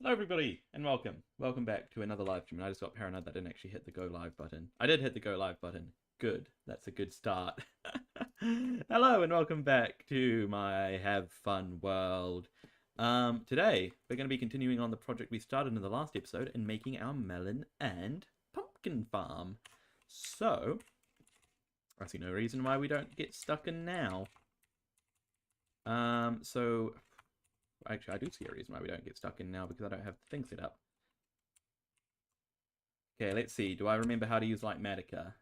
Hello everybody and welcome. Welcome back to another live stream. I just got paranoid that I didn't actually hit the go live button. I did hit the go live button. Good. That's a good start. Hello and welcome back to my Have Fun World. Today we're going to be continuing on the project we started in the last episode and making our melon and pumpkin farm. So, I see no reason why we don't get stuck in now. Actually, I do see a reason why we don't get stuck in now because I don't have the thing set up. Okay, let's see. Do I remember how to use Litematica?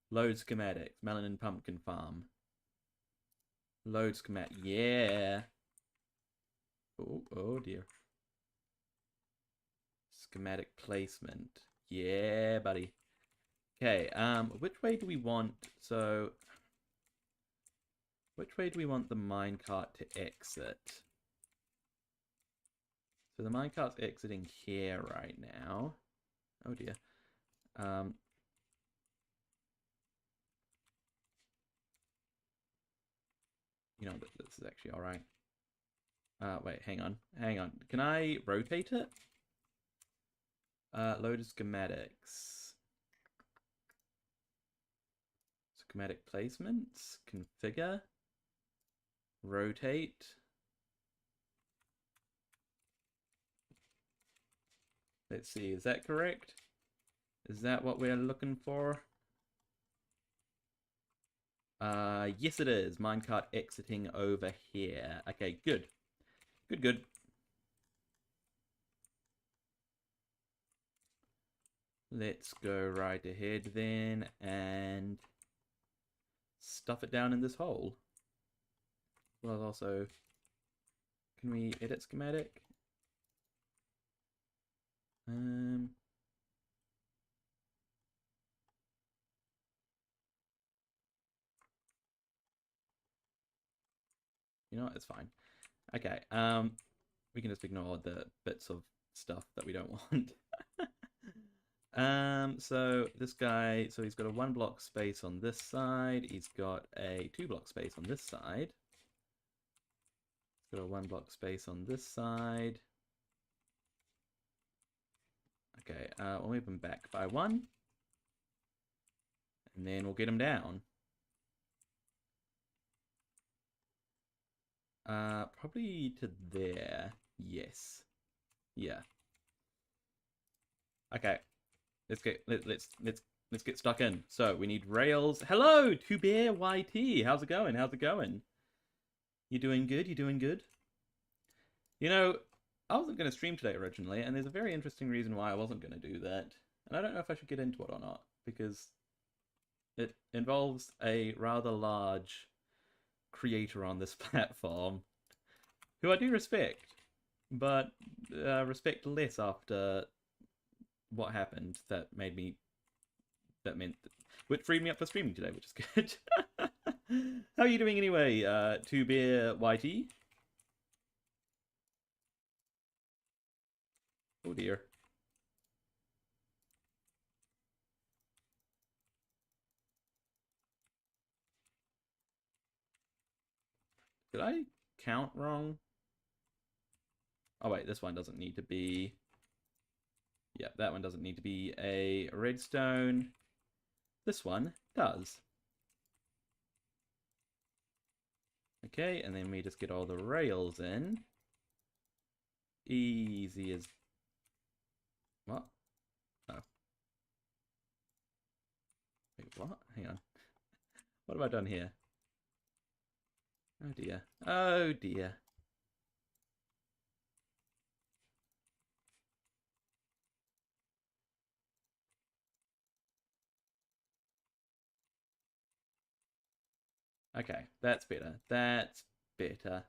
Load schematics. Melon and pumpkin farm. Load schematic. Yeah. Oh dear. Schematic placement. Yeah, buddy. Okay, which way do we want... which way do we want the minecart to exit? So the minecart's exiting here right now. Oh dear. You know, this is actually alright. Wait, hang on. Can I rotate it? Load schematics. Schematic placements. Configure. Rotate. Let's see, is that correct? Is that what we're looking for? Yes it is. Minecart exiting over here. Okay, good. Good. Let's go right ahead then and stuff it down in this hole. Well, also, can we edit schematic? You know what? It's fine. Okay. We can just ignore the bits of stuff that we don't want. So this guy, so he's got a 1 block space on this side. He's got a 2 block space on this side. He's got a 1 block space on this side. Okay, we'll move him back by 1. And then we'll get him down. Probably to there. Yes. Yeah. Okay. Let's get stuck in. So we need rails. Hello, 2Bear YT. How's it going? You doing good? You know, I wasn't going to stream today originally, and there's a very interesting reason why I wasn't going to do that. And I don't know if I should get into it or not, because it involves a rather large creator on this platform, who I do respect, but respect less after what happened which freed me up for streaming today, which is good. How are you doing anyway, 2Bear YT? Oh dear. Did I count wrong? Oh wait, this one doesn't need to be... Yeah, that one doesn't need to be a redstone. This one does. Okay, and then we just get all the rails in. Easy as... What? Oh. Wait, what? Hang on. What have I done here? Oh dear. Oh dear. Okay, that's better. That's better.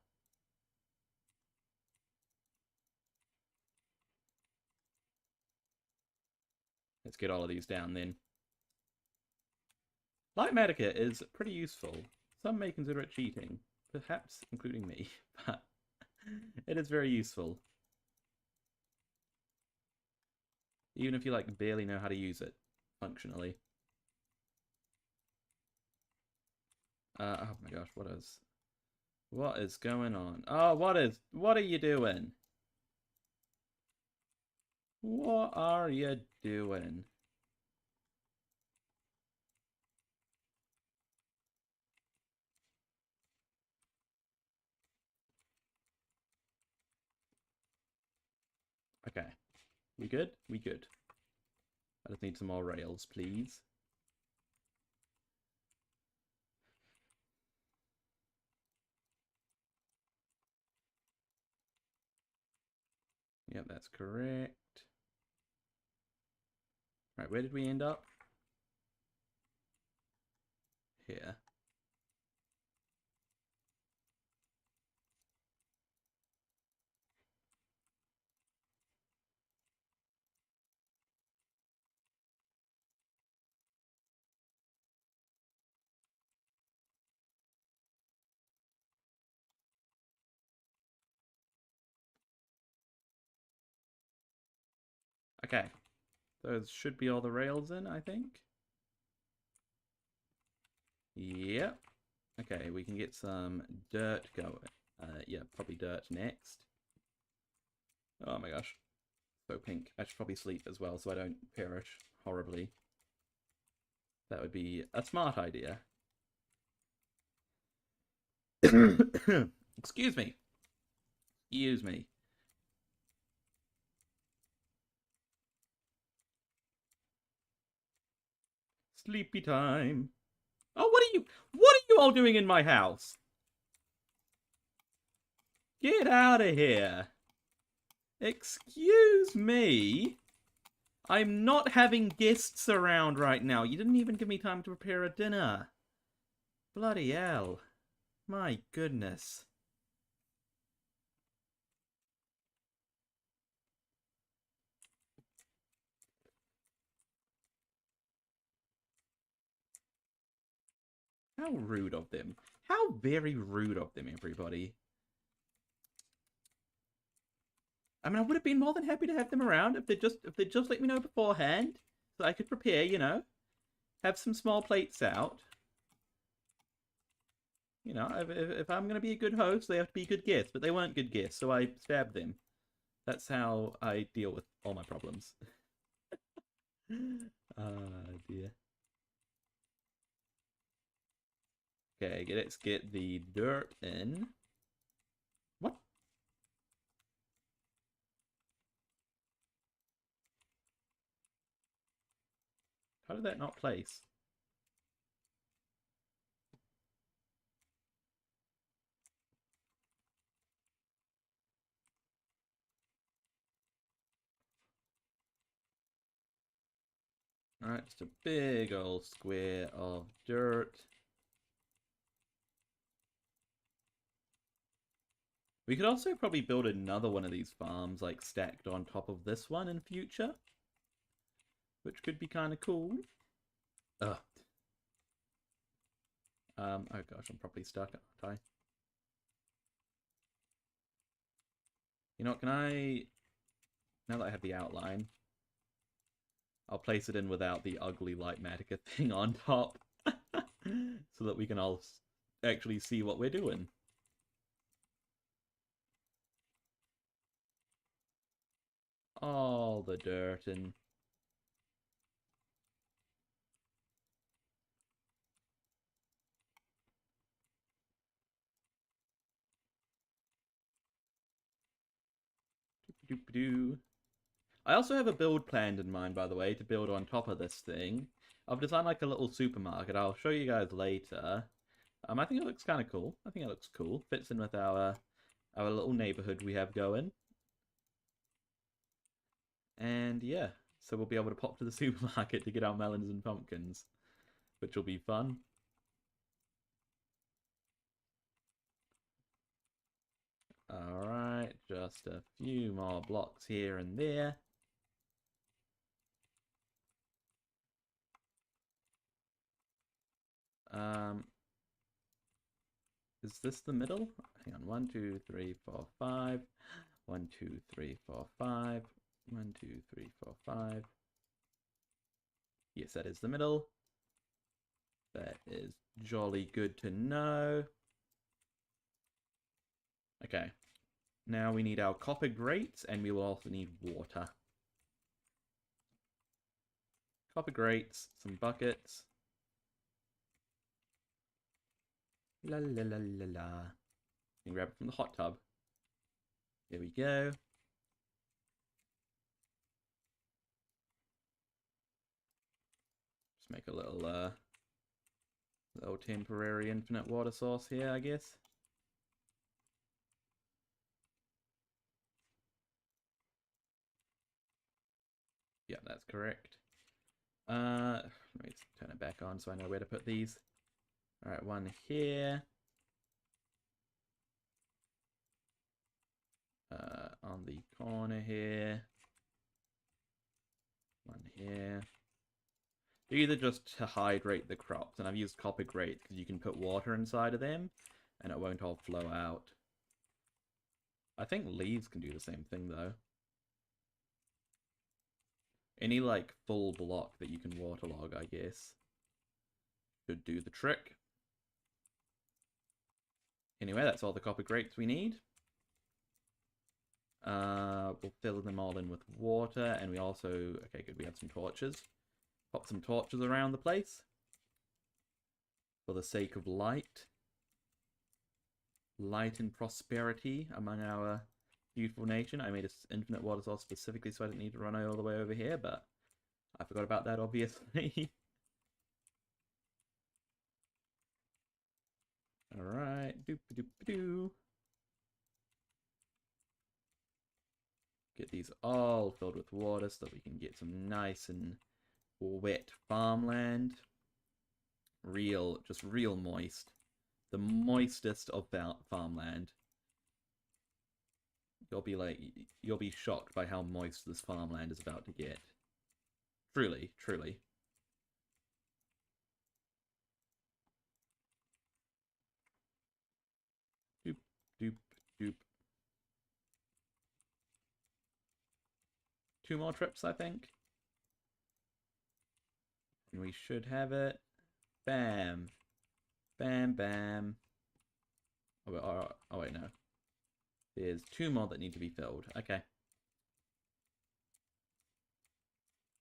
Let's get all of these down then. Litematica is pretty useful. Some may consider it cheating, perhaps including me, but it is very useful. Even if you like barely know how to use it functionally. Oh my gosh, what is going on? Oh, what are you doing? What are you doing? Okay. We good? We good. I just need some more rails, please. Yep, that's correct. Right, where did we end up? Here. Okay. Those should be all the rails in, I think. Yep. Okay, we can get some dirt going. Yeah, probably dirt next. Oh my gosh. So pink. I should probably sleep as well so I don't perish horribly. That would be a smart idea. Excuse me. Excuse me. Sleepy time. Oh, what are you all doing in my house? Get out of here. Excuse me. I'm not having guests around right now. You didn't even give me time to prepare a dinner. Bloody hell. My goodness. How rude of them. How very rude of them, everybody. I mean, I would have been more than happy to have them around if they just let me know beforehand so I could prepare, you know, have some small plates out. You know, if I'm going to be a good host, they have to be good guests, but they weren't good guests, so I stabbed them. That's how I deal with all my problems. Dear. Okay, let's get the dirt in. What? How did that not place? Alright, just a big old square of dirt. We could also probably build another one of these farms, like, stacked on top of this one in future. Which could be kind of cool. Ugh. Oh gosh, I'm probably stuck, aren't I? You know what, can I... Now that I have the outline, I'll place it in without the ugly Litematica thing on top. So that we can all actually see what we're doing. All the dirt and... Doop-doop-doo. I also have a build planned in mind, by the way, to build on top of this thing. I've designed like a little supermarket. I'll show you guys later. I think it looks kind of cool. I think it looks cool. Fits in with our little neighborhood we have going. And yeah, so we'll be able to pop to the supermarket to get our melons and pumpkins, which will be fun. Alright, just a few more blocks here and there. Is this the middle? Hang on, 1, 2, 3, 4, 5. 1, 2, 3, 4, 5. 1, 2, 3, 4, 5. Yes, that is the middle. That is jolly good to know. Okay. Now we need our copper grates, and we will also need water. copper grates, some buckets. La la la la la. You can grab it from the hot tub. Here we go. Just make a little temporary infinite water source here, I guess. Yeah, that's correct. Let me turn it back on so I know where to put these. Alright, one here. On the corner here. One here. They're either just to hydrate the crops, and I've used copper grate because you can put water inside of them, and it won't all flow out. I think leaves can do the same thing, though. Any, like, full block that you can waterlog, I guess, should do the trick. Anyway, that's all the copper grates we need. We'll fill them all in with water, and we also... Okay, good, we have some torches. Pop some torches around the place. For the sake of light. Light and prosperity among our beautiful nation. I made an infinite water source specifically so I didn't need to run all the way over here, but I forgot about that, obviously. Alright, doop-a-doop-a-doo. Get these all filled with water so that we can get some nice and wet farmland. Just real moist. The moistest of farmland. You'll be shocked by how moist this farmland is about to get. Truly, truly. Doop, doop, doop. 2 more trips, I think. And we should have it. Bam. Bam, bam. Oh, wait, no. There's 2 more that need to be filled. Okay.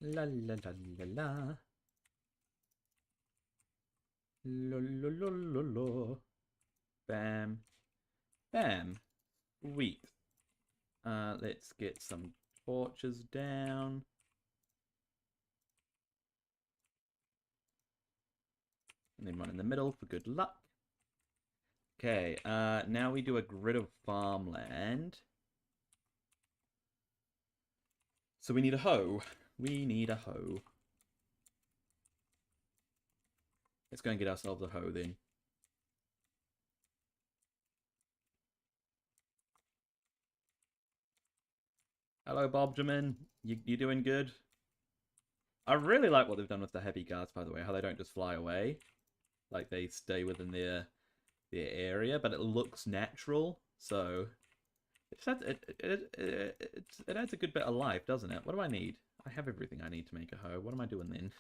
La la la la la. La la la la la. Bam. Bam. Sweet. Let's get some torches down. And then one in the middle for good luck. Okay, now we do a grid of farmland. So we need a hoe. We need a hoe. Let's go and get ourselves a hoe then. Hello, Bobjamin. You doing good? I really like what they've done with the heavy guards, by the way. How they don't just fly away. Like, they stay within their area, but it looks natural, so it adds a good bit of life, doesn't it? What do I need? I have everything I need to make a hoe. What am I doing then?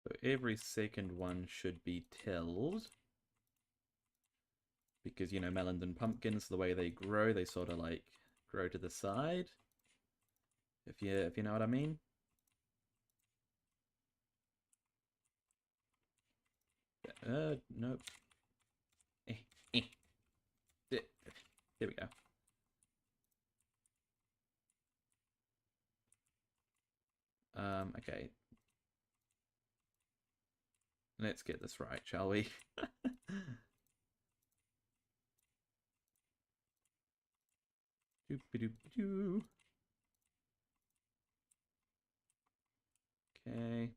So every second one should be tilled. Because, you know, melons and pumpkins, the way they grow, they sort of like grow to the side. If you know what I mean. Nope. There we go. Okay. Let's get this right, shall we? Doop-a-doop-a-doo. Okay.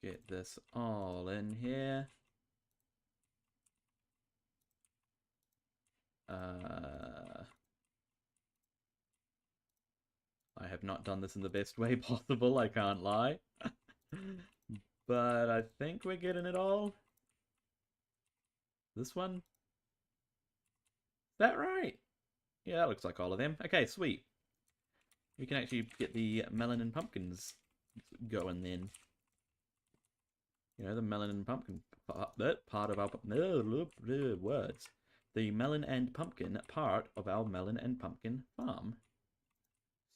Get this all in here. have not done this in the best way possible, I can't lie. But I think we're getting it all. This one? Is that right? Yeah, that looks like all of them. Okay, sweet. We can actually get the melon and pumpkins going then. You know, the melon and pumpkin part of our words. The melon and pumpkin part of our melon and pumpkin farm.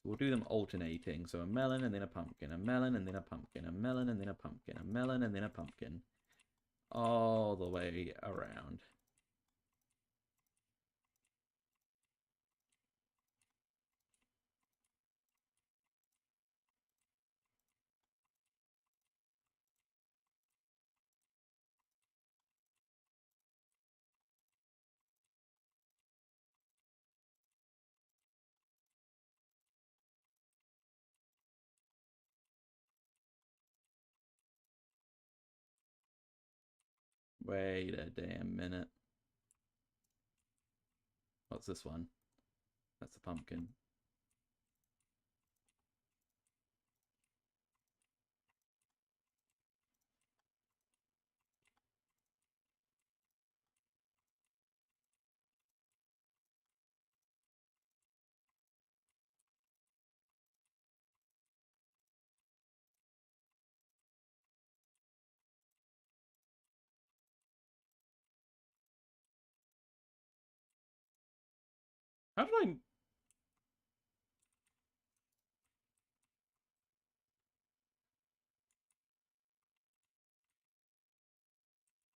So we'll do them alternating. So a melon and then a pumpkin, a melon and then a pumpkin, a melon and then a pumpkin, a melon and then a pumpkin. All the way around. Wait a damn minute. What's this one? That's a pumpkin. How did I...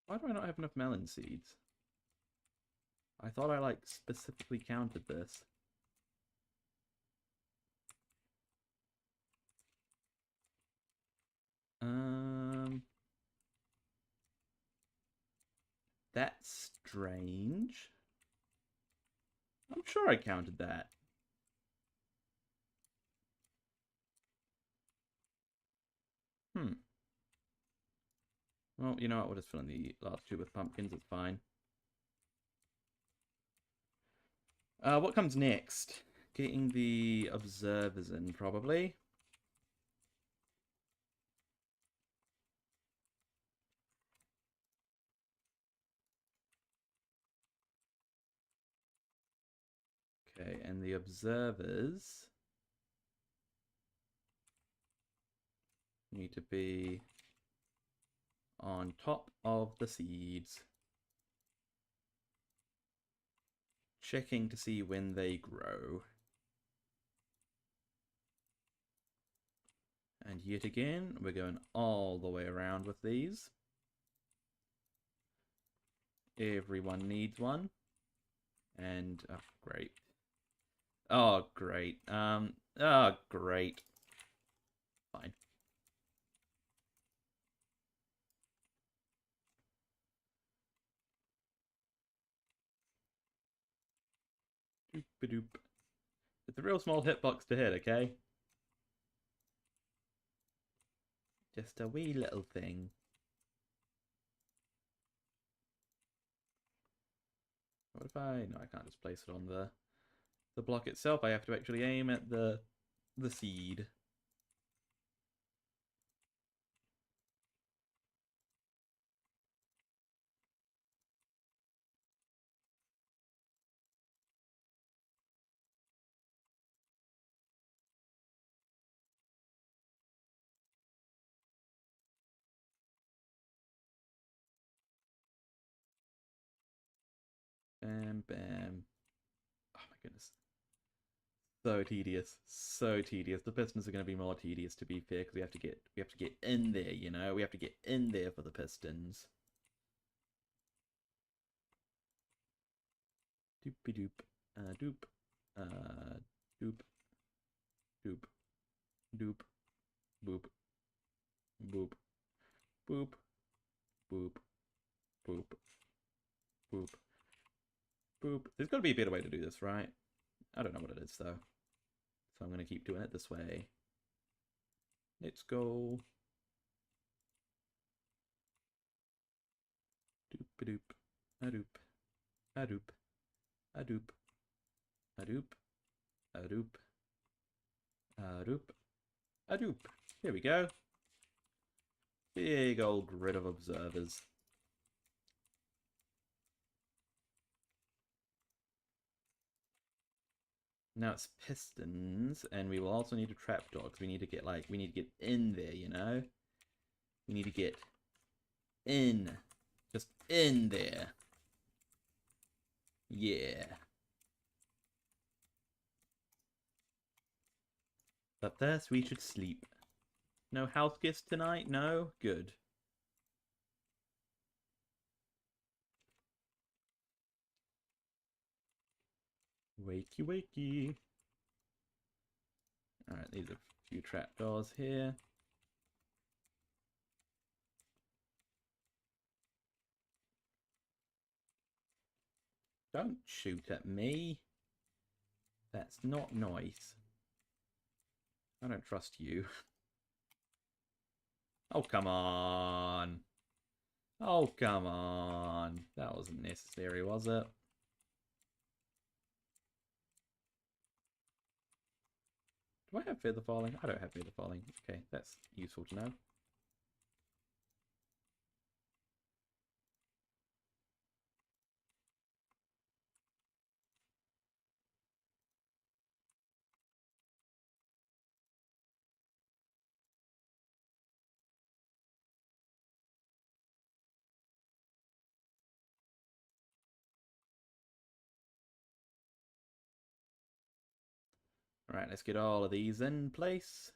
Why do I not have enough melon seeds? I thought I, like, specifically counted this. That's strange. I'm sure I counted that. Well, you know what? We'll just fill in the last two with pumpkins. It's fine. What comes next? Getting the observers in, probably. Okay, and the observers need to be on top of the seeds. Checking to see when they grow. And yet again, we're going all the way around with these. Everyone needs one. And, oh, great. Oh, great. Oh, great. Fine. Doop-a-doop. It's a real small hitbox to hit, okay? Just a wee little thing. What if I... No, I can't just place it on the block itself. I have to actually aim at the seed. Bam, bam. Oh my goodness. So tedious. So tedious. The pistons are going to be more tedious, to be fair, because we have to get in there, you know? We have to get in there for the pistons. Doopy doop. Doop. Doop. Doop. Doop. Boop. Boop. Boop. Boop. Boop. Boop. Boop. There's got to be a better way to do this, right? I don't know what it is, though. So I'm going to keep doing it this way. Let's go. Doop-a-doop. A-doop. A-doop. A-doop. A-doop. A-doop. Adoop. Adoop. Here we go. Big old grid of observers. Now it's pistons, and we will also need a trapdoor because we need to get in there, you know? We need to get in. Just in there. Yeah. But first we should sleep. No house guests tonight? No? Good. Wakey wakey. Alright, these are a few trapdoors here. Don't shoot at me. That's not nice. I don't trust you. Oh, come on. Oh, come on. That wasn't necessary, was it? Do I have feather falling? I don't have feather falling. Okay, that's useful to know. Alright, let's get all of these in place.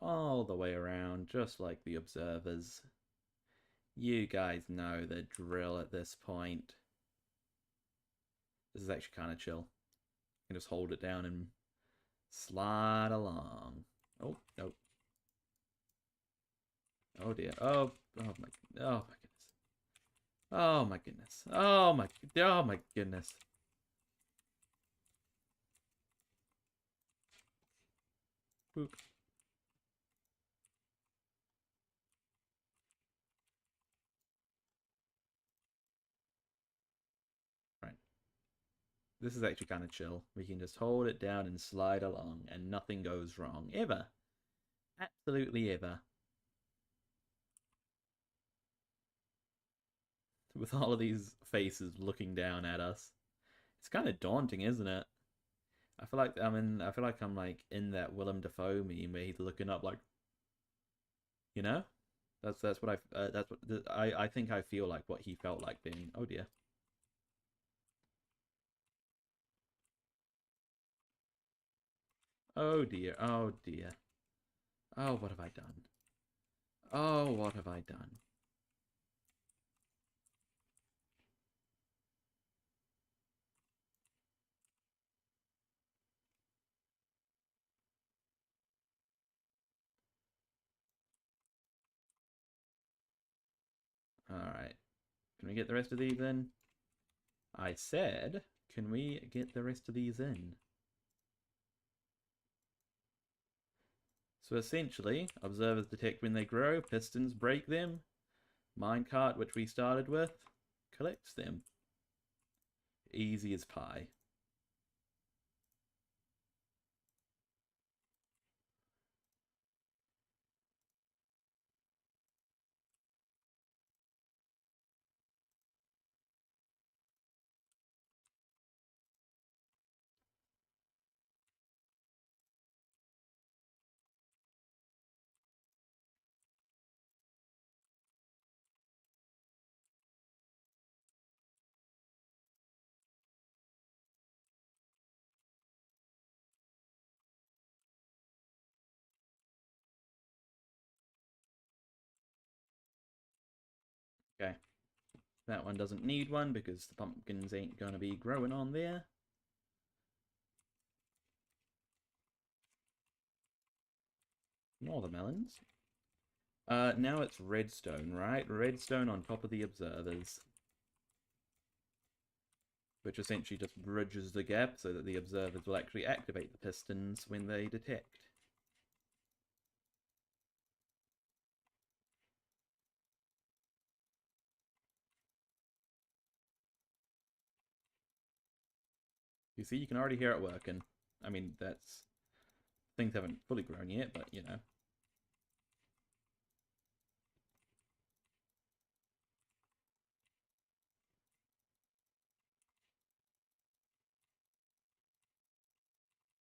All the way around, just like the observers. You guys know the drill at this point. This is actually kind of chill. You can just hold it down and slide along. Oh, nope. Oh dear. Oh my, oh my goodness. Oh my goodness. Oh my goodness. Boop. Right. This is actually kind of chill. We can just hold it down and slide along and nothing goes wrong. Ever. Absolutely ever. With all of these faces looking down at us. It's kind of daunting, isn't it? I feel like I'm like in that Willem Dafoe meme where he's looking up like, you know? That's what I think I feel like what he felt like being. Oh dear. Oh dear. Oh dear. Oh, what have I done? Oh, what have I done? Alright. Can we get the rest of these in? I said, can we get the rest of these in? So essentially, observers detect when they grow, pistons break them, minecart, which we started with, collects them. Easy as pie. Okay. That one doesn't need one because the pumpkins ain't gonna be growing on there. Nor the melons. Now it's redstone, right? Redstone on top of the observers. Which essentially just bridges the gap so that the observers will actually activate the pistons when they detect. You see, you can already hear it working. I mean, that's... Things haven't fully grown yet, but, you know.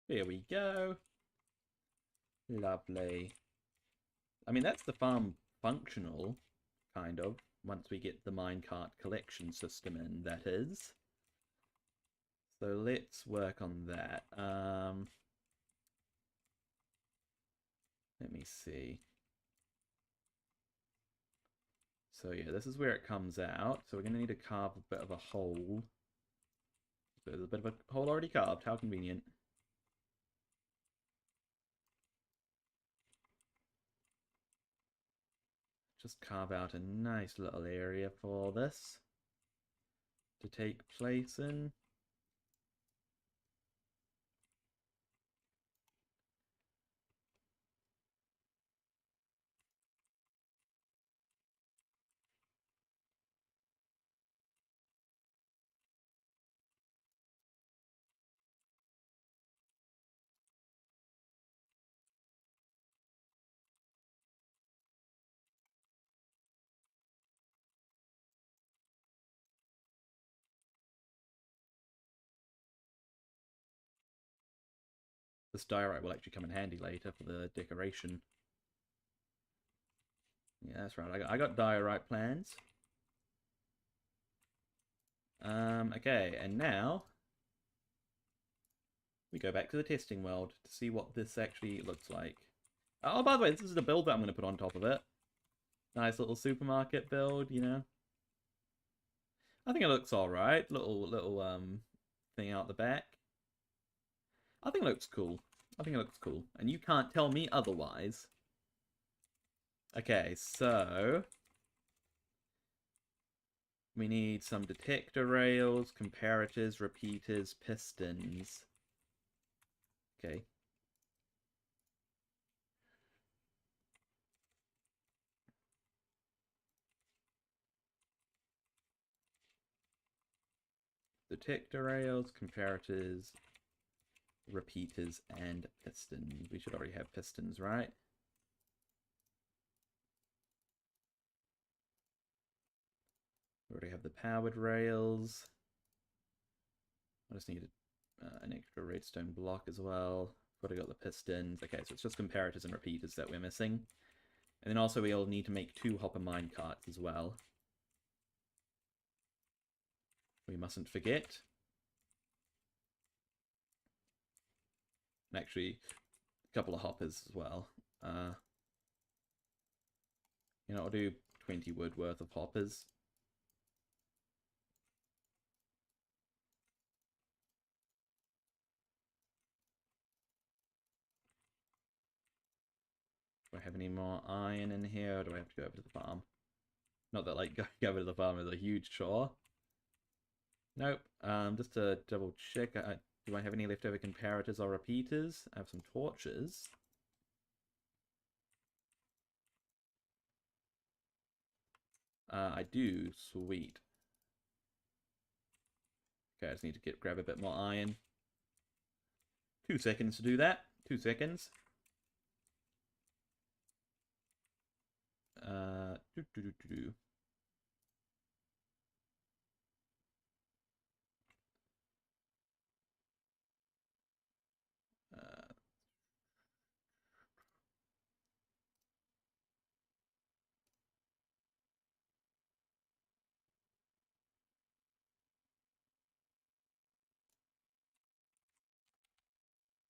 Here we go. Lovely. I mean, that's the farm functional, kind of, once we get the minecart collection system in, that is. So let's work on that. Let me see. So yeah, this is where it comes out. So we're going to need to carve a bit of a hole. So there's a bit of a hole already carved. How convenient. Just carve out a nice little area for this to take place in. This diorite will actually come in handy later for the decoration. Yeah, that's right. I got diorite plans. Okay, and now we go back to the testing world to see what this actually looks like. Oh, by the way, this is the build that I'm going to put on top of it. Nice little supermarket build, you know. I think it looks alright. Little thing out the back. I think it looks cool. I think it looks cool. And you can't tell me otherwise. Okay, so we need some detector rails, comparators, repeaters, pistons. Okay. Detector rails, comparators, repeaters, and pistons. We should already have pistons, right? We already have the powered rails. I just need an extra redstone block as well. Already got the pistons. Okay, so it's just comparators and repeaters that we're missing. And then also we'll need to make 2 hopper minecarts as well. We mustn't forget. And actually, a couple of hoppers as well. You know, I'll do 20 wood worth of hoppers. Do I have any more iron in here, or do I have to go over to the farm? Not that, like, going over to the farm is a huge chore. Nope. Just to double check, do I have any leftover comparators or repeaters? I have some torches. I do. Sweet. Okay, I just need to grab a bit more iron. 2 seconds to do that. 2 seconds. Uh, doo -doo -doo -doo -doo.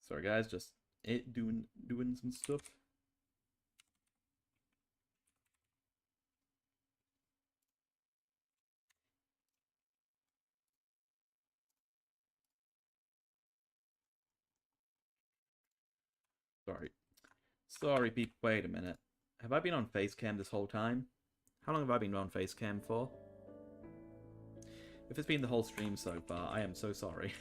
Sorry guys, just doing some stuff. Sorry people, wait a minute. Have I been on Facecam this whole time? How long have I been on Facecam for? If it's been the whole stream so far, I am so sorry.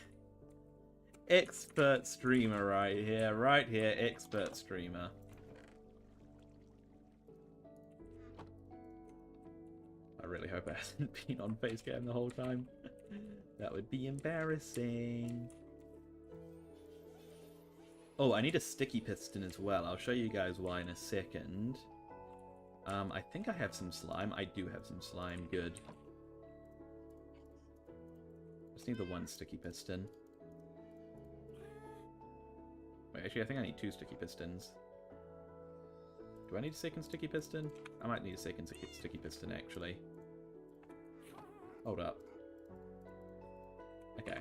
Expert streamer right here, expert streamer. I really hope it hasn't been on Facecam the whole time. That would be embarrassing. Oh, I need a sticky piston as well. I'll show you guys why in a second. I think I have some slime. I do have some slime. Good. Just need the one sticky piston. Wait, actually, I think I need 2 sticky pistons. Do I need a second sticky piston? I might need a second sticky piston, actually. Hold up. Okay.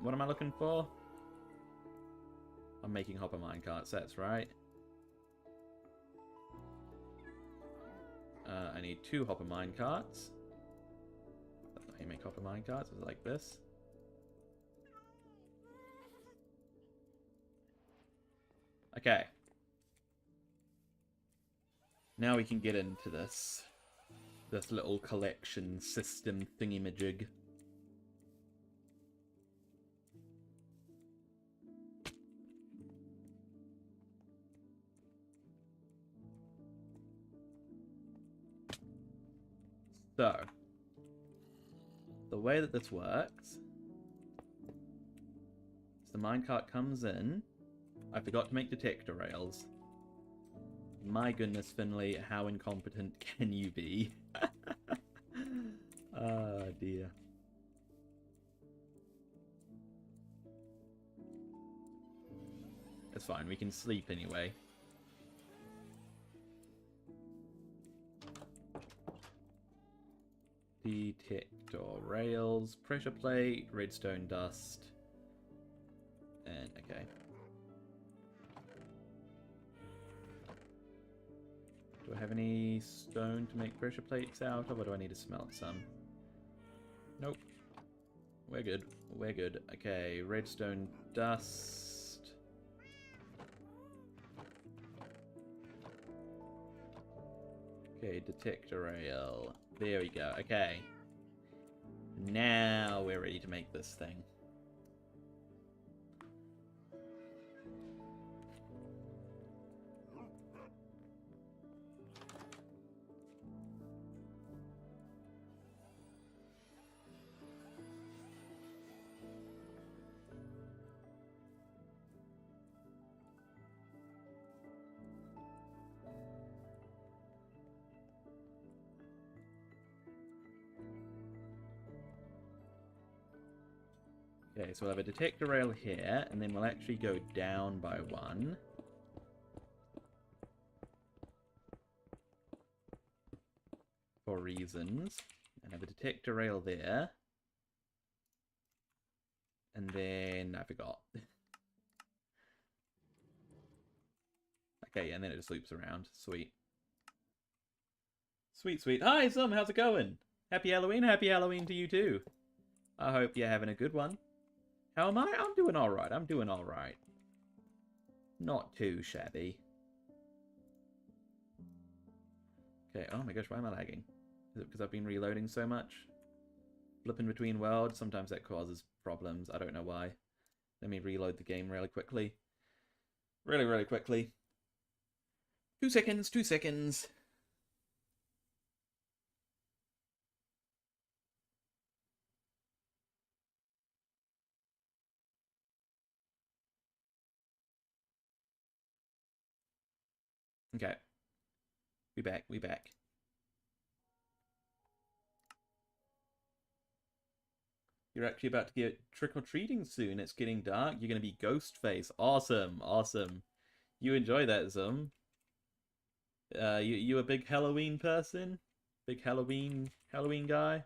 What am I looking for? I'm making hopper minecarts, that's right. I need 2 hopper minecarts. That's not how you make hopper minecarts, it's like this. Okay. Now we can get into this little collection system thingy-majig. So, the way that this works is the minecart comes in. I forgot to make detector rails. My goodness, Finley, how incompetent can you be? Oh, dear. It's fine, we can sleep anyway. Detector rails, pressure plate, redstone dust, and okay. Do I have any stone to make pressure plates out of, or do I need to smelt some? Nope. We're good. We're good. Okay, redstone dust. Okay, detector rail. There we go. Okay. Now we're ready to make this thing. Okay, so we'll have a detector rail here, and then we'll actually go down by 1. For reasons. And have a detector rail there. And then I forgot. Okay, and then it just loops around. Sweet. Sweet, sweet. Hi, Zum, how's it going? Happy Halloween to you too. I hope you're having a good one. How am I? I'm doing alright. I'm doing alright. Not too shabby. Okay, oh my gosh, why am I lagging? Is it because I've been reloading so much? Flipping between worlds, sometimes that causes problems. I don't know why. Let me reload the game really quickly. Really quickly. 2 seconds, 2 seconds. Okay. We back, we back. You're actually about to get trick-or-treating soon. It's getting dark. You're going to be Ghostface. Awesome, awesome. You enjoy that, Zum. You a big Halloween person? Big Halloween guy?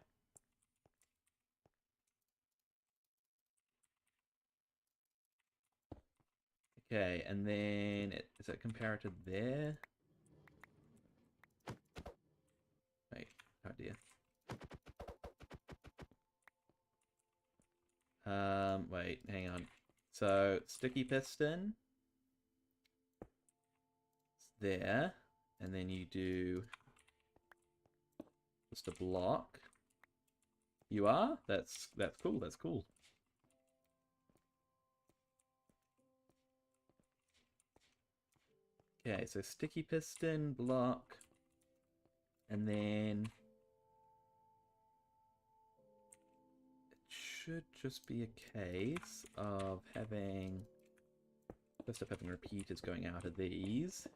Okay, and then is that comparative there? Wait, oh dear. Wait, hang on. So sticky piston. It's there, and then you do just a block. You are? That's cool. That's cool. Okay, so sticky piston, block, and then should just be a case of having... First up, having repeaters going out of these.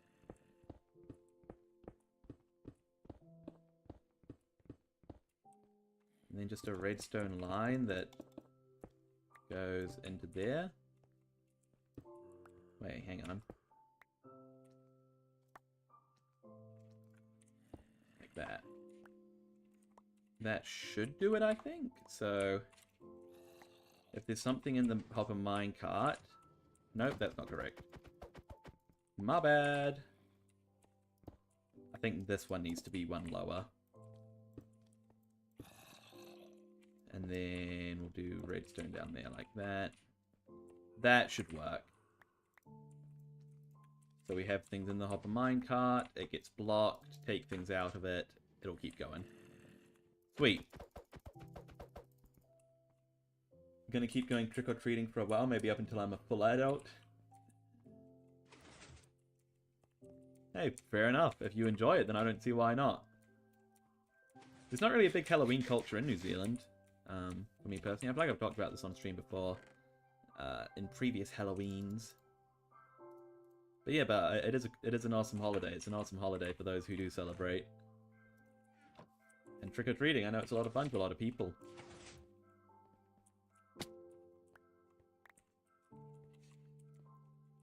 And then just a redstone line that goes into there. Wait, hang on. Like that. That should do it, I think. So, if there's something in the hopper minecart... Nope, that's not correct. My bad. I think this one needs to be one lower. And then we'll do redstone down there like that. That should work. So we have things in the hopper minecart. It gets blocked. Take things out of it. It'll keep going. Sweet. I'm gonna keep going trick-or-treating for a while, maybe up until I'm a full adult. Hey, fair enough. If you enjoy it, then I don't see why not. There's not really a big Halloween culture in New Zealand, for me personally. I feel like I've talked about this on stream before, in previous Halloweens. But yeah, but it is an awesome holiday. It's an awesome holiday for those who do celebrate. And trick-or-treating, I know it's a lot of fun for a lot of people.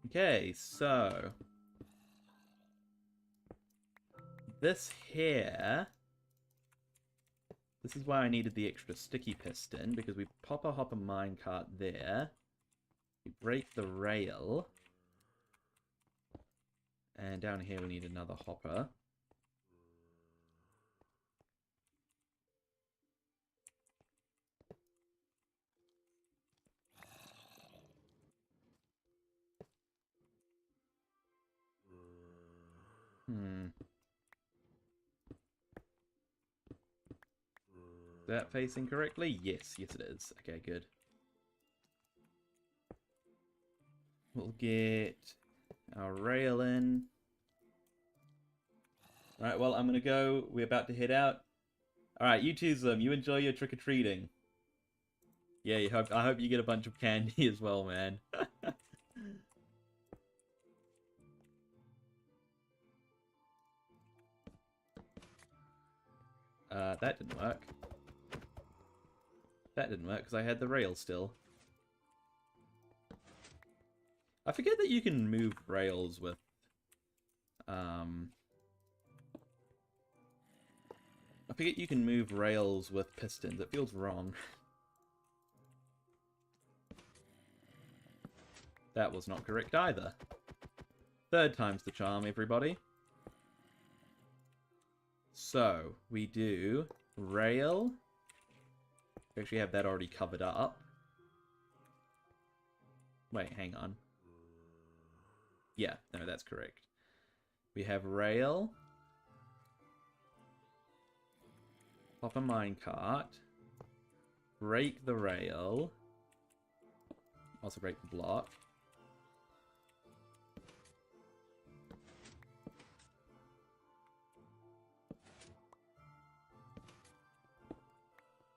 Okay, so... This here... This is why I needed the extra sticky piston, because we pop a hopper minecart there. We break the rail. And down here we need another hopper. Is that facing correctly? Yes, yes it is. Okay, good. We'll get our rail in. Alright, well, I'm gonna go. We're about to head out. Alright, you two, Zim, you enjoy your trick-or-treating. Yeah, I hope you get a bunch of candy as well, man. That didn't work. That didn't work because I had the rail still. I forget that you can move rails with... I forget you can move rails with pistons. It feels wrong. That was not correct either. Third time's the charm, everybody. So, we do rail. We actually have that already covered up. Wait, hang on. Yeah, no, that's correct. We have rail. Pop a minecart. Break the rail. Also break the block.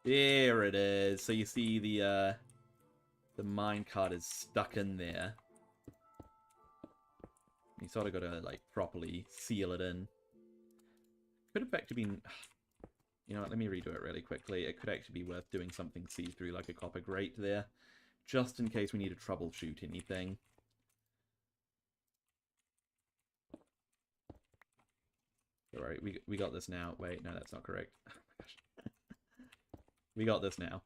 There it is. So you see the minecart is stuck in there. You sort of got to like properly seal it in. Could have actually been... You know what, let me redo it really quickly. It could actually be worth doing something see-through like a copper grate there. Just in case we need to troubleshoot anything. Alright, we got this now. Wait, no, that's not correct. Oh my gosh. We got this now.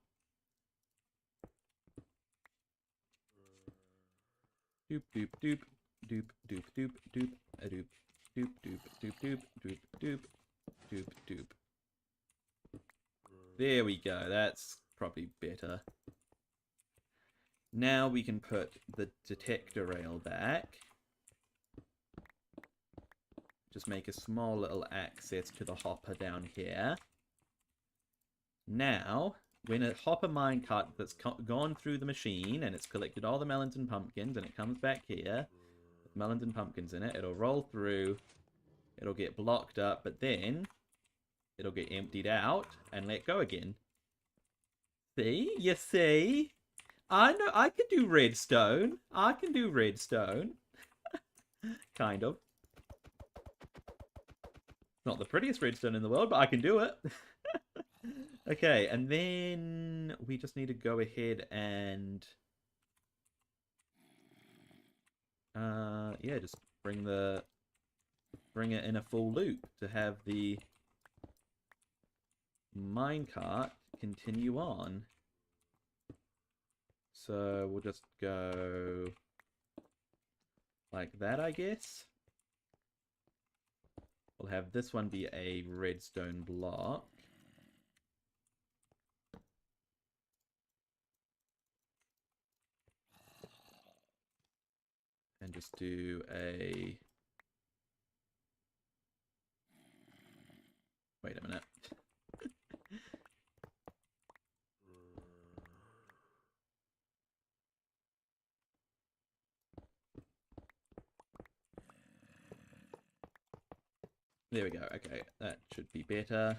Doop doop doop doop doop doop doop a doop doop doop doop doop doop doop doop doop. There we go. That's probably better. Now we can put the detector rail back. Just make a small little access to the hopper down here. Now, when a hopper minecart that's gone through the machine and it's collected all the melons and pumpkins and it comes back here with melons and pumpkins in it, it'll roll through, it'll get blocked up, but then it'll get emptied out and let go again. See? You see? I know I can do redstone. I can do redstone. Kind of. Not the prettiest redstone in the world, but I can do it. Okay, and then we just need to go ahead and yeah, just bring it in a full loop to have the minecart continue on. So we'll just go like that, I guess. We'll have this one be a redstone block. And just do a... Wait a minute. There we go. Okay, that should be better.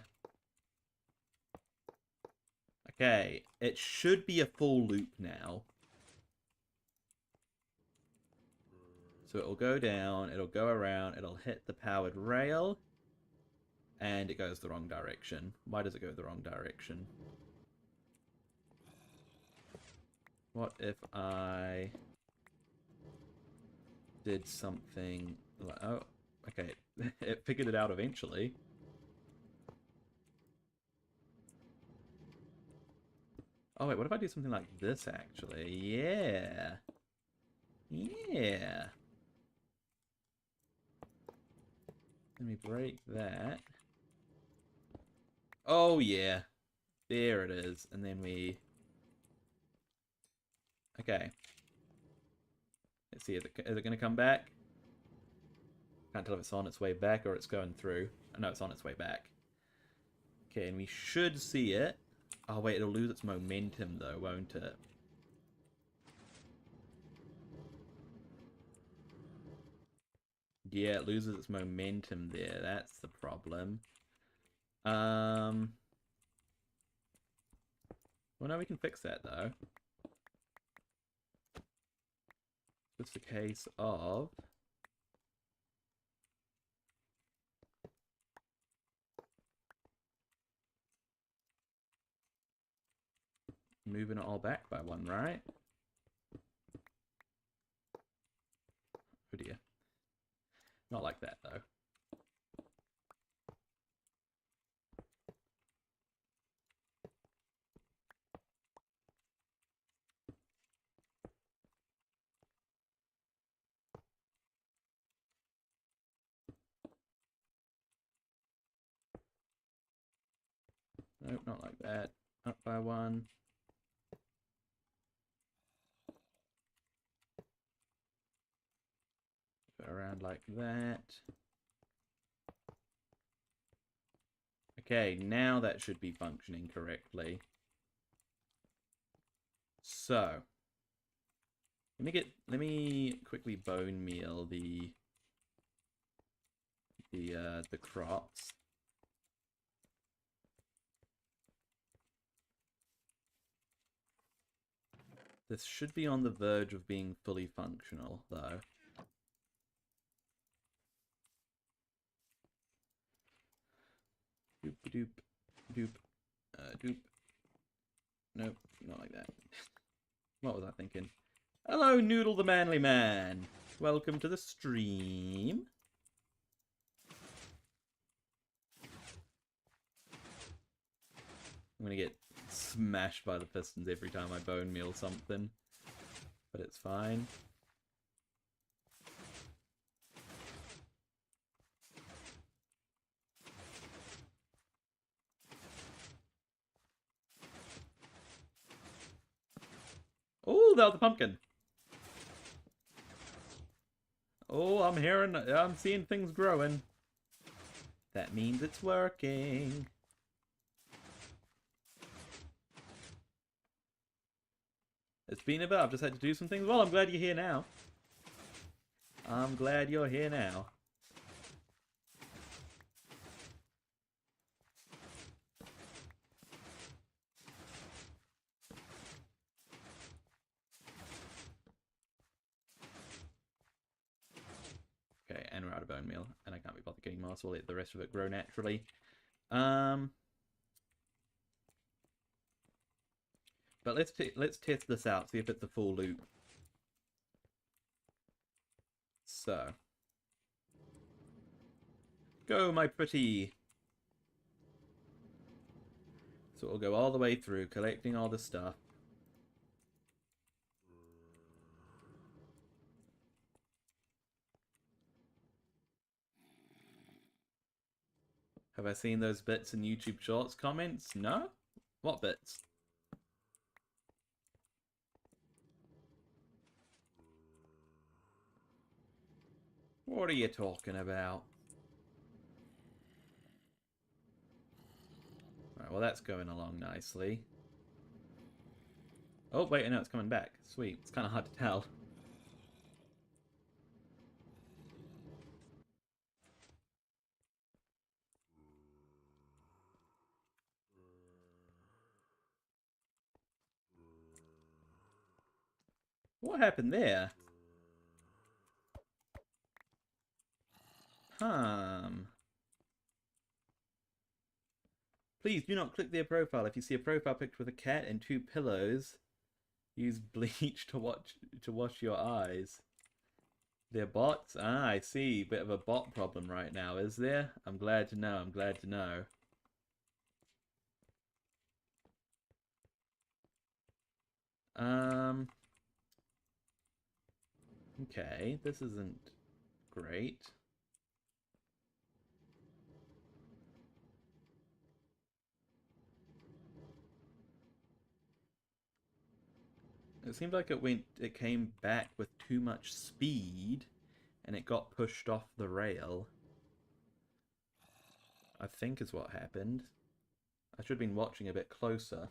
Okay, it should be a full loop now. So it'll go down, it'll go around, it'll hit the powered rail, and it goes the wrong direction. Why does it go the wrong direction? What if I did something like... Oh, okay. It figured it out eventually. Oh, wait, what if I do something like this, actually? Yeah. Yeah. Let me break that. Oh, yeah. There it is. And then we... Okay. Let's see, is it going to come back? Can't tell if it's on its way back or it's going through. Oh, no, it's on its way back. Okay, and we should see it. Oh, wait, it'll lose its momentum, though, won't it? Yeah, it loses its momentum there. That's the problem. Well, no, we can fix that, though. It's a case of... moving it all back by one, right? Oh dear. Not like that, though. Nope, not like that. Up by one. Go around like that. Okay, now that should be functioning correctly. So, let me quickly bone meal the crops. This should be on the verge of being fully functional, though. Doop doop doop doop. Nope, not like that. What was I thinking? Hello, Noodle the Manly Man. Welcome to the stream. I'm gonna get smashed by the pistons every time I bone meal something, but it's fine. Oh, that was the pumpkin. Oh, I'm seeing things growing. That means it's working. It's been a bit. I've just had to do some things. Well, I'm glad you're here now. I'm glad you're here now. bone meal, and I can't be bothered getting more, so we'll let the rest of it grow naturally. But let's test this out, see if it's a full loop. So, go, my pretty. So we'll go all the way through, collecting all the stuff. Have I seen those bits in YouTube Shorts comments? No? What bits? What are you talking about? Alright, well that's going along nicely. Oh, wait, I know it's coming back. Sweet. It's kind of hard to tell. What happened there? Please do not click their profile. If you see a profile picture with a cat and 2 pillows, use bleach to wash your eyes. They're bots? Ah, I see. Bit of a bot problem right now, is there? I'm glad to know. I'm glad to know. Okay, this isn't great. It seemed like it came back with too much speed and it got pushed off the rail. I think is what happened. I should have been watching a bit closer.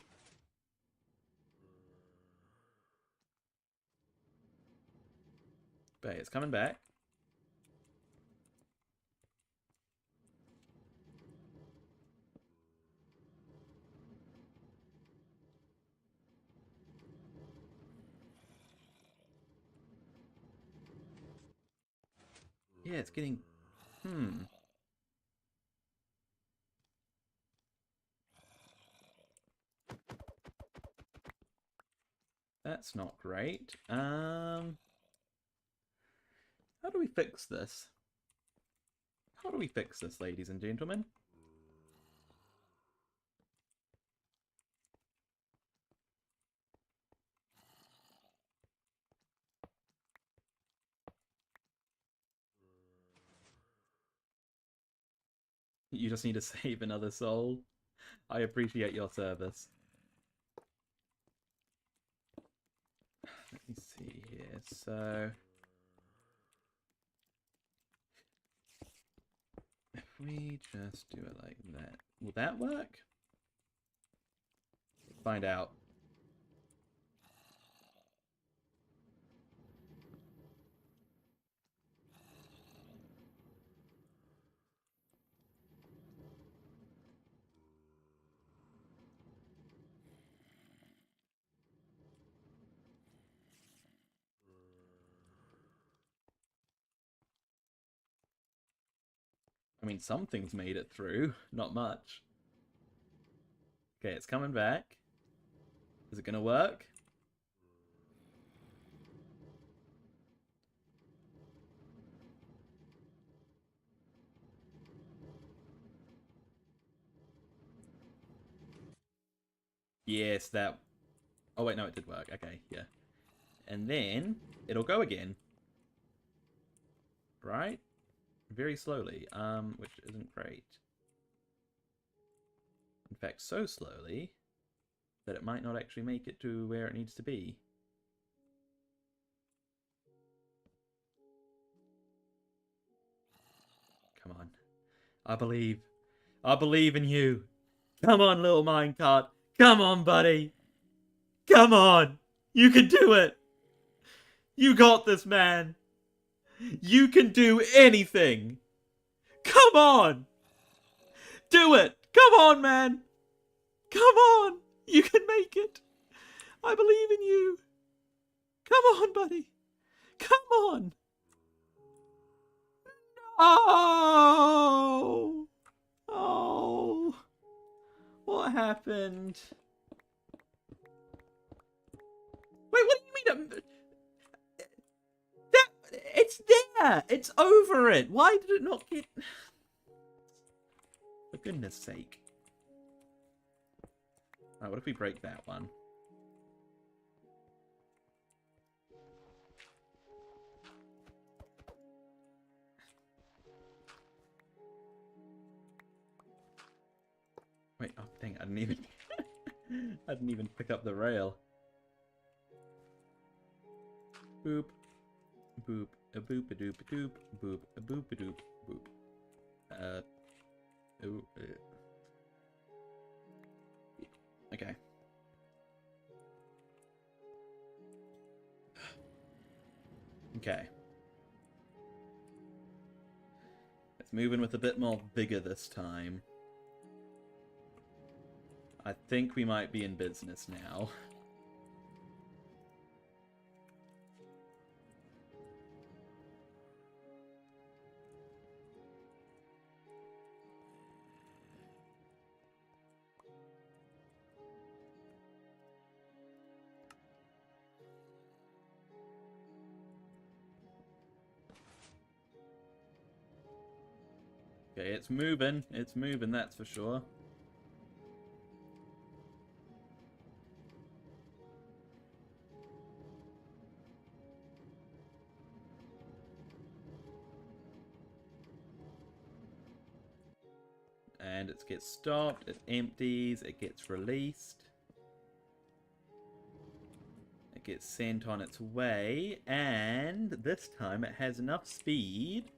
But it's coming back. Yeah, it's getting... That's not great. How do we fix this? How do we fix this, ladies and gentlemen? You just need to save another soul. I appreciate your service. Let me see here. So... if we just do it like that, will that work? Find out. I mean, something's made it through. Not much. Okay, it's coming back. Is it gonna work? Yes, that... oh, wait, no, it did work. Okay, yeah. And then it'll go again. Right? Very slowly, which isn't great. In fact, so slowly that it might not actually make it to where it needs to be. Come on. I believe. I believe in you. Come on, little minecart. Come on, buddy. Come on. You can do it. You got this, man. You can do anything. Come on. Do it. Come on, man. Come on. You can make it. I believe in you. Come on, buddy. Come on. Oh! Oh! What happened? Wait, what do you mean? It's there! It's over it! Why did it not get... For goodness sake. Alright, what if we break that one? Wait, oh dang, I didn't even... I didn't even pick up the rail. Boop. Boop. A boop a doop a doop. Boop a boop a doop. Boop. Ooh, okay. Okay. Let's move in with a bit more vigor this time. I think we might be in business now. Okay, it's moving, that's for sure. And it gets stopped, it empties, it gets released. It gets sent on its way, and this time it has enough speed.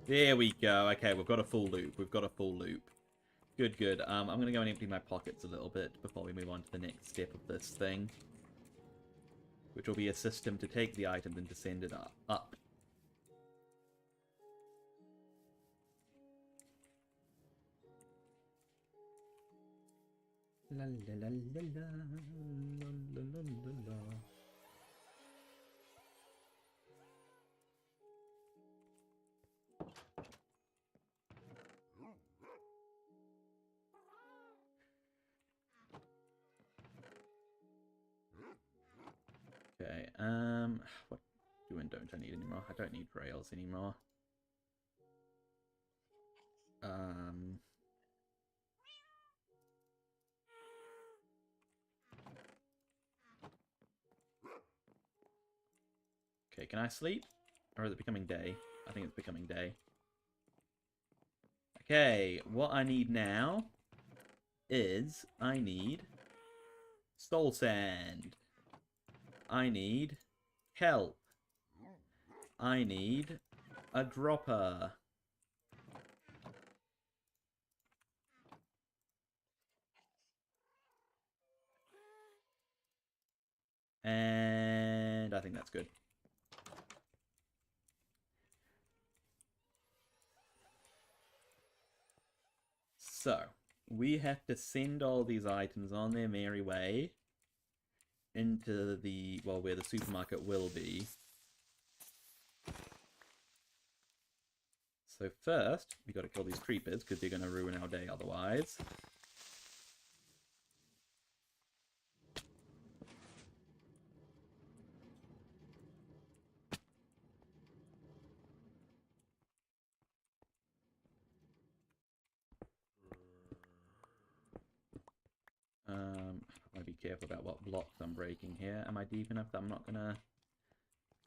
There we go. Okay, we've got a full loop. We've got a full loop. Good, good. I'm going to go and empty my pockets a little bit before we move on to the next step of this thing. Which will be a system to take the items and to send it up. La la la la la la la la la. Okay, what do and don't I need anymore? I don't need rails anymore. Okay, can I sleep? Or is it becoming day? I think it's becoming day. Okay, what I need now is I need soul sand. I need kelp. I need a dropper. And I think that's good. So, we have to send all these items on their merry way into the, well, where the supermarket will be. So first, we got to kill these creepers, because they're going to ruin our day otherwise. I gotta be careful about what blocks I'm breaking here. Am I deep enough that I'm not gonna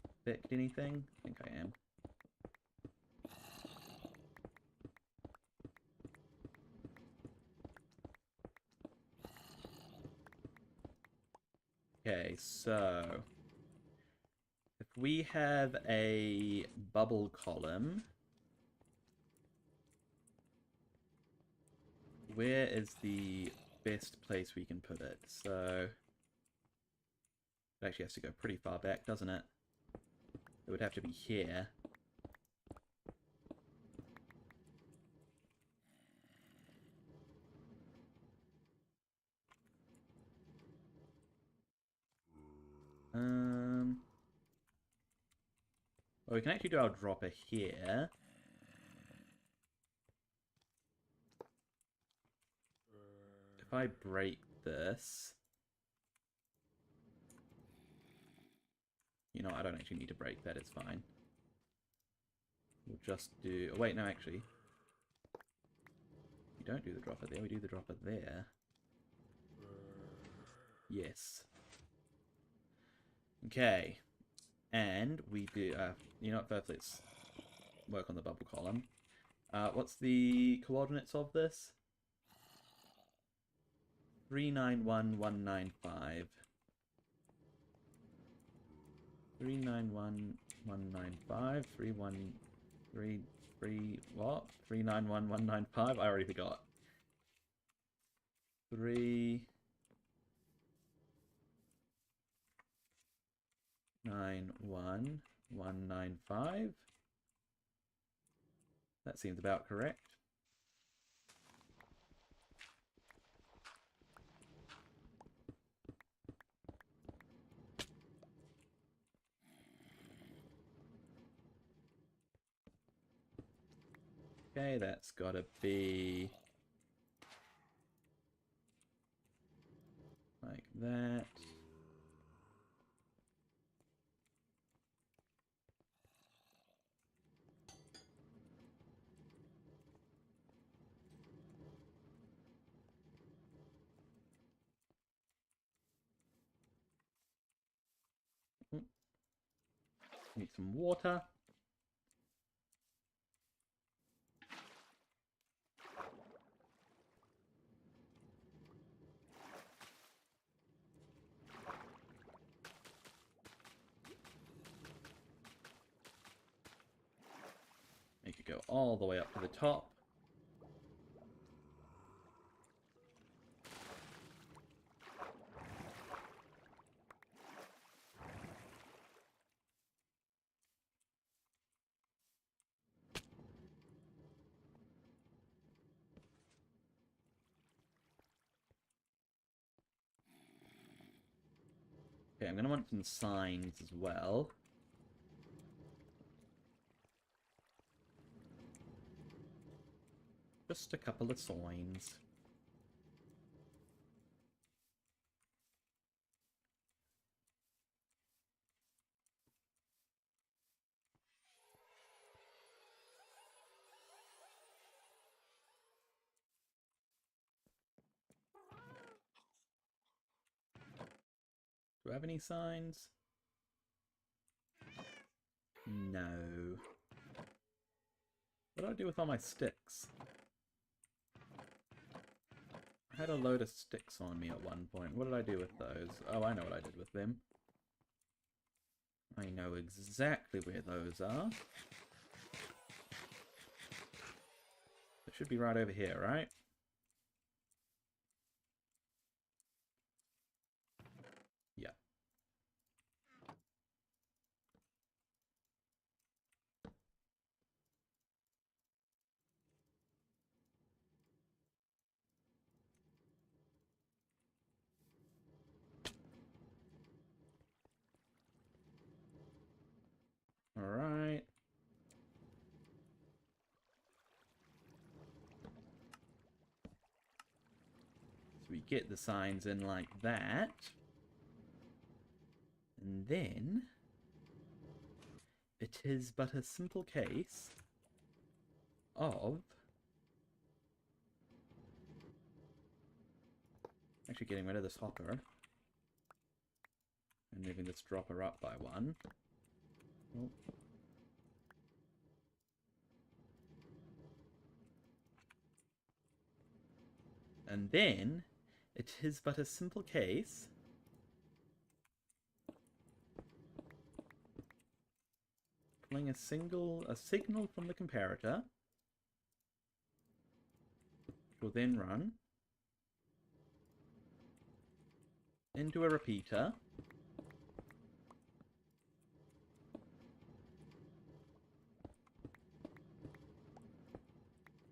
affect anything? I think I am. Okay, so if we have a bubble column, where is the best place we can put it? So it actually has to go pretty far back, doesn't it? It would have to be here. Well, we can actually do our dropper here. If I break this... You know, I don't actually need to break that, it's fine. We'll just do... Oh, wait, no, actually. We don't do the dropper there, we do the dropper there. Yes. Okay. And we do... you know what, first let's work on the bubble column. What's the coordinates of this? 391195. 391195. 3133 what? 391195? I already forgot. 391195. That seems about correct. Okay, that's gotta be like that. Need some water. Make it go all the way up to the top. Okay, I'm going to want some signs as well. Just a couple of signs. Do I have any signs? No. What do I do with all my sticks? I had a load of sticks on me at one point. What did I do with those? Oh, I know what I did with them. I know exactly where those are. It should be right over here, right? Yeah. Alright. So we get the signs in like that. And then... it is but a simple case of... actually getting rid of this hopper. And moving this dropper up by one. Oh. And then, it is but a simple case pulling a signal from the comparator, which will then run into a repeater,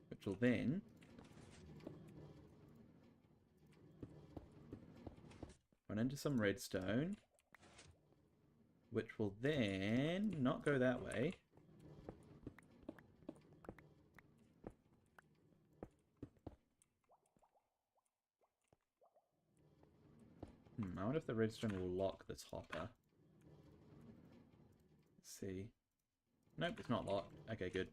which will then run into some redstone, which will then not go that way. I wonder if the redstone will lock this hopper. Let's see. Nope, it's not locked. Okay, good.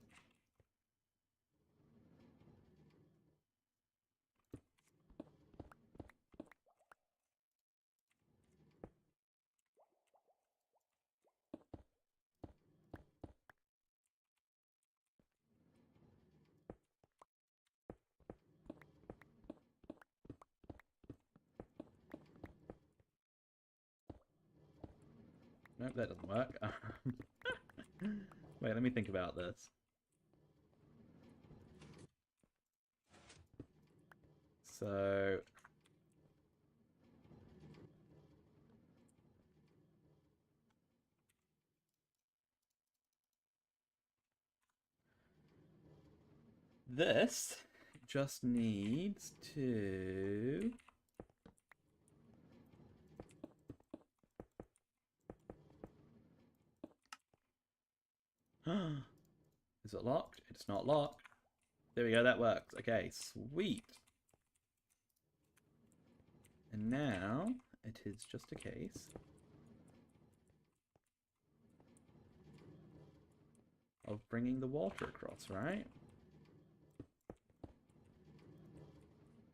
Nope, that doesn't work. Wait, let me think about this. So... this just needs to... Is it locked? It's not locked. There we go, that works. Okay, sweet. And now it is just a case of bringing the water across, right?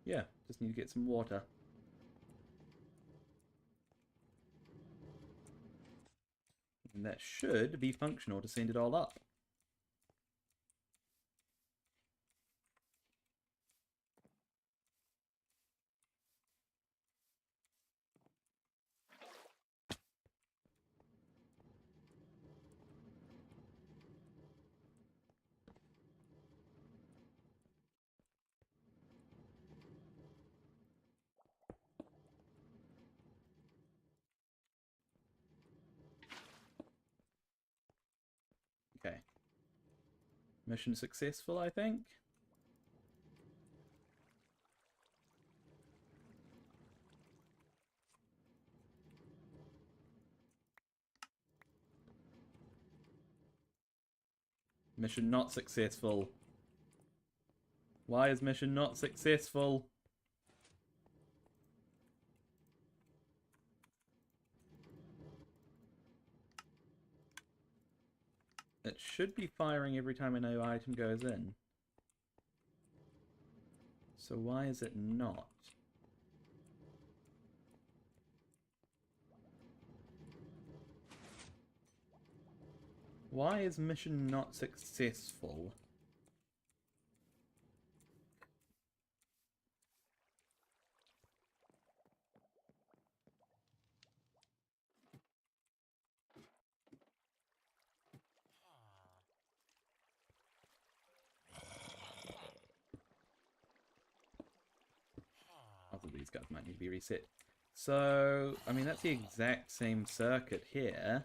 Yeah, just need to get some water. And that should be functional to send it all up. Okay. Mission successful, I think. Mission not successful. Why is mission not successful? It should be firing every time a new item goes in. So why is it not? Why is mission not successful? Other these guys might need to be reset. So, I mean, that's the exact same circuit here.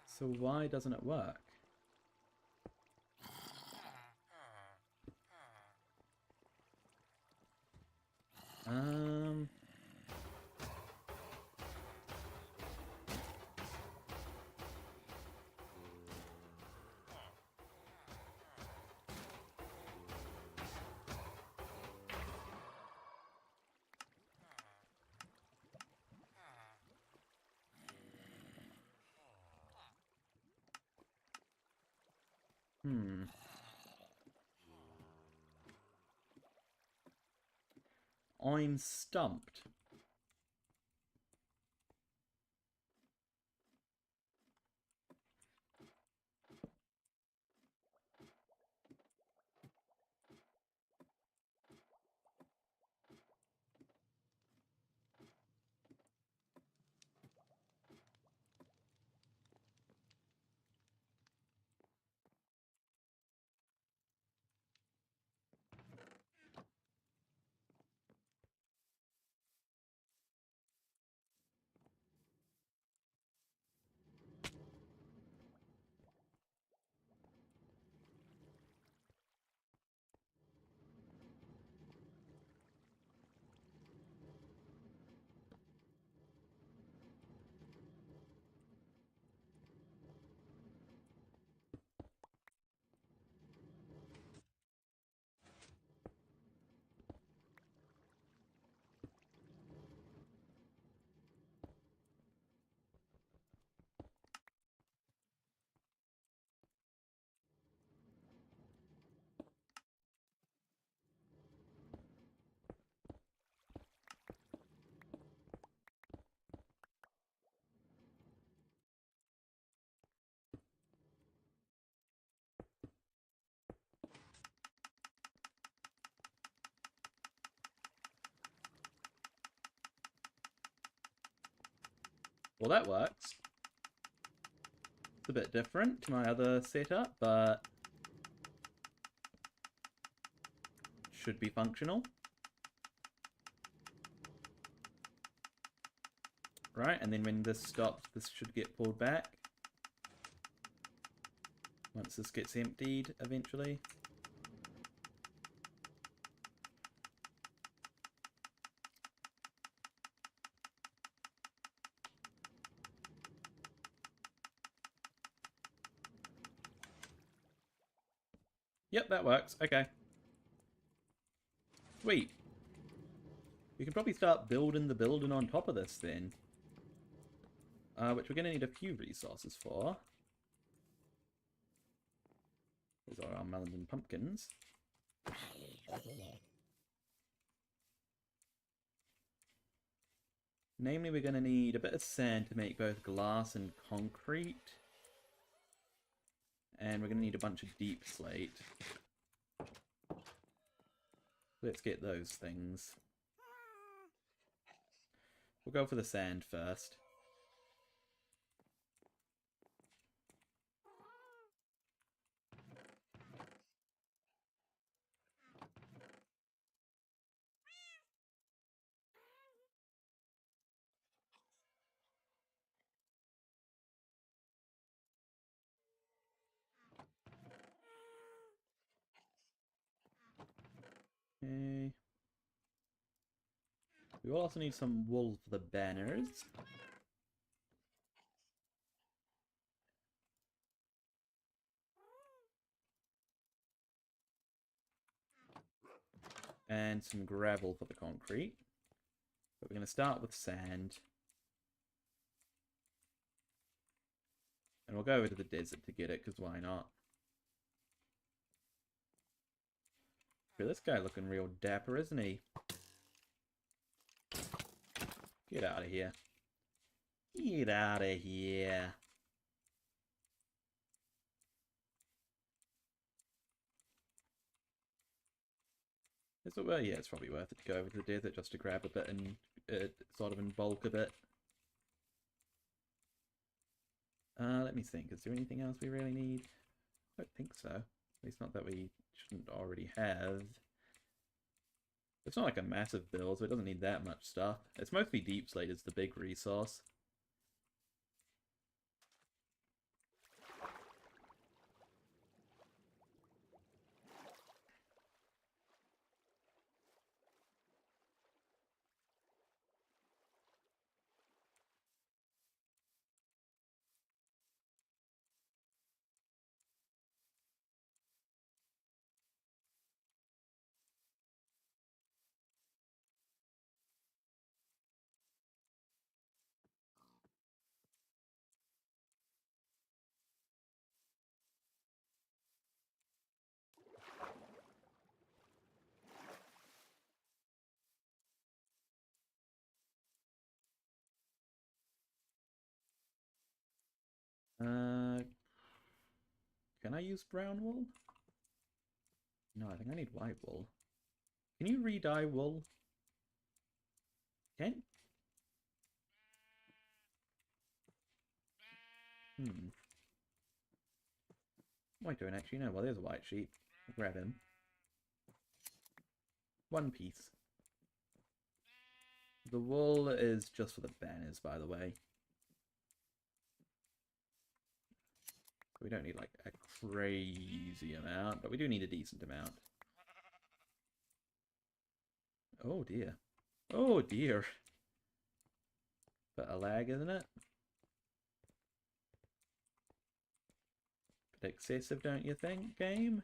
So why doesn't it work? Um... I'm stumped. Well, that works. It's a bit different to my other setup, but should be functional. Right, and then when this stops, this should get pulled back. Once this gets emptied, eventually. Yep, that works. Okay. Sweet. We can probably start building the building on top of this then. Which we're going to need a few resources for. These are our melons and pumpkins. Namely, we're going to need a bit of sand to make both glass and concrete. And we're going to need a bunch of deep slate. Let's get those things. We'll go for the sand first. Okay. We will also need some wool for the banners. And some gravel for the concrete. But we're going to start with sand. And we'll go over to the desert to get it, because why not? This guy looking real dapper, isn't he? Get out of here. Get out of here. Well, yeah, it's probably worth it to go over to the desert just to grab a bit and sort of in bulk a bit. Let me think. Is there anything else we really need? I don't think so. At least not that we shouldn't already have. It's not like a massive build, so it doesn't need that much stuff. It's mostly deep slate is the big resource. Can I use brown wool? No, I think I need white wool. Can you re-dye wool? Can? What am I doing actually? No, well, there's a white sheep. I'll grab him. One piece. The wool is just for the banners, by the way. We don't need, like, a crazy amount, but we do need a decent amount. Oh, dear. Oh, dear. But a lag, isn't it? Bit excessive, don't you think, game?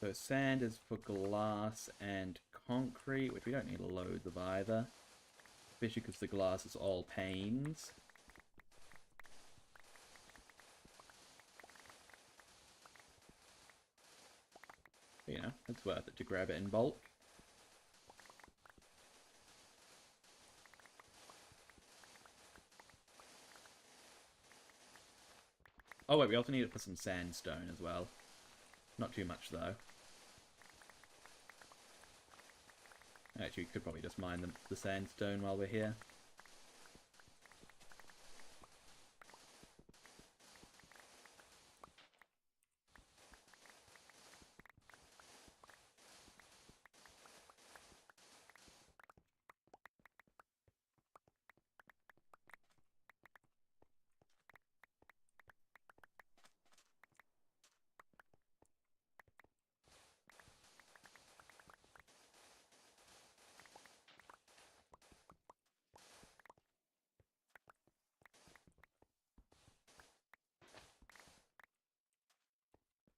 So sand is for glass and concrete, which we don't need loads of either. Especially because the glass is all panes. But, you know, it's worth it to grab it in bulk. Oh wait, we also need it for some sandstone as well. Not too much though. Actually, we could probably just mine the sandstone while we're here.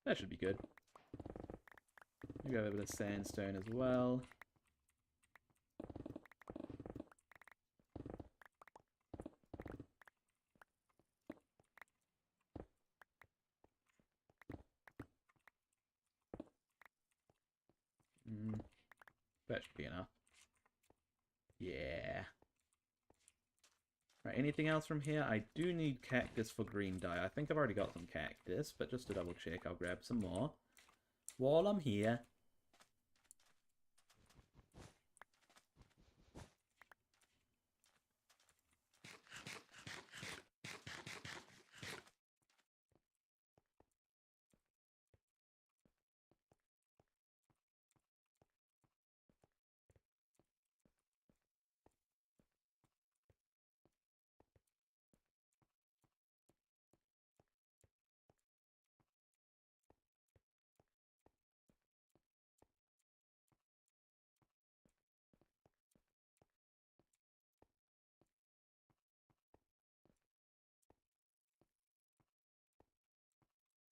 That should be good. We got a bit of sandstone as well. That should be enough. Yeah. Right, anything else from here? I do need cactus for green dye. I think I've already got some cactus, but just to double check, I'll grab some more while I'm here.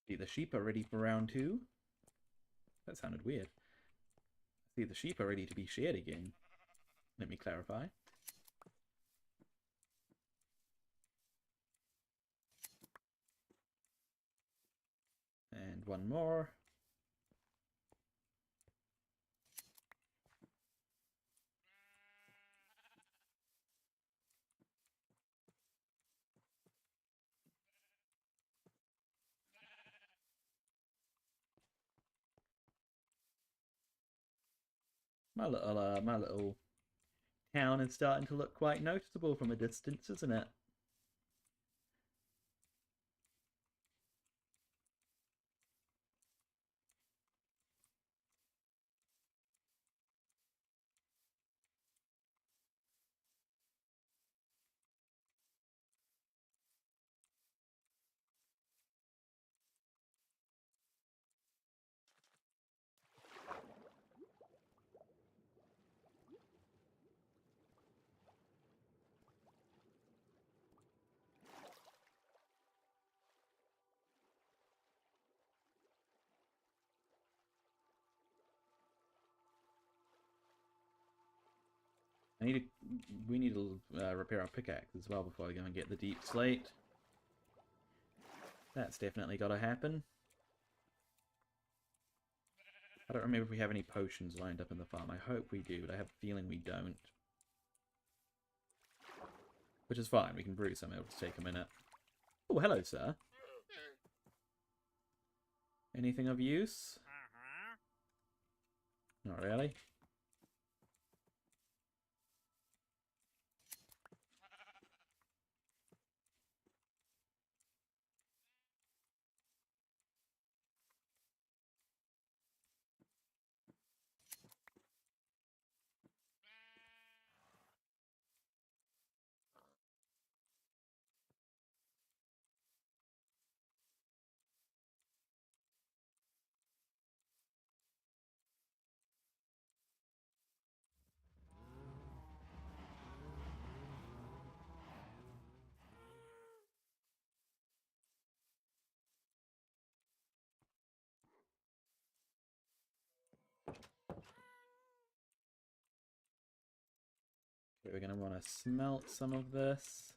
See, the sheep are ready for round 2. That sounded weird. See, the sheep are ready to be shared again. Let me clarify. And one more. My little town is starting to look quite noticeable from a distance, isn't it? We need to repair our pickaxe as well before we go and get the deep slate. That's definitely got to happen. I don't remember if we have any potions lined up in the farm. I hope we do, but I have a feeling we don't. Which is fine, we can brew some, it'll just take a minute. Oh, hello, sir. Anything of use? Not really. We're going to want to smelt some of this.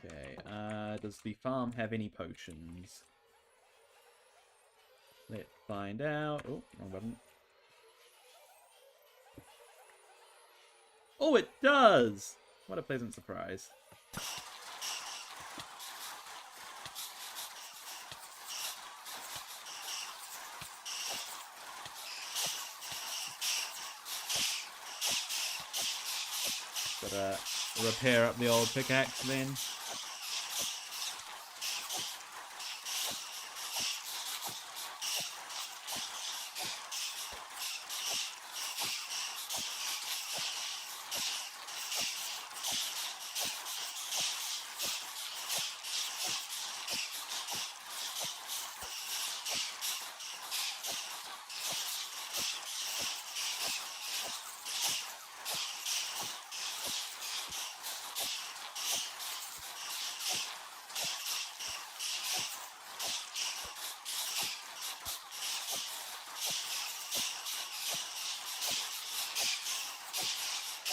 Okay, does the farm have any potions? Let's find out. Oh, wrong button. Oh, it does! What a pleasant surprise. Gotta repair up the old pickaxe then.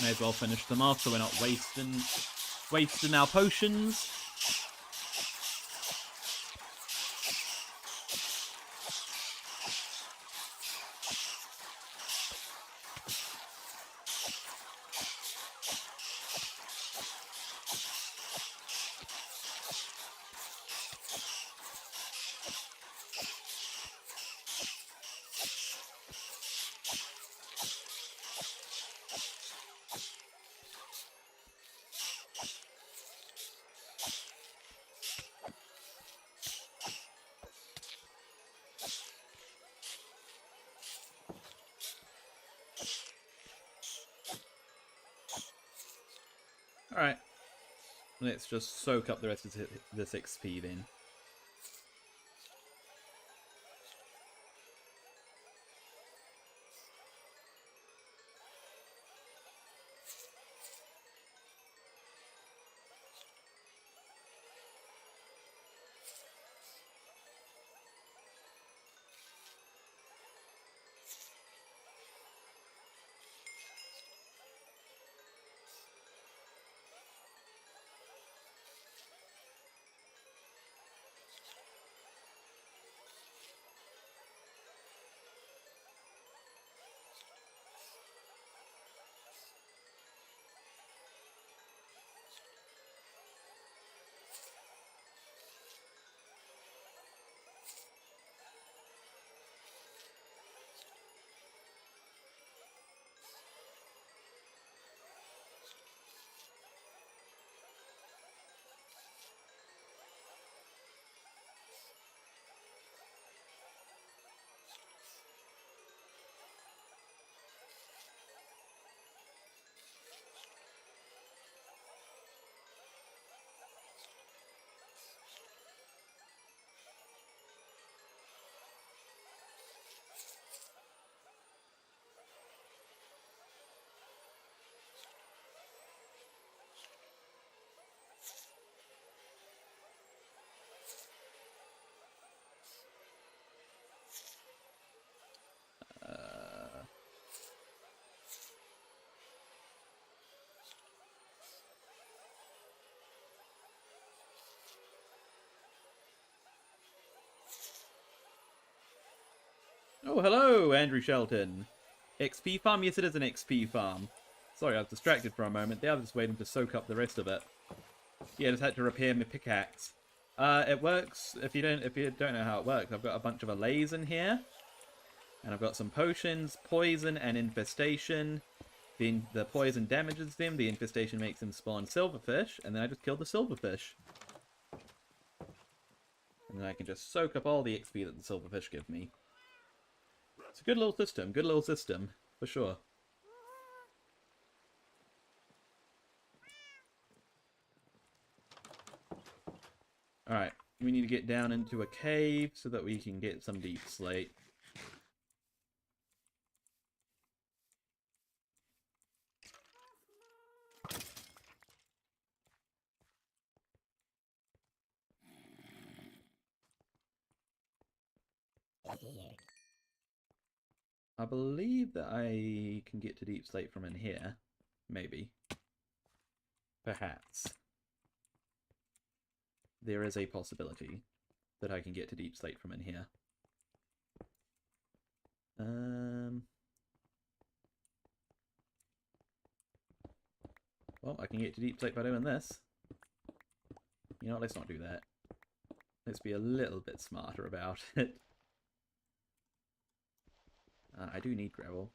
May as well finish them off so we're not wasting our potions. Alright. Let's just soak up the rest of this XP then. Oh, hello, Andrew Shelton. XP farm? Yes, it is an XP farm. Sorry, I was distracted for a moment there. I was just waiting to soak up the rest of it. Yeah, I just had to repair my pickaxe. It works if you don't know how it works. I've got a bunch of allays in here, and I've got some potions, poison, and infestation. The poison damages them. The infestation makes them spawn silverfish, and then I just killed the silverfish. And then I can just soak up all the XP that the silverfish give me. It's a good little system, for sure. Alright, we need to get down into a cave so that we can get some deep slate. I believe that I can get to Deep Slate from in here. Maybe. Perhaps. There is a possibility that I can get to Deep Slate from in here. Well, I can get to Deep Slate by doing this. You know what, let's not do that. Let's be a little bit smarter about it. I do need gravel.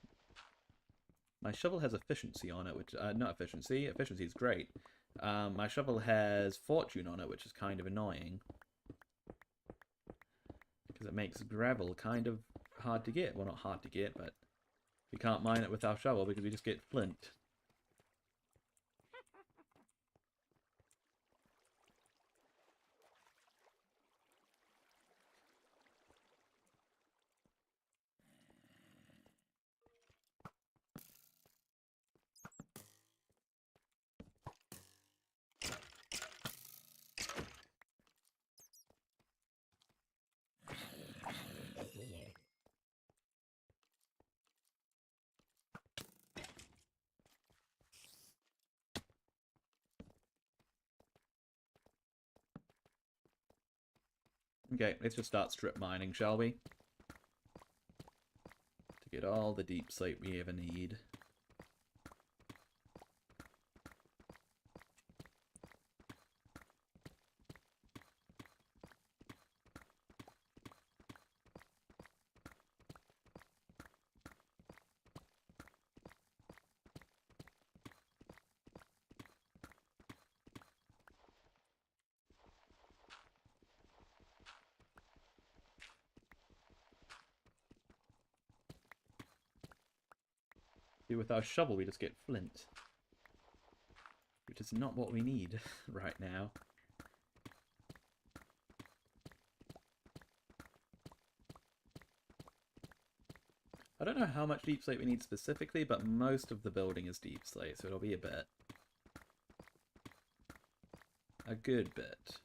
My shovel has efficiency on it, which... not efficiency. Efficiency is great. My shovel has fortune on it, which is kind of annoying. Because it makes gravel kind of hard to get. Well, not hard to get, but we can't mine it with our shovel because we just get flint. Okay, let's just start strip mining, shall we? To get all the deep slate we ever need. See, with our shovel we just get flint. Which is not what we need right now. I don't know how much deep slate we need specifically, but most of the building is deep slate, so it'll be a bit. A good bit.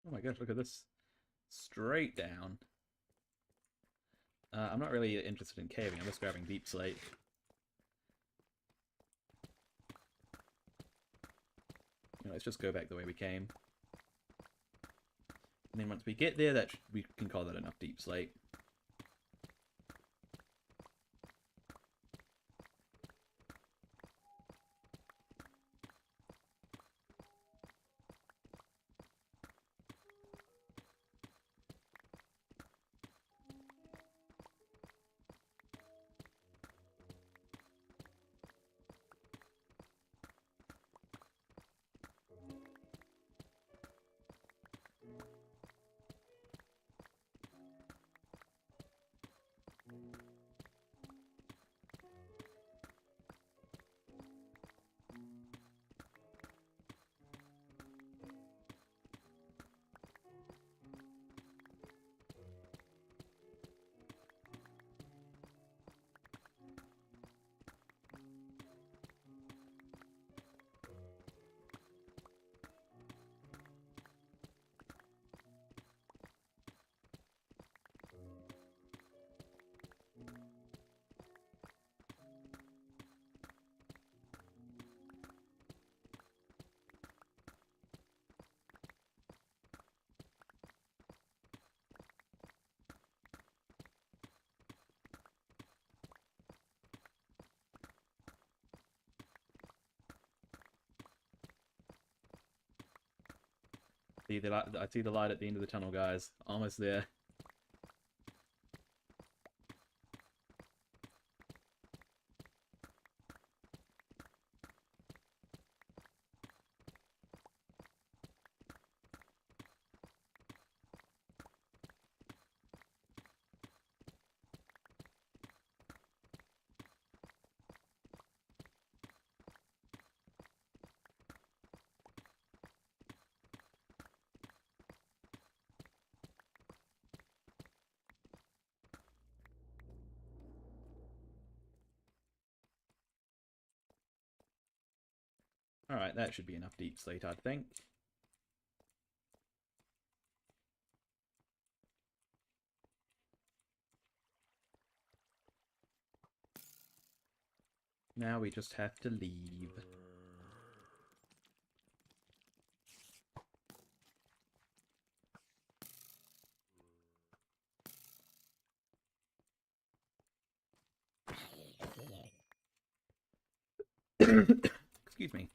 Oh my gosh, look at this. Straight down. I'm not really interested in caving, I'm just grabbing deep slate. You know, let's just go back the way we came. And then once we get there, we can call that enough deep slate. See the light, I see the light at the end of the tunnel, guys. Almost there. Alright, that should be enough deep slate, I think. Now we just have to leave. Excuse me.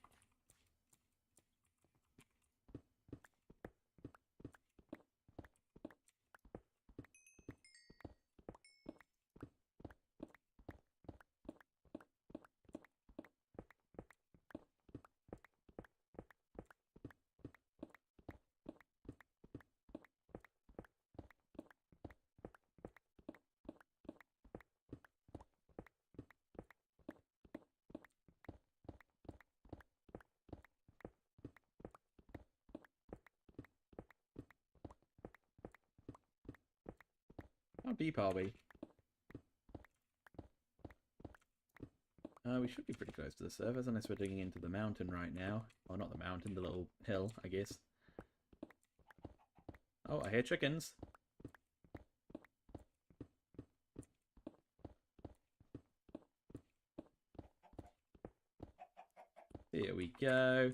How deep are we? We should be pretty close to the surface, unless we're digging into the mountain right now. Well, not the mountain, the little hill, I guess. Oh, I hear chickens. Here we go.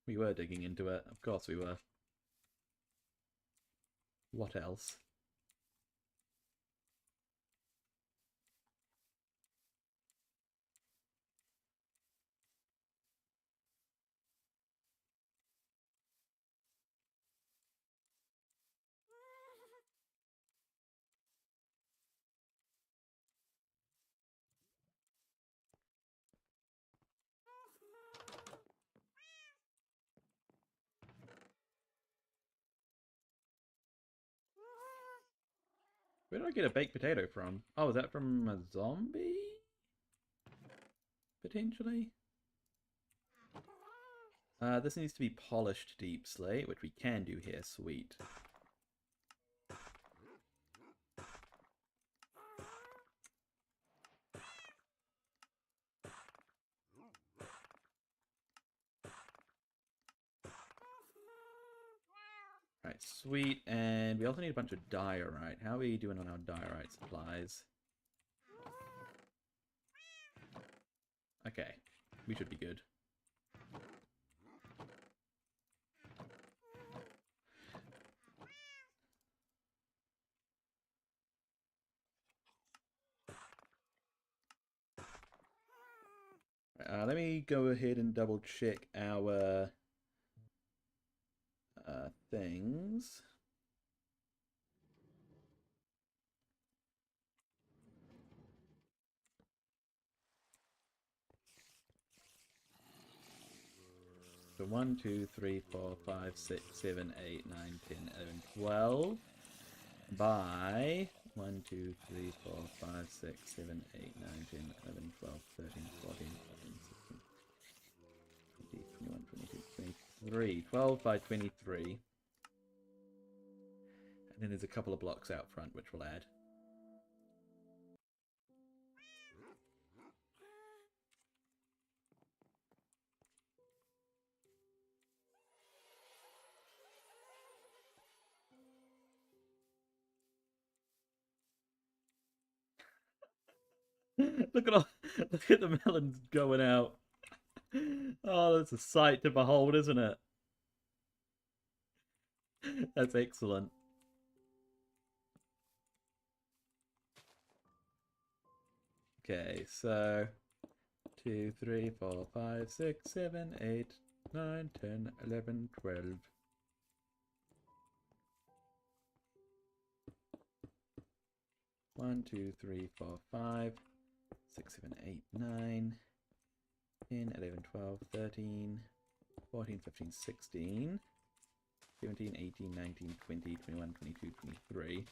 We were digging into it. Of course we were. What else? Where did I get a baked potato from? Oh, is that from a zombie? Potentially? This needs to be polished deep slate, which we can do here. Sweet. Right, sweet. And we also need a bunch of diorite. How are we doing on our diorite supplies? Okay, we should be good. Let me go ahead and double check our things. So 1, 2, 3, 4, 5, 6, 7, 8, 9, 10, 11, 12 by 1, 2, 3, 4, 5, 6, 7, 8, 9, 10, 11, 12, 13, 14, 15, 16, 20, 21, 22, 23. 12 by 23. And then there's a couple of blocks out front which we'll add. Look at the melons going out. Oh, that's a sight to behold, isn't it? That's excellent. Okay, so 2, 3, 4, 5, 6, 7, 8, 9, 10, 11, 12. One, 2, 3, 4, 5, 6, 7, 8, 9, 10, 11, 12, 13, 14, 15, 16, 17, 18, 19, 20, 21, 22, 23.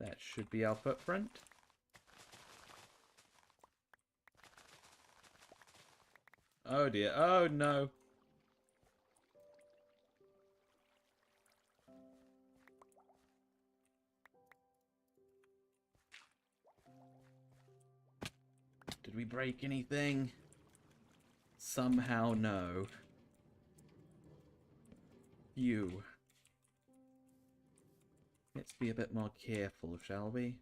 That should be our footprint. Oh dear, oh no. Did we break anything? Somehow no. Phew. Let's be a bit more careful, shall we?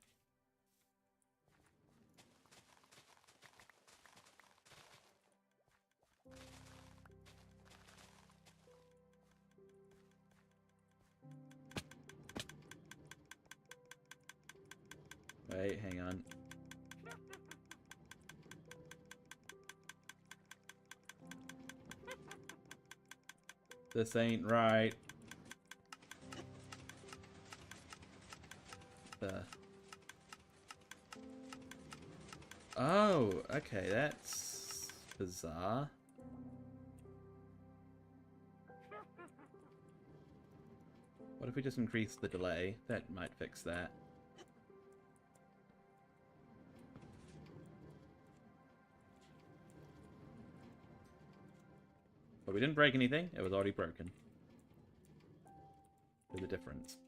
Wait, hang on. This ain't right. Oh, okay, that's bizarre. What if we just increase the delay? That might fix that. But we didn't break anything, it was already broken. There's a difference.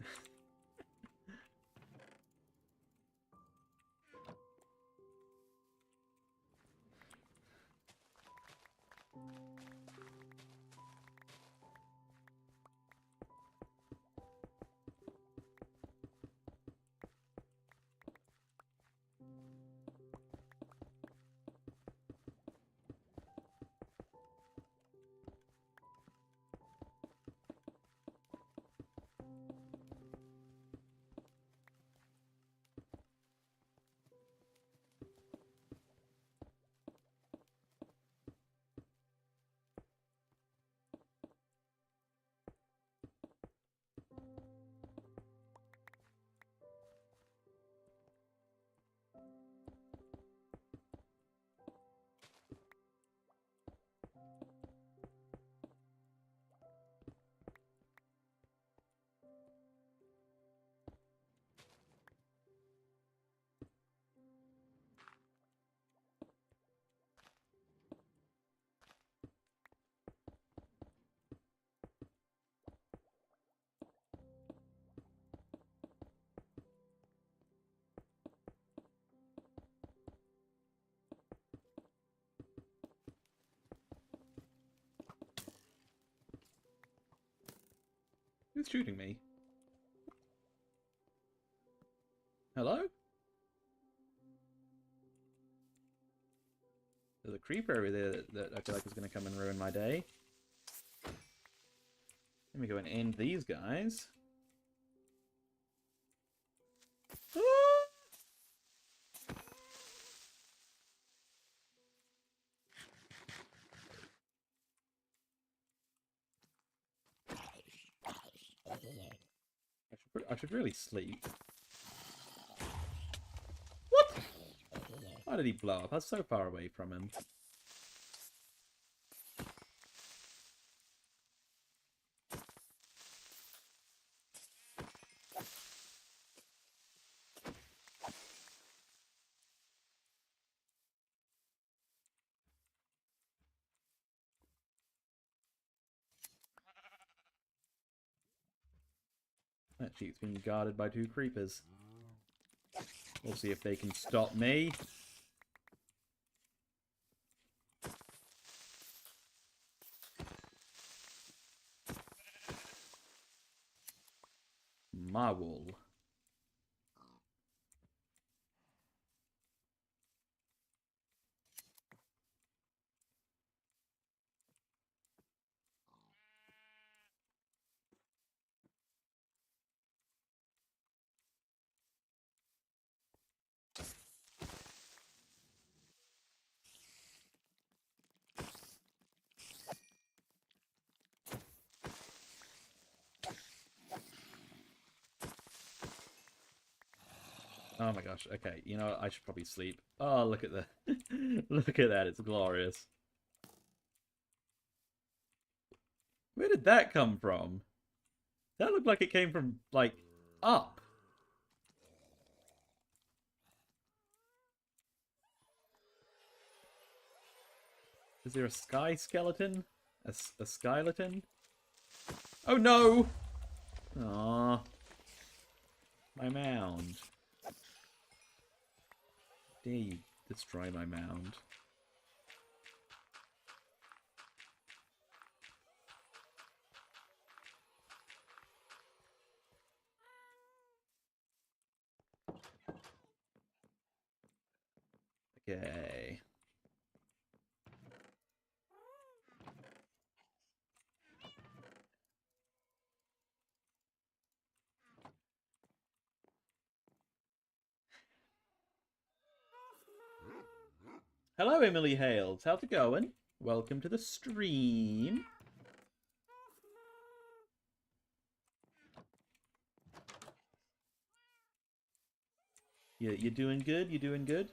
Who's shooting me? Hello? There's a creeper over there that I feel like is going to come and ruin my day. Let me go and end these guys. I should really sleep. What? Why did he blow up? I was so far away from him. That sheep's being guarded by 2 creepers. We'll see if they can stop me. My wool. Oh my gosh. Okay, you know, I should probably sleep. Oh, look at the look at that. It's glorious. Where did that come from? That looked like it came from, like, up. Is there a sky skeleton? A skeleton? Oh no! Aww. My mound. Dare you destroy my mound. Okay. Hello, Emily Hales. How's it going? Welcome to the stream. You doing good? You doing good?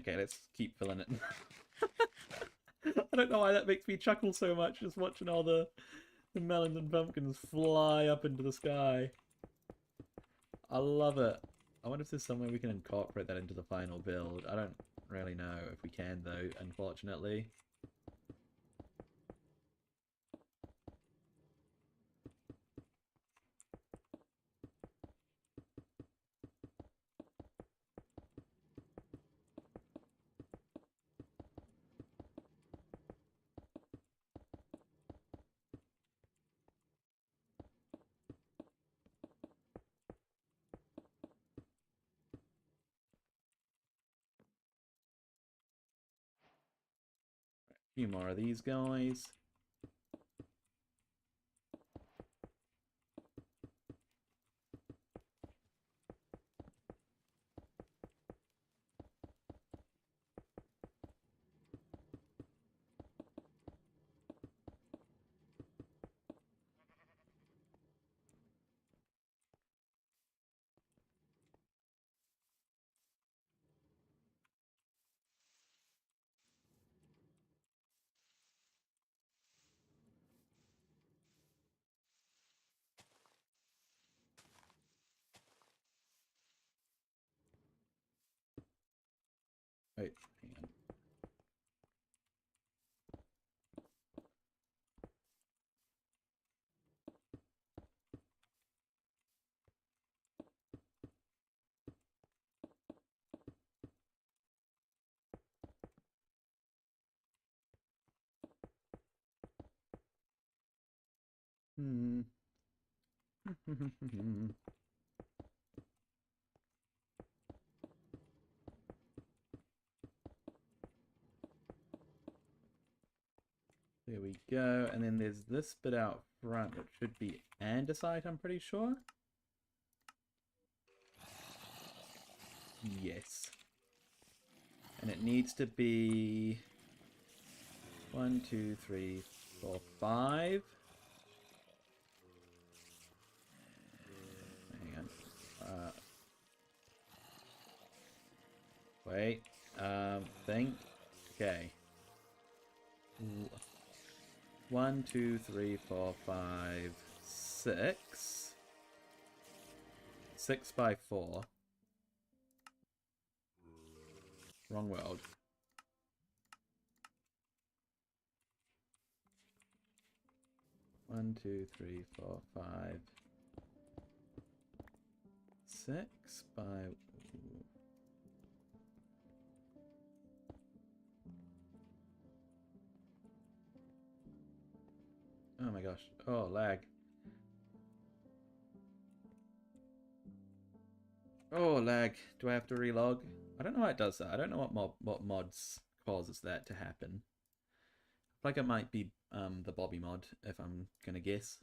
Okay, let's keep filling it. I don't know why that makes me chuckle so much, just watching all the melons and pumpkins fly up into the sky. I love it. I wonder if there's some way we can incorporate that into the final build. I don't really know if we can, though, unfortunately. A few more of these guys. Wait, hang on. Hmm. There we go. And then there's this bit out front, which should be andesite, I'm pretty sure. Yes. And it needs to be 1, 2, 3, 4, 5. Hang on. Wait. Think. Okay. 1, 2, 3, 4, 5, 6. 6 by 4. Wrong world. One, 2, 3, 4, 5, 6 by... Oh my gosh. Oh, lag. Oh, lag. Do I have to relog? I don't know why it does that. I don't know what mods causes that to happen. Like it might be the Bobby mod, if I'm gonna guess.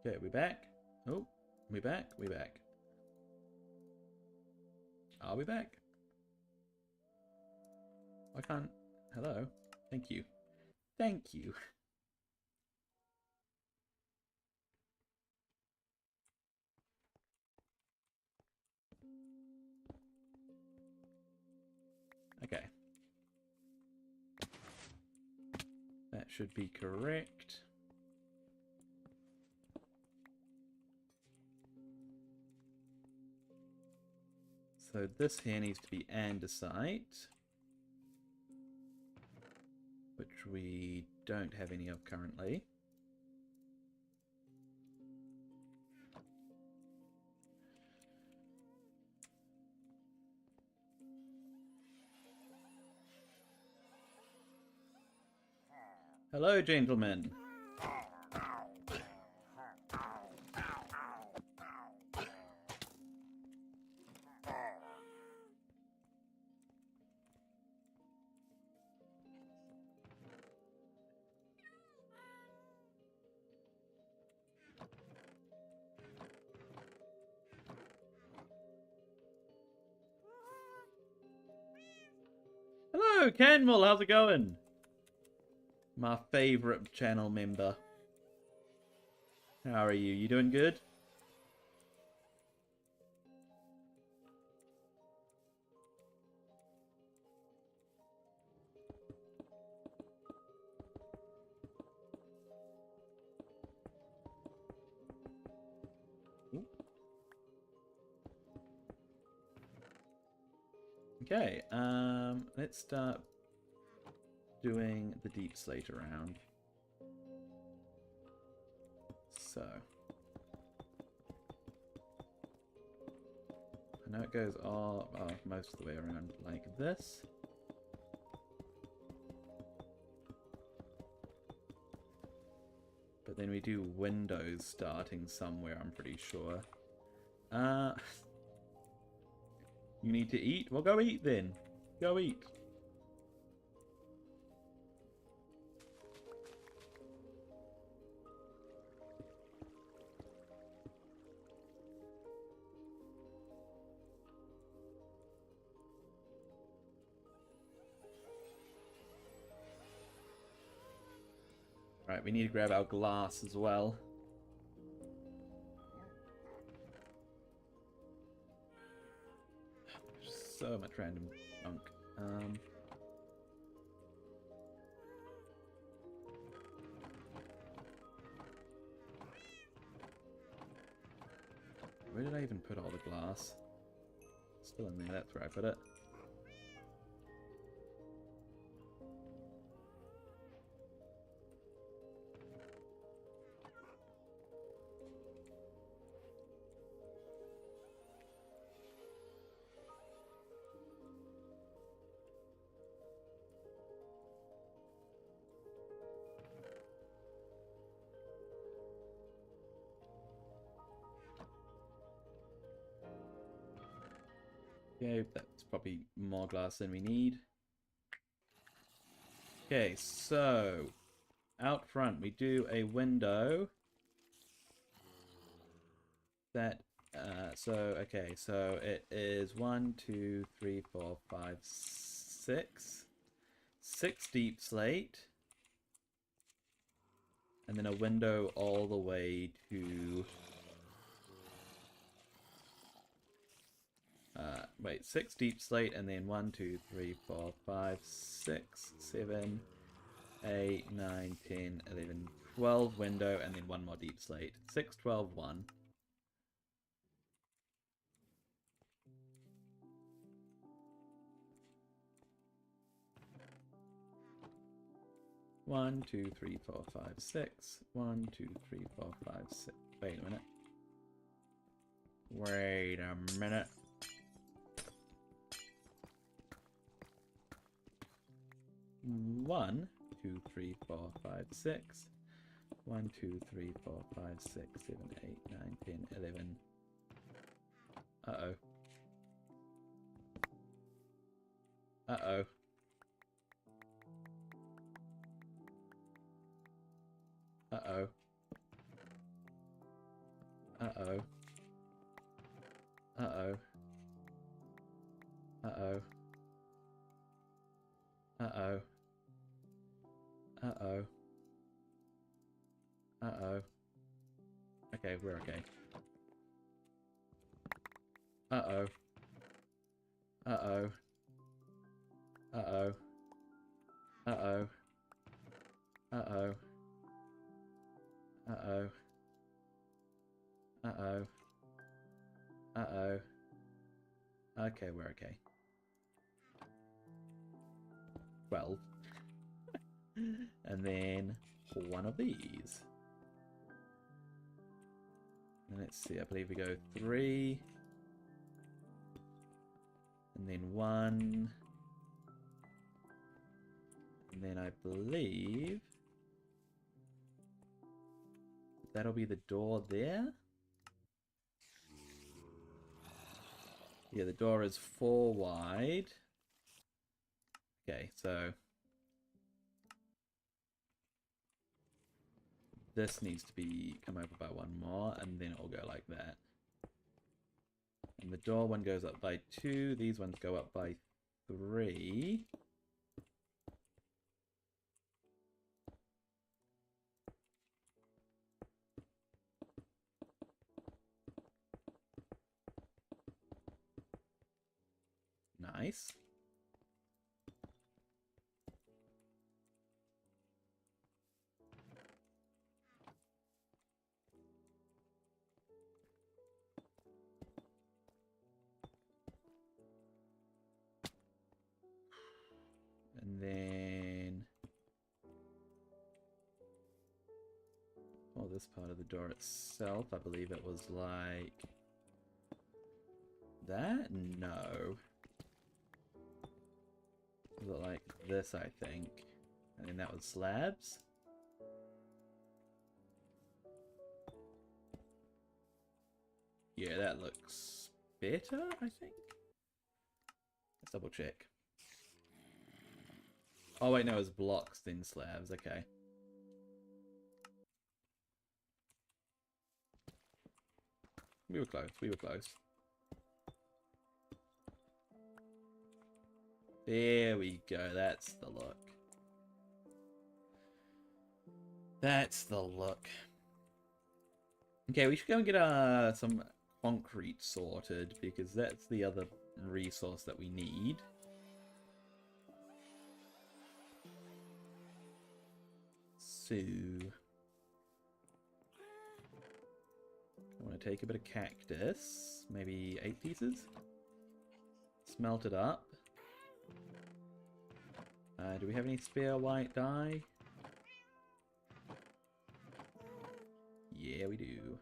Okay, we back? Oh, we back? We back. Are we back? I can't... Hello? Thank you. Thank you. Okay. That should be correct. So this here needs to be andesite, which we don't have any of currently. Hello, gentlemen. Hello, Canmul, how's it going? My favorite channel member. How are you? You doing good? Okay, let's start doing the deep slate around. So, I know it goes all most of the way around like this. But then we do windows starting somewhere, I'm pretty sure. You need to eat? Well, go eat then. Go eat. Right, we need to grab our glass as well. So much random junk. Where did I even put all the glass? Still in there, that's where I put it. Okay, that's probably more glass than we need. Okay, so out front we do a window that okay, so it is 1, 2, 3, 4, 5, 6. 6 deep slate. And then a window all the way to 6 deep slate, and then 1, 2, 3, 4, 5, 6, 7, 8, 9, 10, 11, 12 window, and then 1 more deep slate. 6, 12, 1. 1, 2, 3, 4, 5, 6. 1, 2, 3, 4, 5, 6. Wait a minute. Wait a minute. One, 2, 3, 4, 5, 6. 1, 2, 3, 4, 5, 6, 7, 8, 9, 10, 11. Uh-oh. Uh-oh. Uh-oh. Uh-oh. Uh-oh. Uh-oh. Uh-oh. Uh-oh. Uh-oh. Okay, we're okay. Uh-oh. Uh-oh. Uh-oh. Uh-oh. Uh-oh. Uh-oh. Uh-oh. Uh-oh. Okay, we're okay. 12. And then one of these. And let's see, I believe we go 3. And then 1. And then I believe that'll be the door there. Yeah, the door is 4 wide. Okay, so this needs to be come over by 1 more, and then it'll go like that. And the door one goes up by 2. These ones go up by 3. Nice. And then this part of the door itself, I believe it was like that? No. Was it like this, I think? And then that was slabs? Yeah, that looks better, I think. Let's double check. Oh wait, no, it's blocks, then slabs, okay. We were close, we were close. There we go, that's the look. That's the look. Okay, we should go and get some concrete sorted, because that's the other resource that we need. So, I want to take a bit of cactus, maybe 8 pieces. Smelt it up. Do we have any spare white dye? Yeah, we do.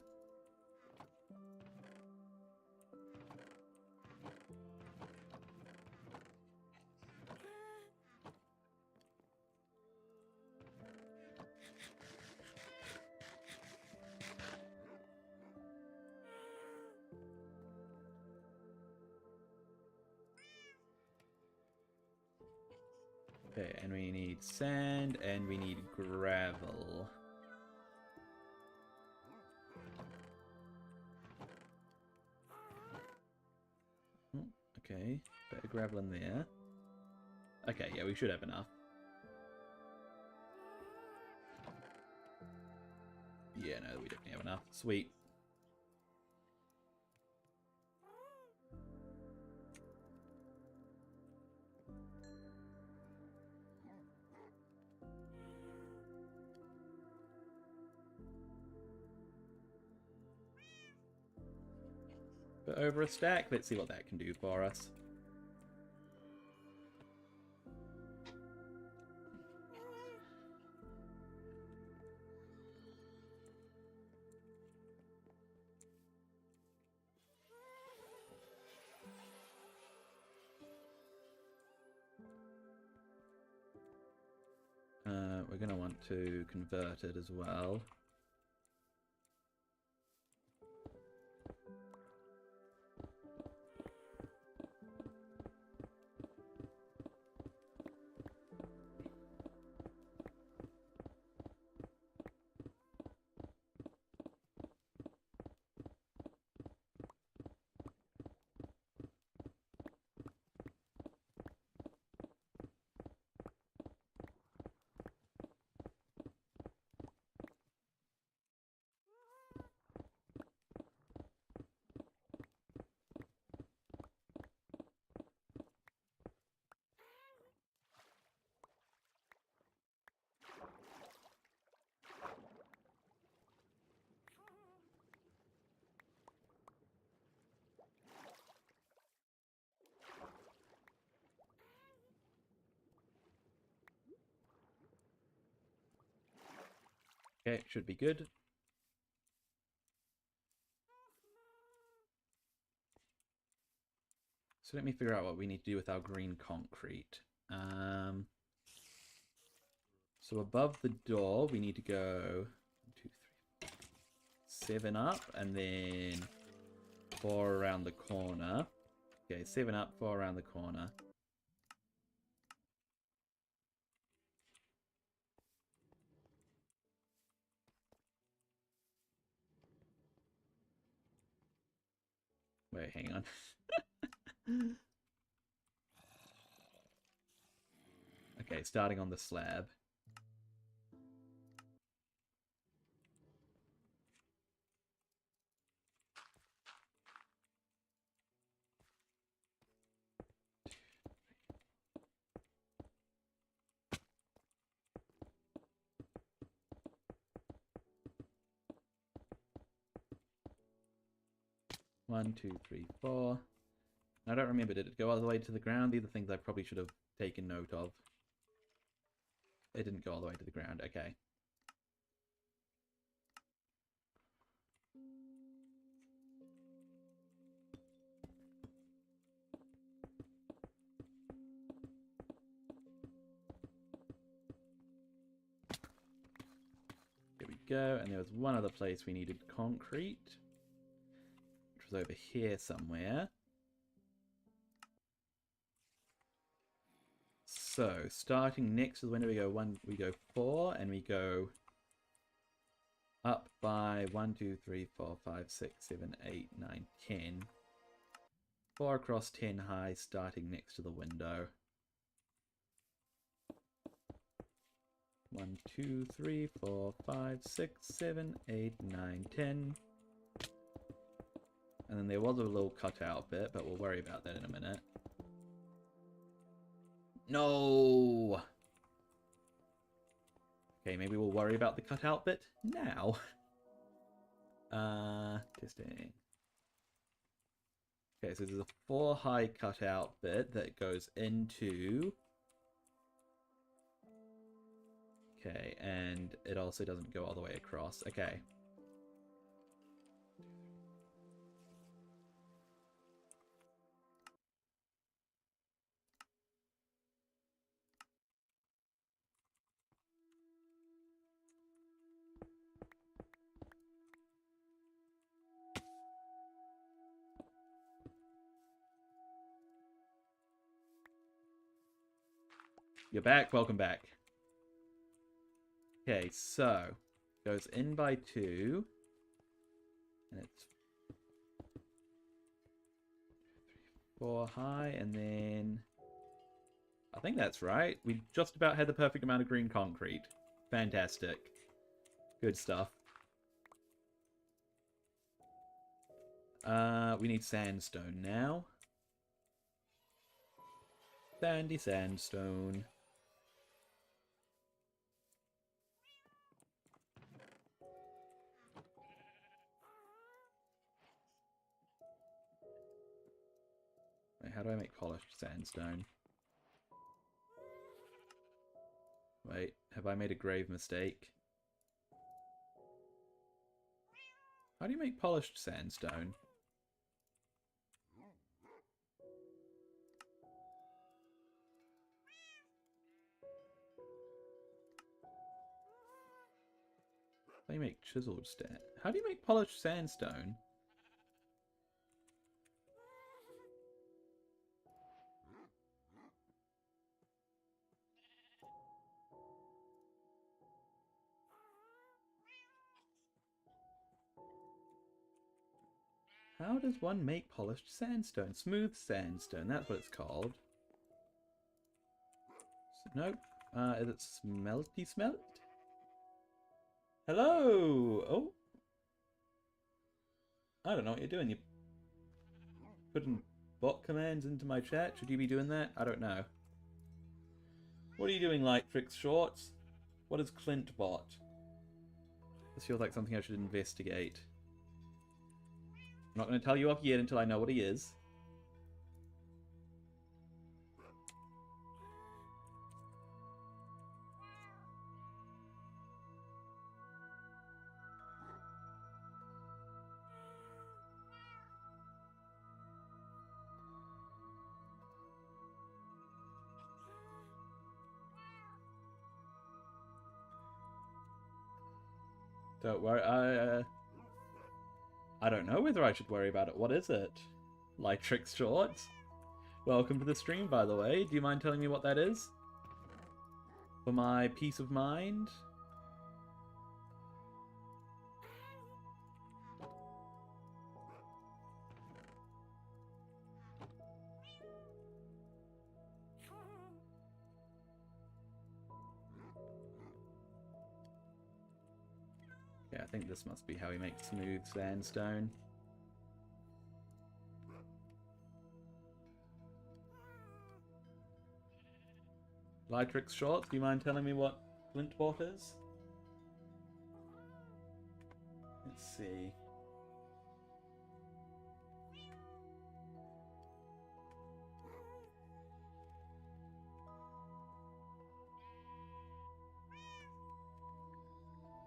Okay, and we need sand, and we need gravel. Oh, okay, bit of gravel in there. Okay, yeah, we should have enough. Yeah, no, we definitely have enough. Sweet. But over a stack, let's see what that can do for us. we're going to want to convert it as well. Okay, should be good. So let me figure out what we need to do with our green concrete. So above the door, we need to go 1, 2, 3, 7 up, and then 4 around the corner. Okay, 7 up, 4 around the corner. Wait, hang on. Okay, starting on the slab. One, two, three, 4. I don't remember, did it go all the way to the ground? These are things I probably should have taken note of. It didn't go all the way to the ground, okay. There we go, and there was one other place we needed concrete, which was over here somewhere. So, starting next to the window, we go 4, and we go up by 1, 2, 3, 4, 5, 6, 7, 8, 9, 10. 4 across 10 high, starting next to the window. 1, 2, 3, 4, 5, 6, 7, 8, 9, 10. And then there was a little cutout bit, but we'll worry about that in a minute. No! Okay, maybe we'll worry about the cutout bit now. Testing. Okay, so there's a 4 high cutout bit that goes into... Okay, and it also doesn't go all the way across. Okay. You're back. Welcome back. Okay, so goes in by 2, and it's 4 high, and then I think that's right. We just about had the perfect amount of green concrete. Fantastic. Good stuff. We need sandstone now. Sandy sandstone. Wait, how do I make polished sandstone? Wait, have I made a grave mistake? How do you make polished sandstone? How do you make chiseled stone? How do you make polished sandstone? How does one make polished sandstone? Smooth sandstone, that's what it's called. Nope. Is it smelty smelt? Hello! Oh. I don't know what you're doing. You're putting bot commands into my chat. Should you be doing that? I don't know. What are you doing, Lightrix Shorts? What is Clint bot? This feels like something I should investigate. I'm not going to tell you off yet until I know what he is. Don't worry, I don't know whether I should worry about it. What is it? Lightrix Shorts? Welcome to the stream, by the way. Do you mind telling me what that is? For my peace of mind? Yeah, I think this must be how we make smooth sandstone. Lightrix Shorts, do you mind telling me what Flintbot is? Let's see.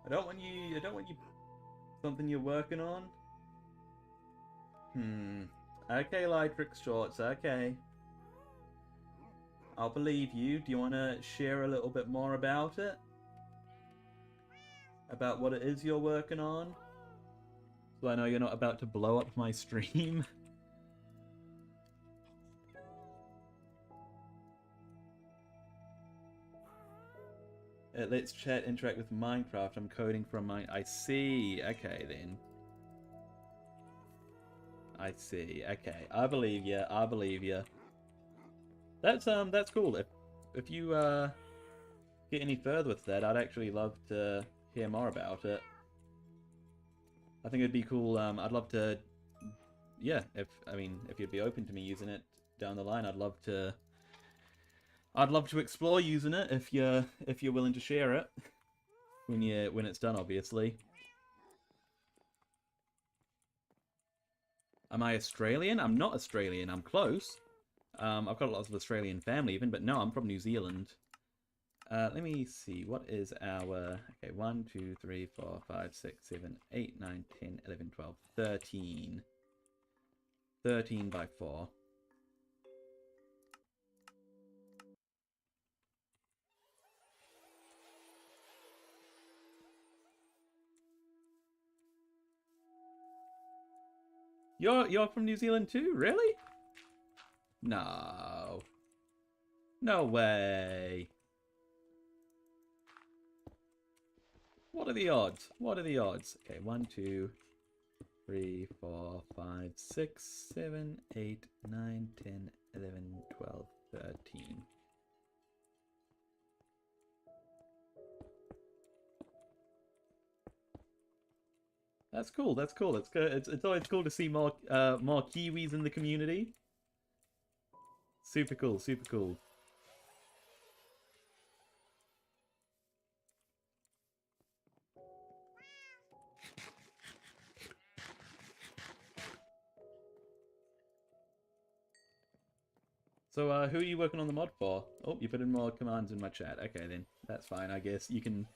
I don't want you something you're working on. Okay, Lightrix Shorts, okay. I'll believe you. Do you want to share a little bit more about it? About what it is you're working on? So I know you're not about to blow up my stream. It lets chat interact with Minecraft. I'm coding from my... I see. Okay, then. I see. Okay. I believe you. I believe you. That's cool. If you get any further with that, I'd actually love to hear more about it. I think it'd be cool. I'd love to, yeah. If you'd be open to me using it down the line, I'd love to explore using it if you're willing to share it when it's done, obviously. Am I Australian? I'm not Australian. I'm close. I've got lots of Australian family even, but no, I'm from New Zealand. Let me see, what is our... Okay, 1, 2, 3, 4, 5, 6, 7, 8, 9, 10, 11, 12, 13. 13 by 4. You're from New Zealand too? Really? No. No way. What are the odds? What are the odds? Okay, 1, 2, 3, 4, 5, 6, 7, 8, 9, 10, 11, 12, 13. That's cool. That's cool. It's good. It's always cool to see more Kiwis in the community. Super cool. Super cool. So, who are you working on the mod for? Oh, you put in more commands in my chat. Okay, then. That's fine, I guess. You can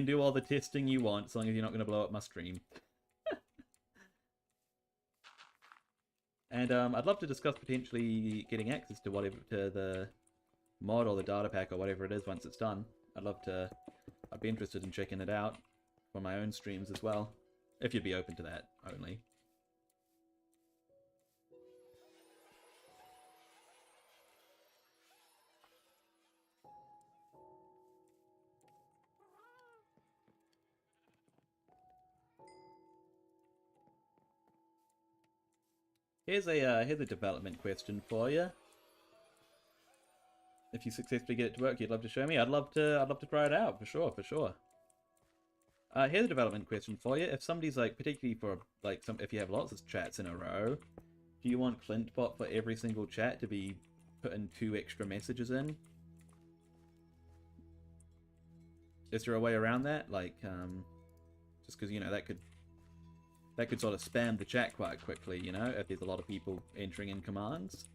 do all the testing you want, as long as you're not going to blow up my stream. And, I'd love to discuss potentially getting access to the mod or the data pack or whatever it is once it's done. I'd be interested in checking it out. for my own streams as well, if you'd be open to that only. Here's a development question for you. If you successfully get it to work, you'd love to show me. I'd love to try it out for sure, for sure. Here's a development question for you. If somebody's like, particularly for like if you have lots of chats in a row, do you want Clintbot for every single chat to be putting 2 extra messages in? Is there a way around that? Like, just because, you know, that could sort of spam the chat quite quickly, you know, if there's a lot of people entering in commands.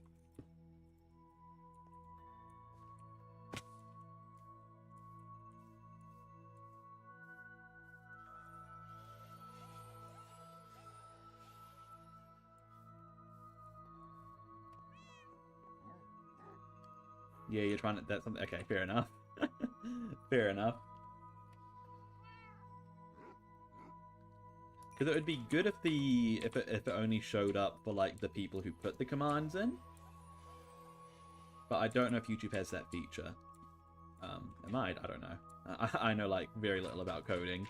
Yeah, you're trying to... That's something... Okay, fair enough. Fair enough. Because it would be good if if it only showed up for like the people who put the commands in. But I don't know if YouTube has that feature. It might, I don't know. I know like very little about coding.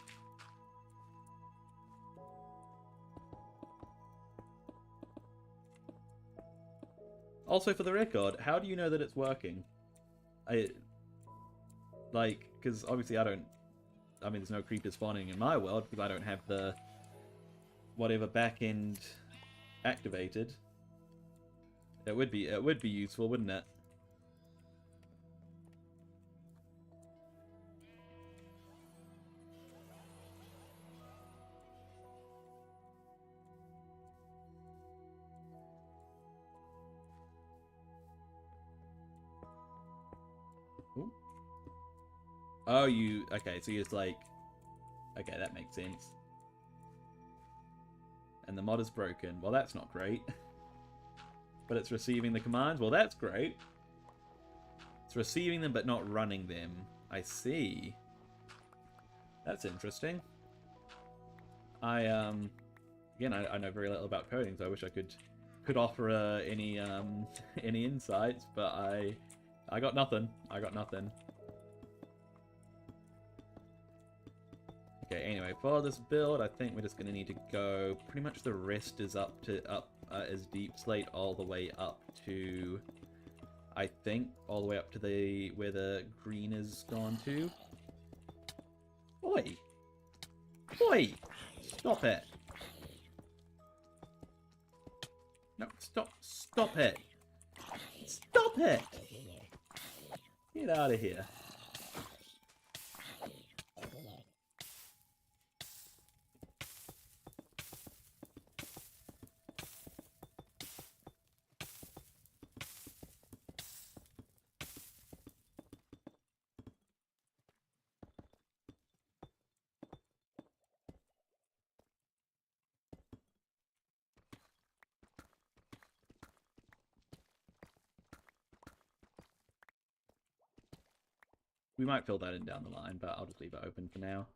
Also, for the record, how do you know that it's working? Because obviously I mean, there's no creepers spawning in my world because I don't have the whatever backend activated. It would be useful, wouldn't it? Ooh. Oh, okay, so you're just like, okay, that makes sense. And the mod is broken. Well, that's not great. But it's receiving the commands. Well, that's great. It's receiving them, but not running them. I see. That's interesting. Again, I know very little about coding, so I wish I could offer any any insights, but I got nothing. I got nothing. Okay, anyway, for this build, I think we're just going to need to go... Pretty much the rest is is deep slate all the way up to... I think, all the way up to where the green is gone to. Oi! Oi! Stop it! No, stop it! Stop it! Get out of here. We might fill that in down the line, but I'll just leave it open for now.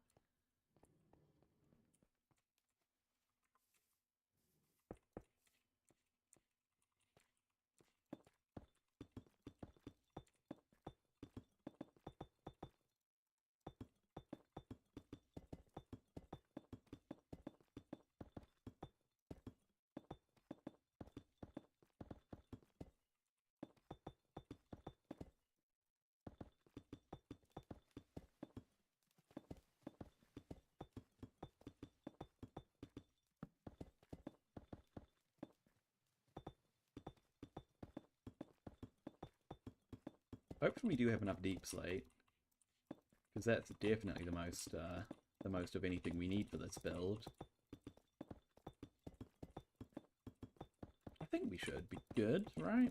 Hopefully we do have enough deep slate, because that's definitely the most of anything we need for this build. I think we should be good, right?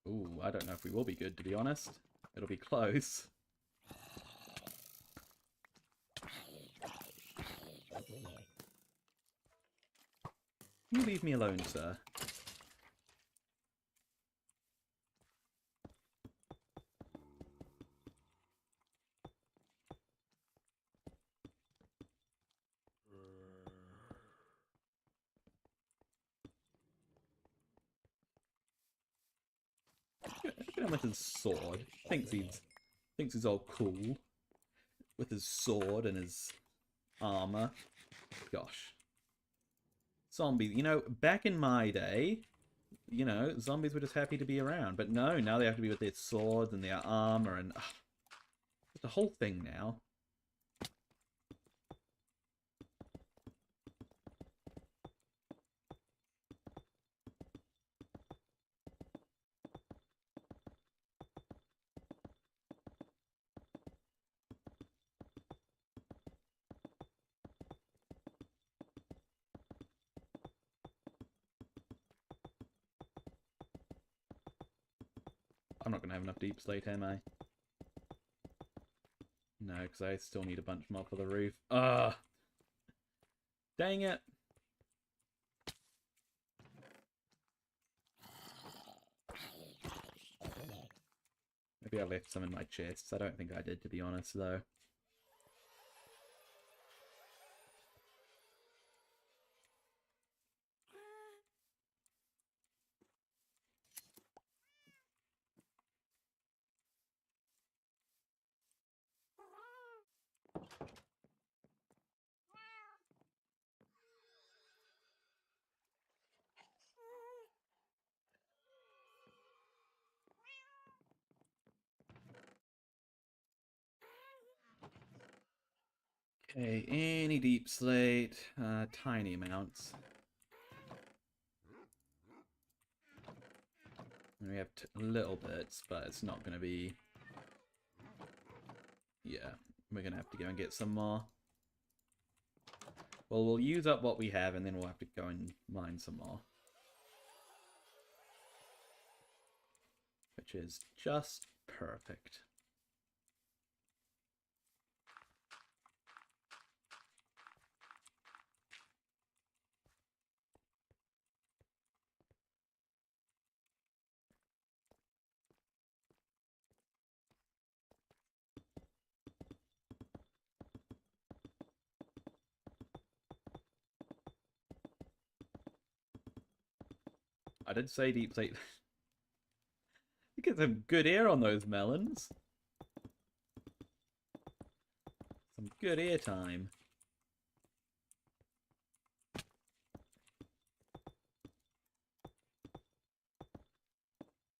Ooh, I don't know if we will be good, to be honest. It'll be close. Can you leave me alone, sir? Look at him with his sword. Thinks he's all cool with his sword and his armor. Gosh. Zombies. You know, back in my day, you know, zombies were just happy to be around. But no, now they have to be with their swords and their armor and... it's a whole thing now. I'm not going to have enough deep slate, am I? No, because I still need a bunch more for the roof. Ugh! Dang it! Maybe I left some in my chests. I don't think I did, to be honest, though. Okay, any deep slate, tiny amounts. We have little bits, but it's not going to be... yeah, we're going to have to go and get some more. Well, we'll use up what we have, and then we'll have to go and mine some more. Which is just perfect. I did say deep slate. You get some good air on those melons. Some good air time.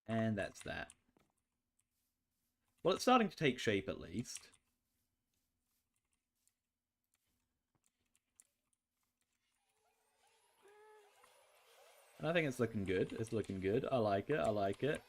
And that's that. Well, it's starting to take shape at least. And I think it's looking good. It's looking good. I like it. I like it.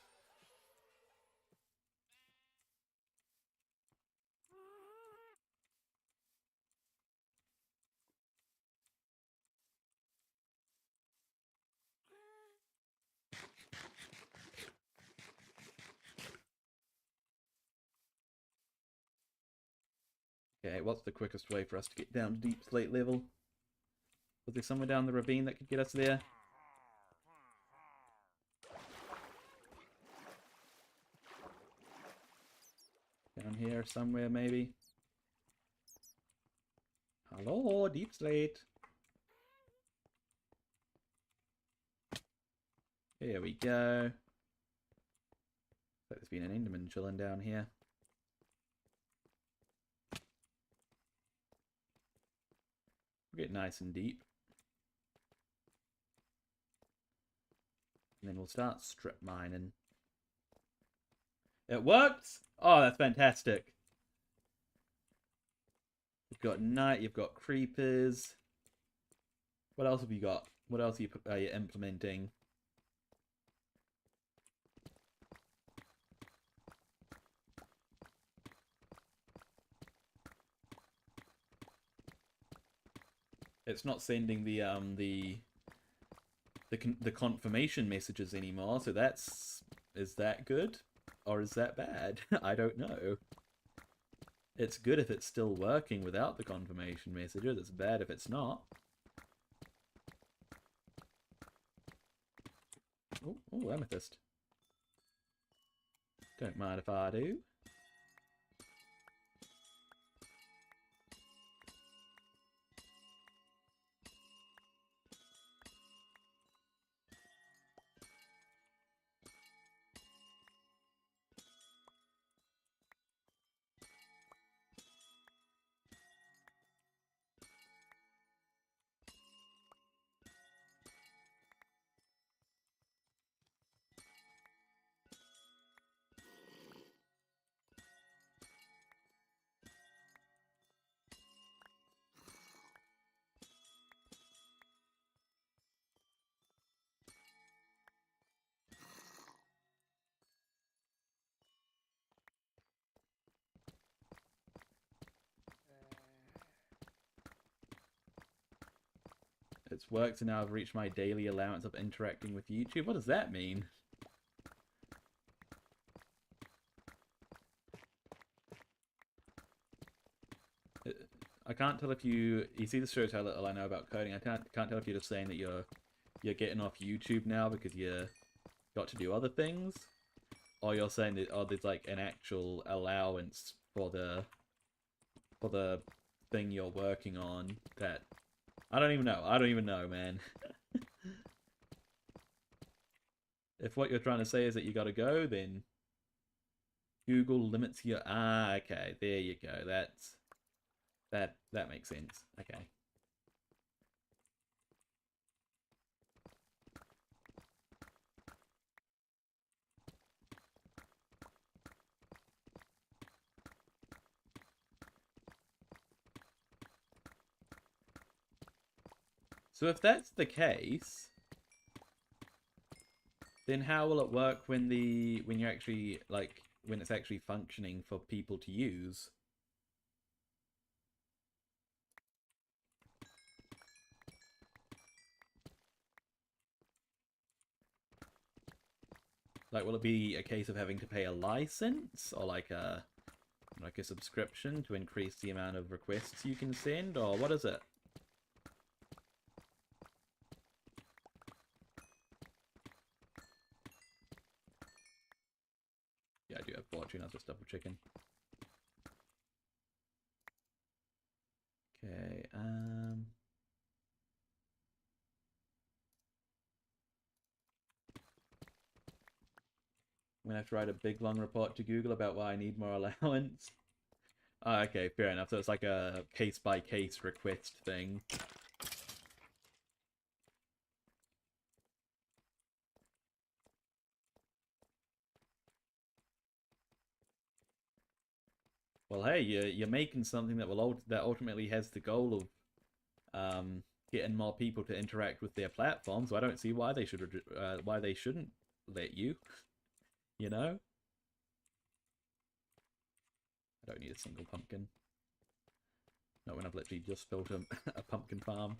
Okay, what's the quickest way for us to get down to deep slate level? Was there somewhere down the ravine that could get us there? Down here somewhere, maybe? Hello, deep slate. Here we go. Like there's been an Enderman chilling down here. We'll get nice and deep. And then we'll start strip mining. It works! Oh, that's fantastic. You've got night, you've got creepers. What else have you got? What else are you implementing? It's not sending the confirmation messages anymore, so that's... is that good? Or is that bad? I don't know. It's good if it's still working without the confirmation messages. It's bad if it's not. Oh, amethyst. Don't mind if I do. It's worked and now I've reached my daily allowance of interacting with YouTube. What does that mean? I can't tell if you see the shows how little I know about coding. I can't tell if you're just saying that you're getting off YouTube now because you got to do other things, or you're saying that there's like an actual allowance for the thing you're working on that I don't even know. I don't even know, man. If what you're trying to say is that you gotta go, then Google limits your... Ah, okay. There you go. That makes sense. Okay. So if that's the case, then how will it work when you're actually when it's actually functioning for people to use? Like, will it be a case of having to pay a license or like a subscription to increase the amount of requests you can send, or what is it? Yeah, I do have fortune. I was just double checking. Okay. I'm gonna have to write a big long report to Google about why I need more allowance. Oh, okay, fair enough. So it's like a case-by-case request thing. Well, hey, you're making something that that ultimately has the goal of getting more people to interact with their platform. So I don't see why they shouldn't let you. You know, I don't need a single pumpkin. Not when I've literally just built a pumpkin farm.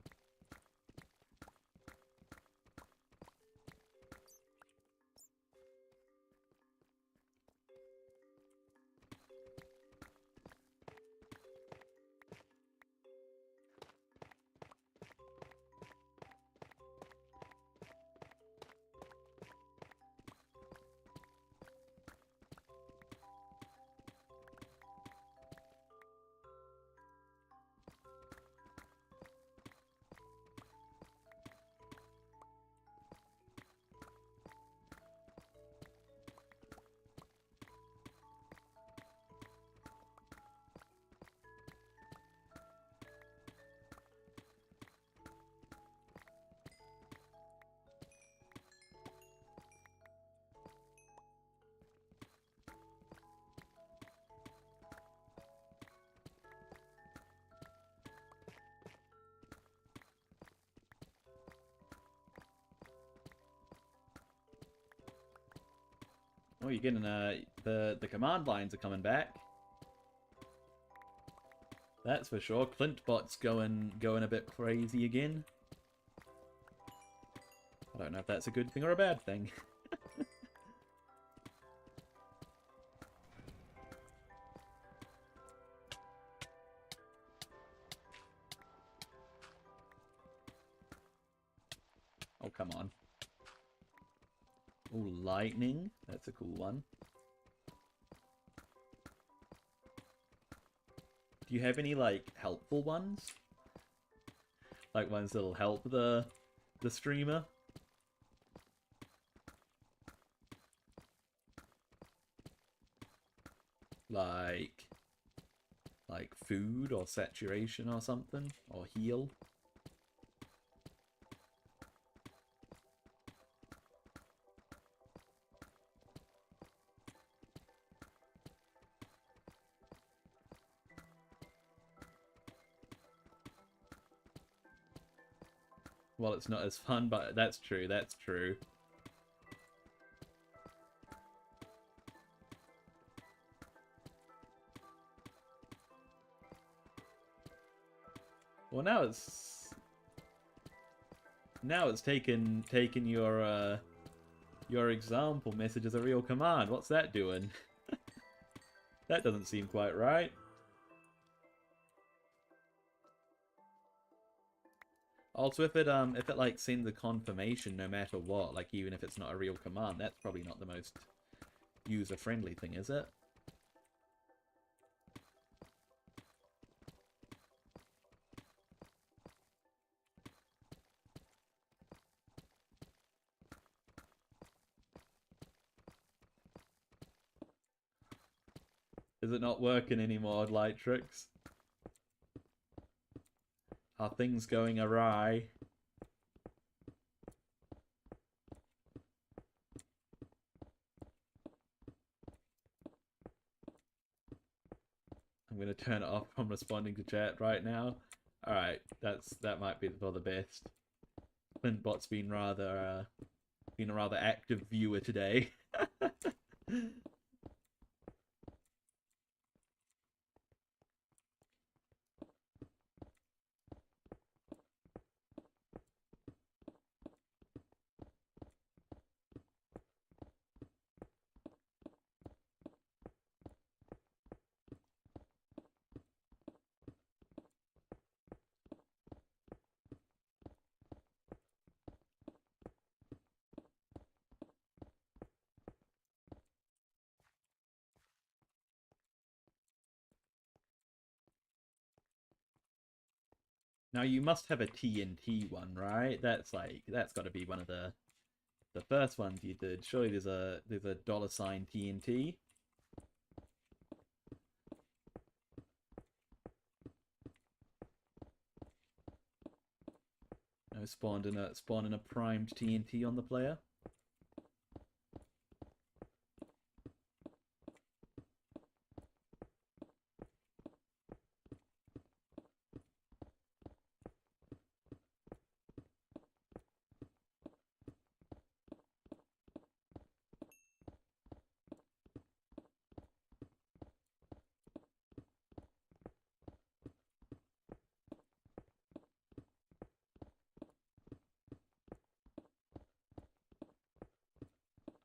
Oh, you're getting the command lines are coming back. That's for sure. Clintbot's going a bit crazy again. I don't know if that's a good thing or a bad thing. Oh, come on. Oh, lightning. That's a cool one. Do you have any, like, helpful ones? Like ones that'll help the streamer? Like food or saturation or something? Or heal? Well, it's not as fun, but that's true, that's true. Well, now it's taken your example message as a real command. What's that doing? That doesn't seem quite right. Also, if it like sends a confirmation no matter what, like even if it's not a real command, that's probably not the most user-friendly thing, is it? Is it not working anymore, Lightrix? Are things going awry? I'm gonna turn it off from responding to chat right now. Alright, that might be for the best. Clintbot's been a rather active viewer today. Now you must have a TNT one, right? That's got to be one of the first ones you did. Surely there's a $ TNT. No, spawned in a primed TNT on the player.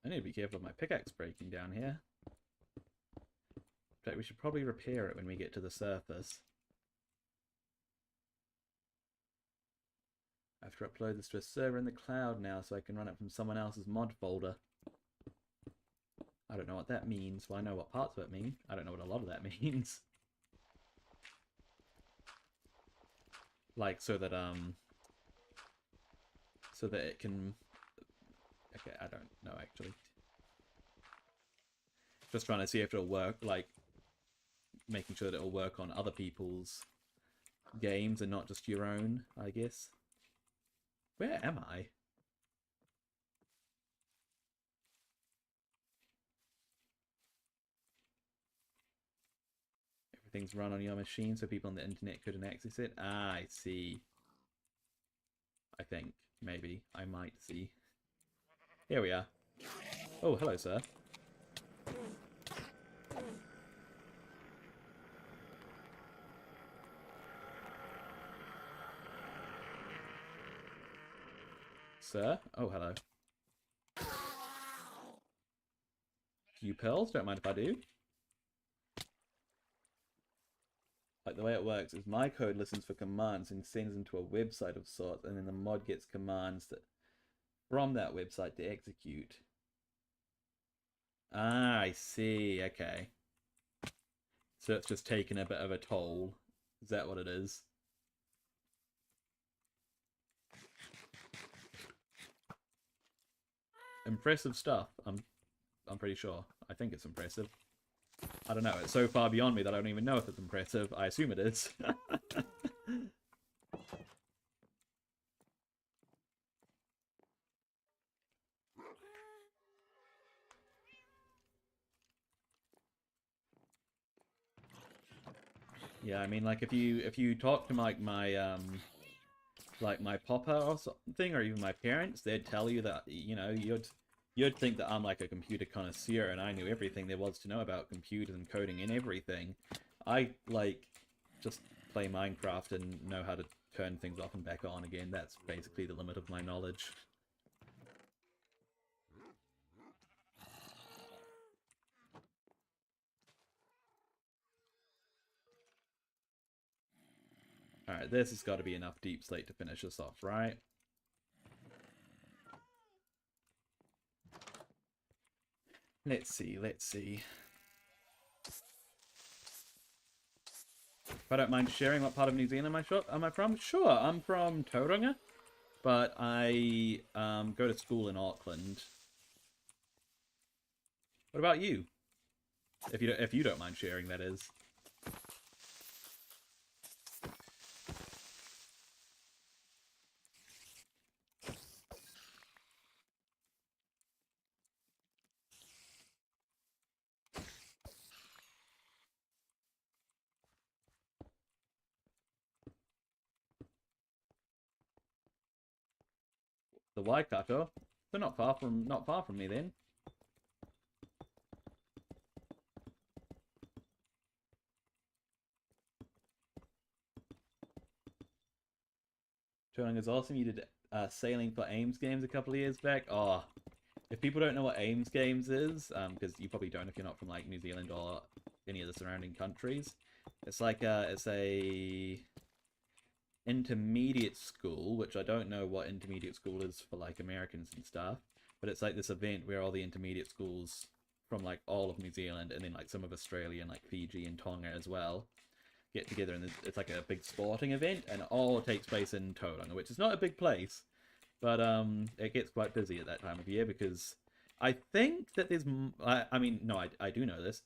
I need to be careful of my pickaxe breaking down here. In fact, we should probably repair it when we get to the surface. I have to upload this to a server in the cloud now so I can run it from someone else's mod folder. I don't know what that means. Well, I know what parts of it mean. I don't know what a lot of that means. Like, so that it can... Okay, I don't know, actually. Just trying to see if it'll work, like, making sure that it'll work on other people's games and not just your own, I guess. Where am I? Everything's run on your machine so people on the internet couldn't access it. Ah, I see. I think. Maybe. I might see. Here we are. Oh, hello, sir. Sir? Oh, hello. Few pearls? Don't mind if I do. Like, the way it works is my code listens for commands and sends them to a website of sorts, and then the mod gets commands that from that website to execute. Ah, I see. Okay. So it's just taken a bit of a toll. Is that what it is? Impressive stuff. I'm pretty sure. I think it's impressive. I don't know. It's so far beyond me that I don't even know if it's impressive. I assume it is. Yeah, I mean, like if you talk to like my papa or something, or even my parents, they'd tell you that you'd think that I'm like a computer connoisseur and I knew everything there was to know about computers and coding and everything. I like just play Minecraft and know how to turn things off and back on again. That's basically the limit of my knowledge. Alright, this has got to be enough deep slate to finish us off, right? Let's see, let's see. If I don't mind sharing, what part of New Zealand am I from? Sure, I'm from Tauranga, but I go to school in Auckland. What about you? If you don't mind sharing, that is. The Waikato. They're not far from me then. Tauranga is awesome. You did sailing for Ames Games a couple of years back. Oh, if people don't know what Ames Games is, because you probably don't if you're not from like New Zealand or any of the surrounding countries, it's like it's a intermediate school, which I don't know what intermediate school is for like Americans and stuff, but it's like this event where all the intermediate schools from like all of New Zealand and then like some of Australia and like Fiji and Tonga as well get together, and it's like a big sporting event, and it all takes place in Tauranga, which is not a big place, but it gets quite busy at that time of year because I think that I mean, no, I do know this.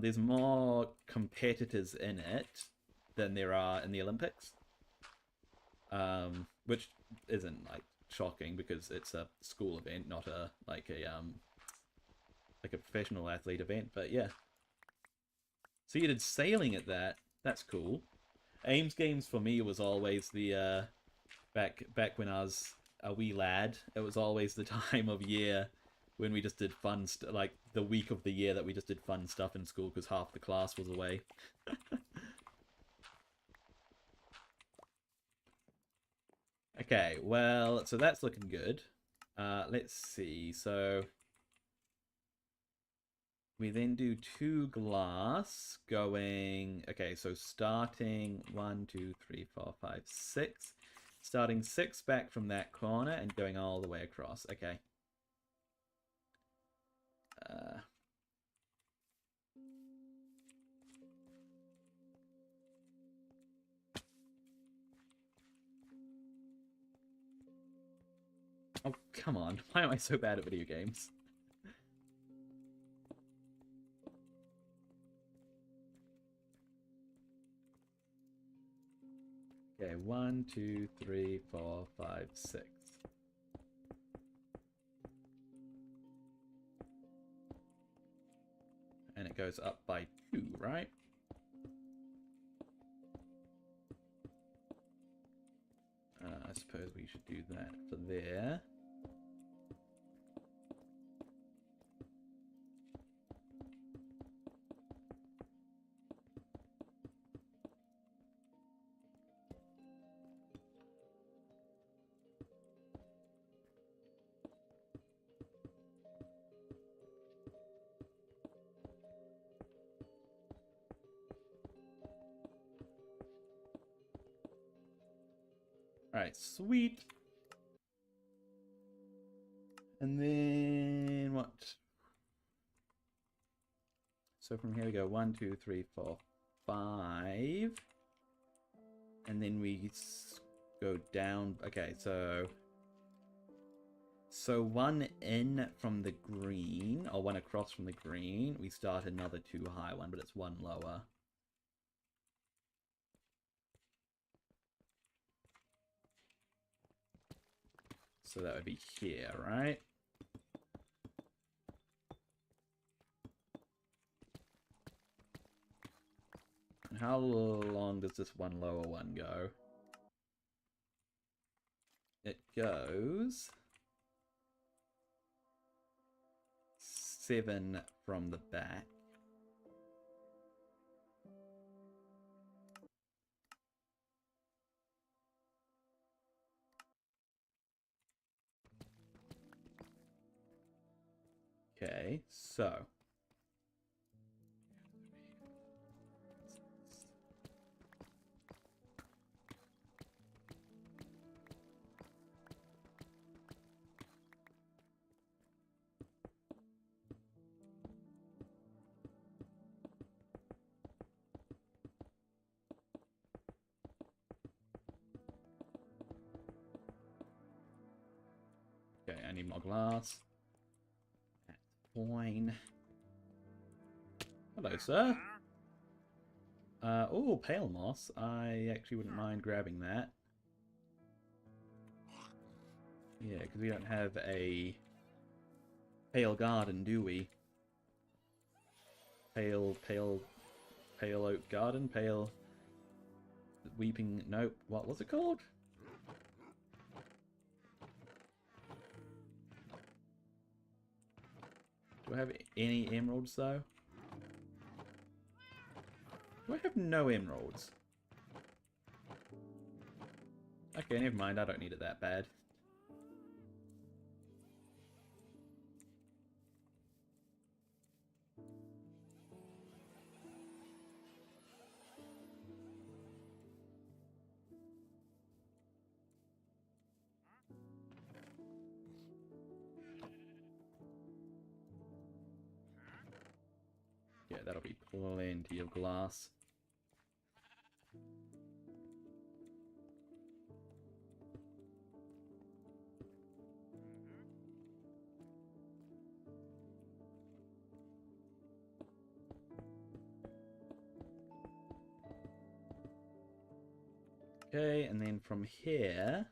There's more competitors in it than there are in the Olympics, which isn't like shocking because it's a school event, not a like a professional athlete event. But yeah, so you did sailing at that. That's cool. Ames Games for me was always the back when I was a wee lad. It was always the time of year when we just did like the week of the year that we just did fun stuff in school because half the class was away. Okay, well, so that's looking good. Let's see. So we then do 2 glass going. Okay, so starting 1, 2, 3, 4, 5, 6. Starting 6 back from that corner and going all the way across. Okay. Uh, oh, come on. Why am I so bad at video games? Okay, 1, 2, 3, 4, 5, 6. And it goes up by 2, right? I suppose we should do that for there. Alright, sweet. And then what? So from here we go 1, 2, 3, 4, 5. And then we go down. Okay, so one in from the green, or one across from the green. We start another 2 high one, but it's 1 lower. So that would be here, right? And how long does this 1 lower one go? It goes 7 from the back. Okay, so okay, I need more glass. That's fine. Hello, sir. Oh, pale moss. I actually wouldn't mind grabbing that. Yeah, because we don't have a pale garden, do we? Pale oak garden? Pale weeping... Nope. What was it called? Do I have any emeralds, though? Do I have no emeralds? Okay, never mind. I don't need it that bad. Yeah, that'll be plenty of glass. Okay, and then from here...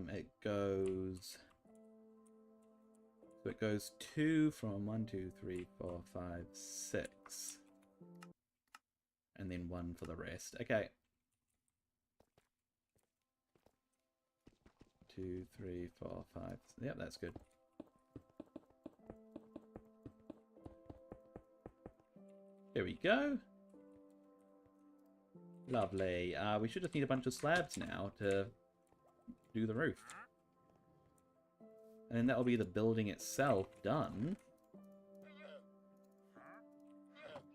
it goes... So it goes 2 from 1, 2, 3, 4, 5, 6. And then 1 for the rest. Okay. 2, 3, 4, 5. Yep, that's good. There we go. Lovely. We should just need a bunch of slabs now to do the roof. And then that'll be the building itself done.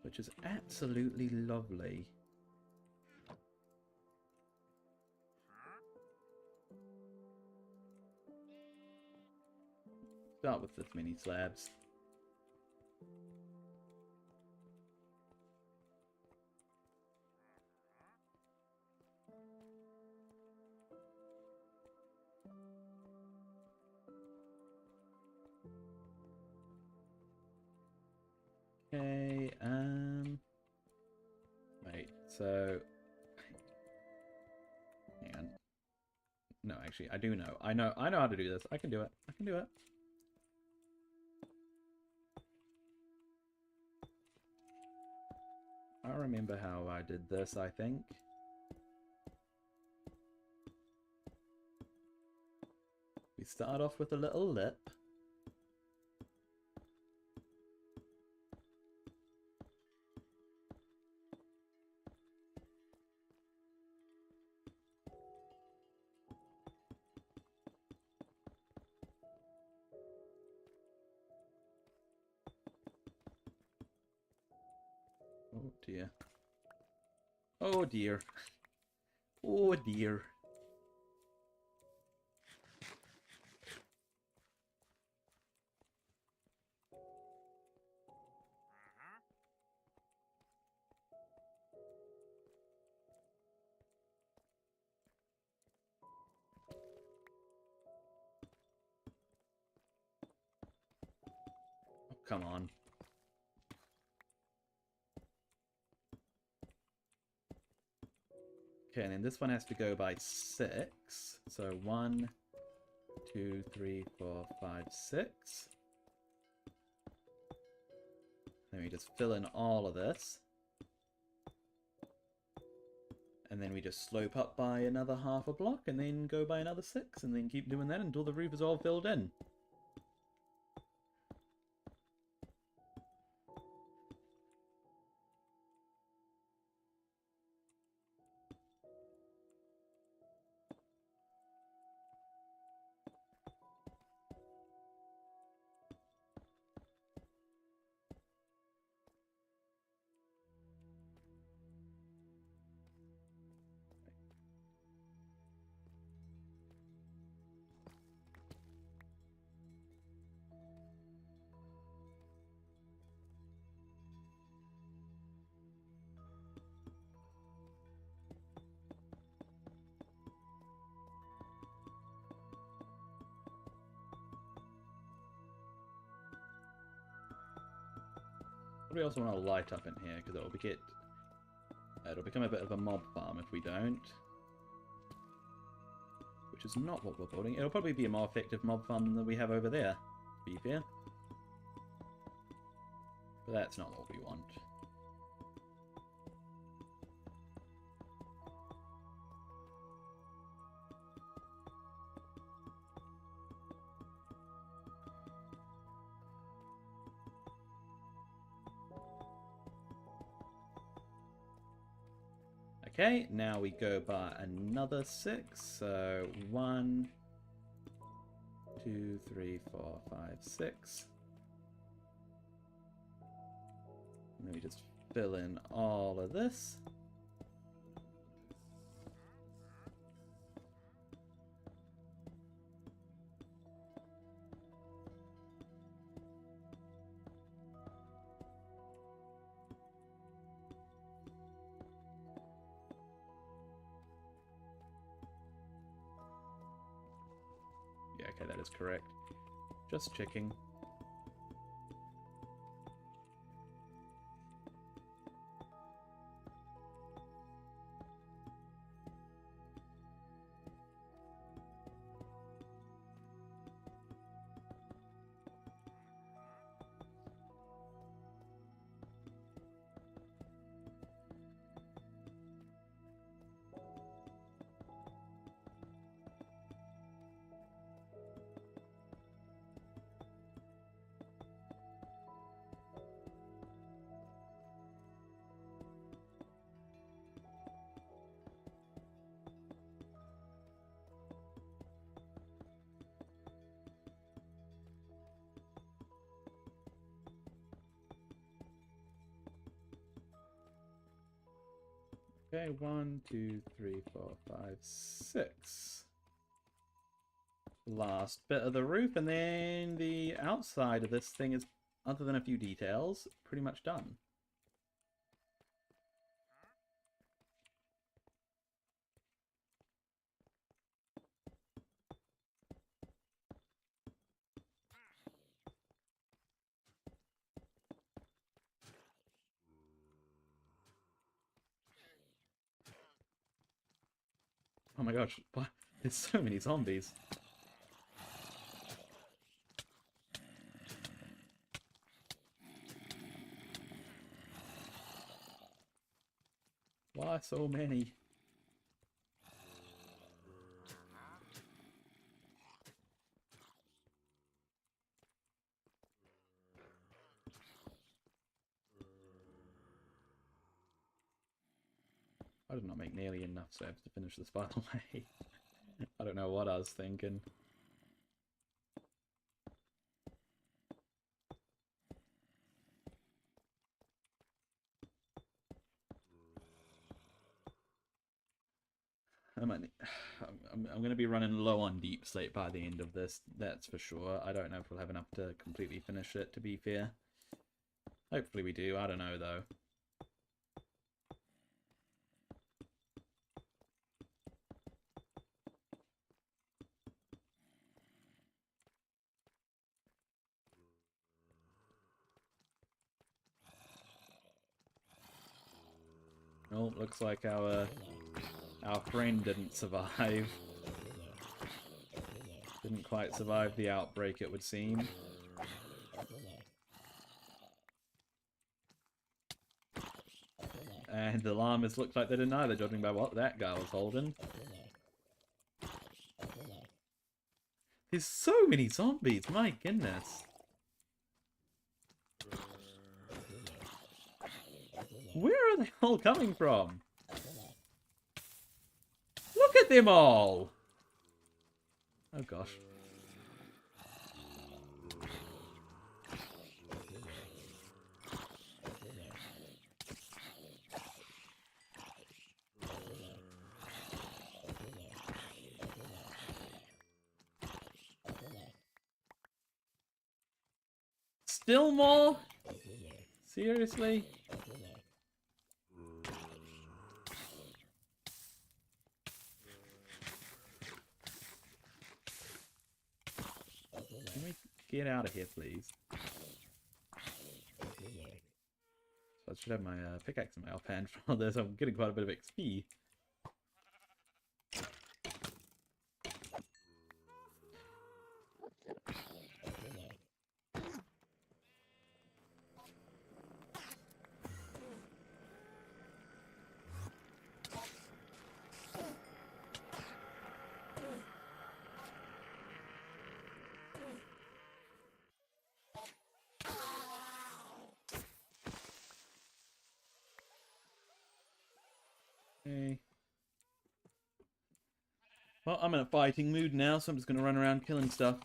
Which is absolutely lovely. Start with this many slabs. Okay, wait, so... Hang on. No, actually, I do know. I know how to do this. I can do it. I can do it. I remember how I did this, I think. We start off with a little lip. Oh dear. Oh dear. Oh dear. come on. Okay, and then this one has to go by 6. So 1, 2, 3, 4, 5, 6. Then we just fill in all of this. And then we just slope up by another half a block, and then go by another 6, and then keep doing that until the roof is all filled in. We also want to light up in here because it'll become a bit of a mob farm if we don't. Which is not what we're building. It'll probably be a more effective mob farm than we have over there, to be fair. But that's not what we want. Okay, now we go by another 6. So 1, 2, 3, 4, 5, 6. And then we just fill in all of this. Yeah, okay, that is correct. Just checking. Okay, 1, 2, 3, 4, 5, 6. Last bit of the roof, and then the outside of this thing is, other than a few details, pretty much done. Oh my gosh, what? There's so many zombies. Why so many? I did not make nearly enough saves to finish this, by the way. I don't know what I was thinking. I'm going to be running low on deep slate by the end of this, that's for sure. I don't know if we'll have enough to completely finish it, to be fair. Hopefully we do, I don't know though. Oh, looks like our friend didn't survive. Didn't quite survive the outbreak, it would seem. And the llamas looked like they didn't either, judging by what that guy was holding. There's so many zombies, my goodness. Where are they all coming from? Look at them all! Oh gosh. Still more? Seriously? Can we get out of here, please? So I should have my pickaxe in my offhand for this. I'm getting quite a bit of XP. Okay. Well, I'm in a fighting mood now, so I'm just going to run around killing stuff.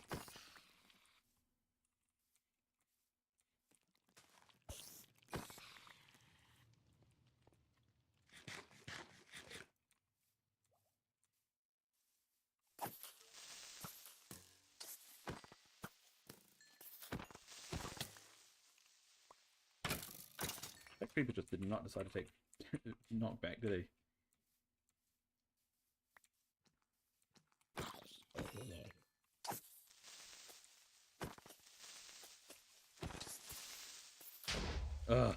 That creeper just did not decide to take knockback, did he? Ugh.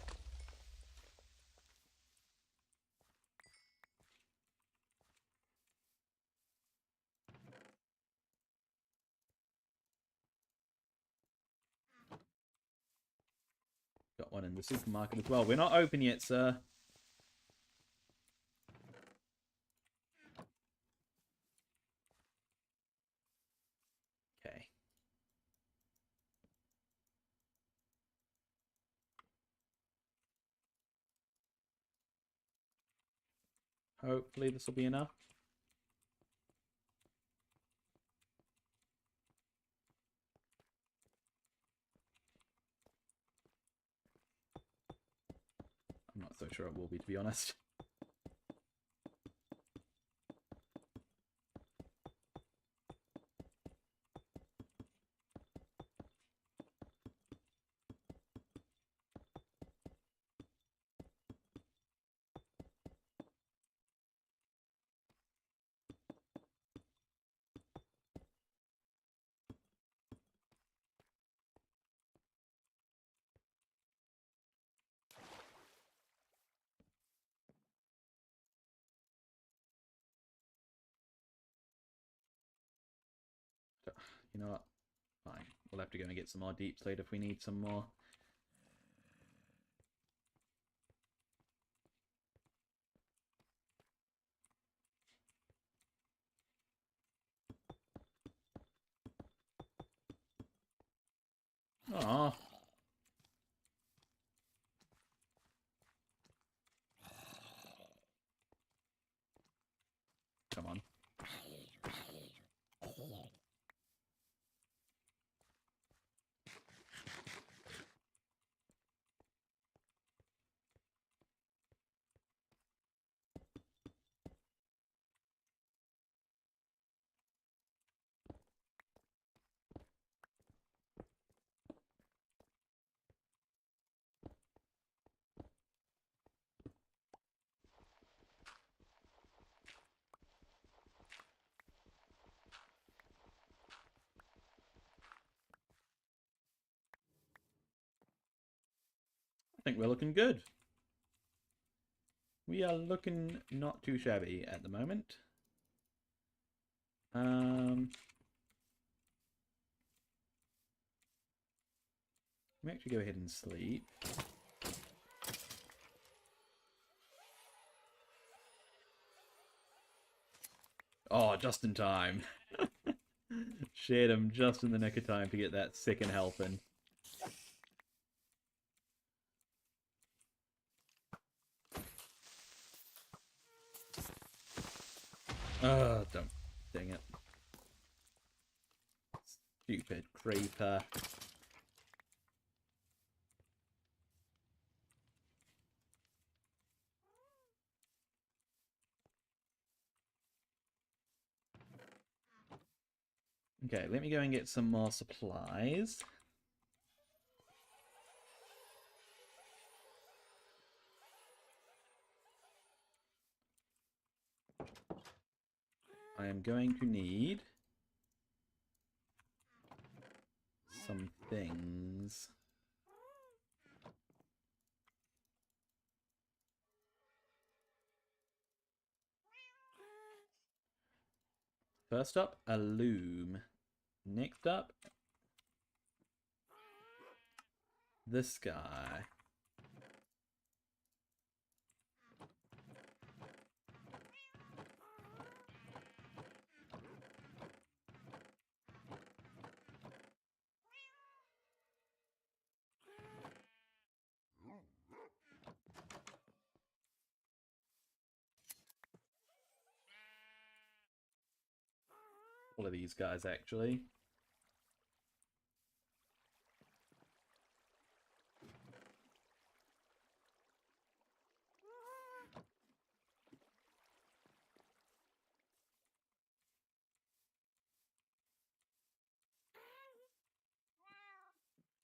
Got one in the supermarket as well. We're not open yet, sir. Okay. Hopefully this will be enough. I'm not so sure it will be, to be honest. You know what? Fine. We'll have to go and get some more deep slate if we need some more. Aww. Come on. I think we're looking good. We are looking not too shabby at the moment. Let me actually go ahead and sleep. Oh, just in time. Shared him just in the nick of time to get that second health in. Oh, don't. Dang it. Stupid creeper. Okay, let me go and get some more supplies. I am going to need some things. First up, a loom. Next up, this guy. All of these guys, actually.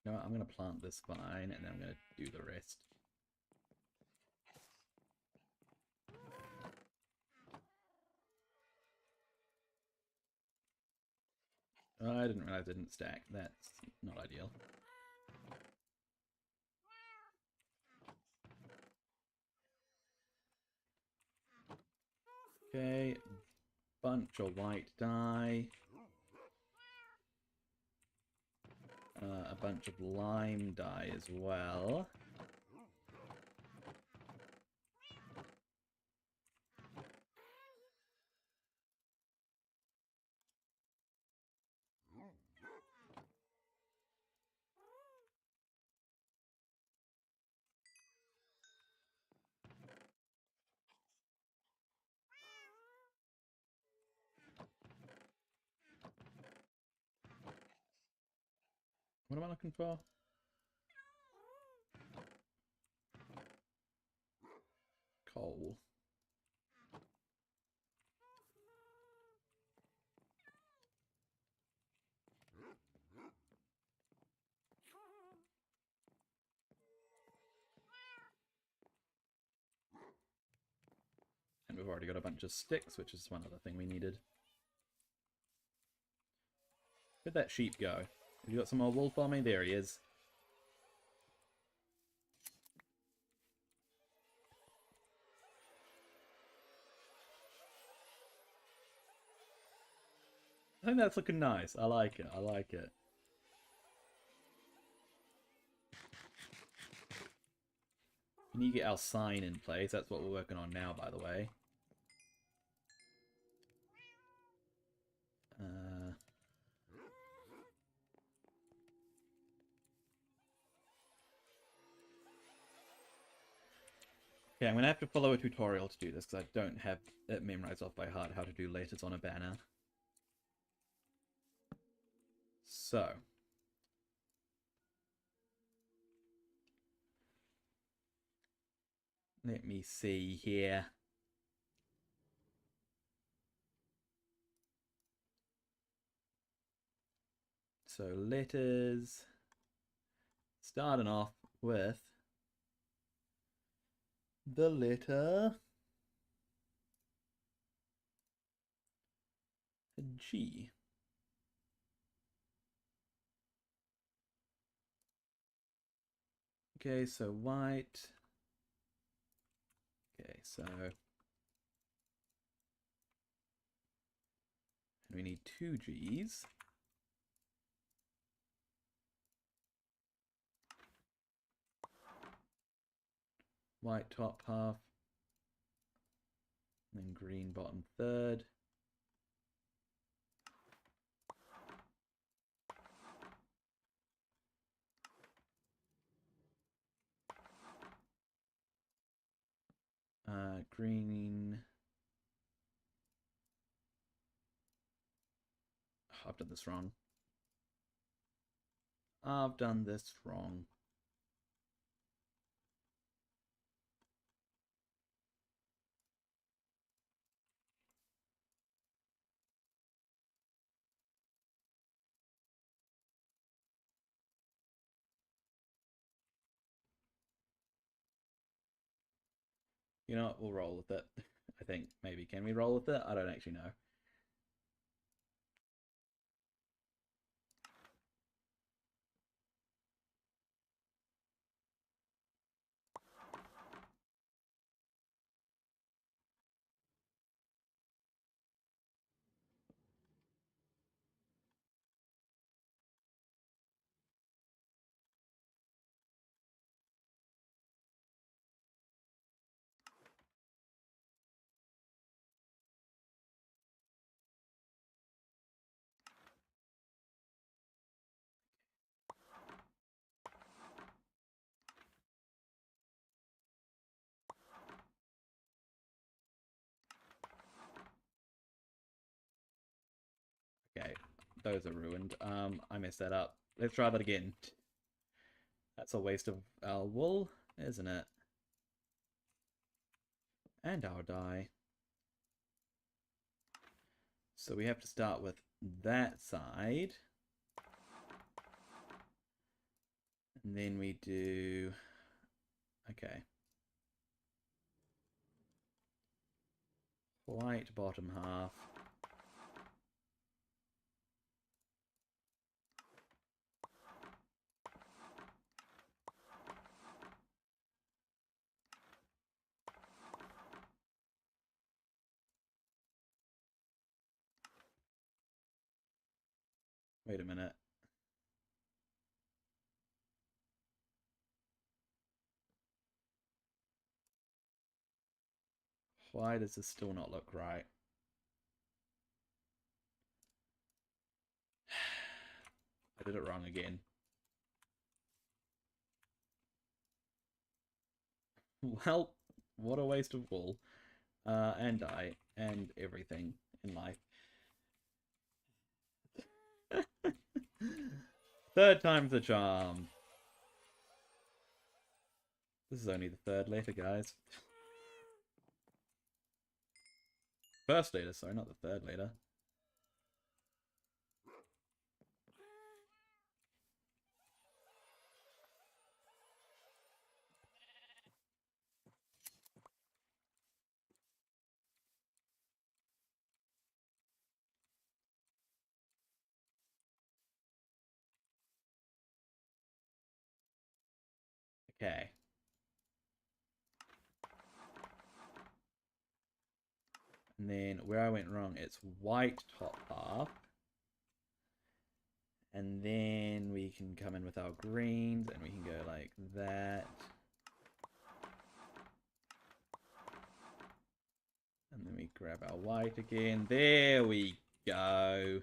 No, I'm going to plant this vine, and then I'm going to do the rest. Oh, I didn't realize it didn't stack. That's not ideal. Okay, bunch of white dye. A bunch of lime dye as well. What am I looking for? Coal. And we've already got a bunch of sticks, which is one other thing we needed. Where'd that sheep go? Have you got some more wool for me? There he is. I think that's looking nice. I like it. I like it. We need to get our sign in place. That's what we're working on now, by the way. Okay, I'm going to have to follow a tutorial to do this, because I don't have it memorized off by heart how to do letters on a banner. So. Let me see here. So letters, starting off with the letter G. Okay, so white. Okay, so we need 2 Gs. White top half. And then green bottom third. Green. Oh, I've done this wrong. I've done this wrong. You know what? We'll roll with it. I think maybe. Can we roll with it? I don't actually know. Okay, those are ruined. I messed that up. Let's try that again. That's a waste of our wool, isn't it? And our dye. So we have to start with that side. And then we do... Okay. White bottom half. Wait a minute. Why does this still not look right? I did it wrong again. Well, what a waste of wool. And dye, and everything in life. Third time's the charm. This is only the third letter, guys. First letter, sorry, not the third letter. Okay. And then where I went wrong, it's white top half. And then we can come in with our greens and we can go like that. And then we grab our white again. There we go.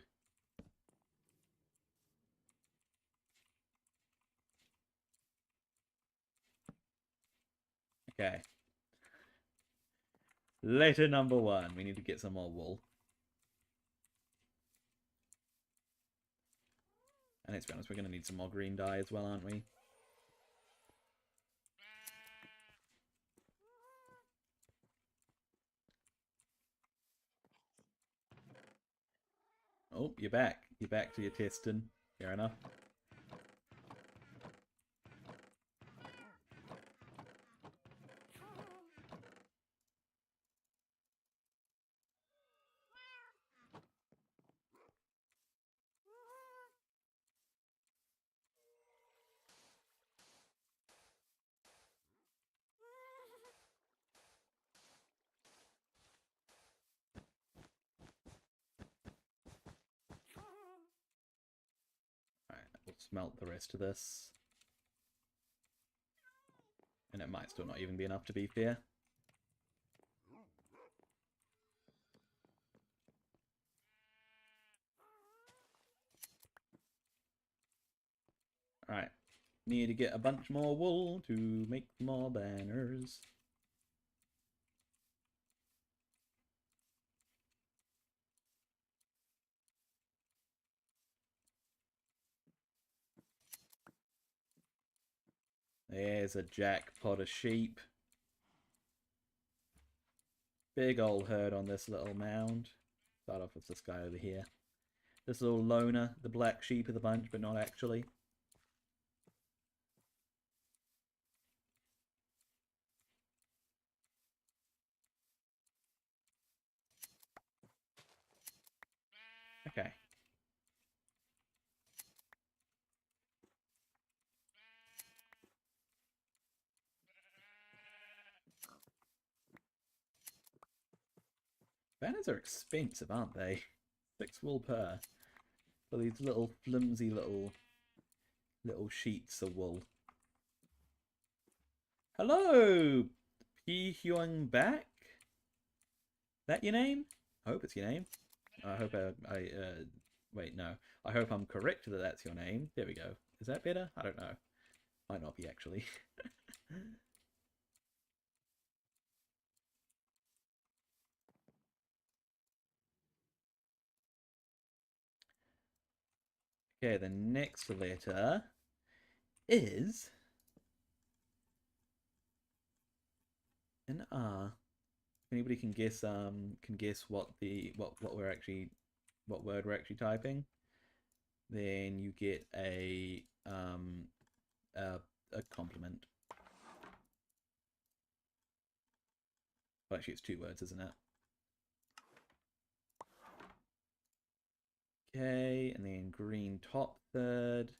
Okay. Letter number 1. We need to get some more wool. And let's be honest, we're going to need some more green dye as well, aren't we? Oh, you're back. You're back to your testing. Fair enough. smelt the rest of this. And it might still not even be enough, to be fair. Alright. Need to get a bunch more wool to make more banners. There's a jackpot of sheep. Big old herd on this little mound. Start off with this guy over here. This little loner, the black sheep of the bunch, but not actually. Okay. Banners are expensive, aren't they? 6 wool per. For these little flimsy little sheets of wool. Hello, P Hyung Bak. That your name? I hope it's your name. I hope wait, no. I hope I'm correct that that's your name. There we go. Is that better? I don't know. Might not be actually. Okay, the next letter is an R. If anybody can guess what word we're actually typing, then you get a compliment. Well, actually, it's 2 words, isn't it? Okay, and then green top third.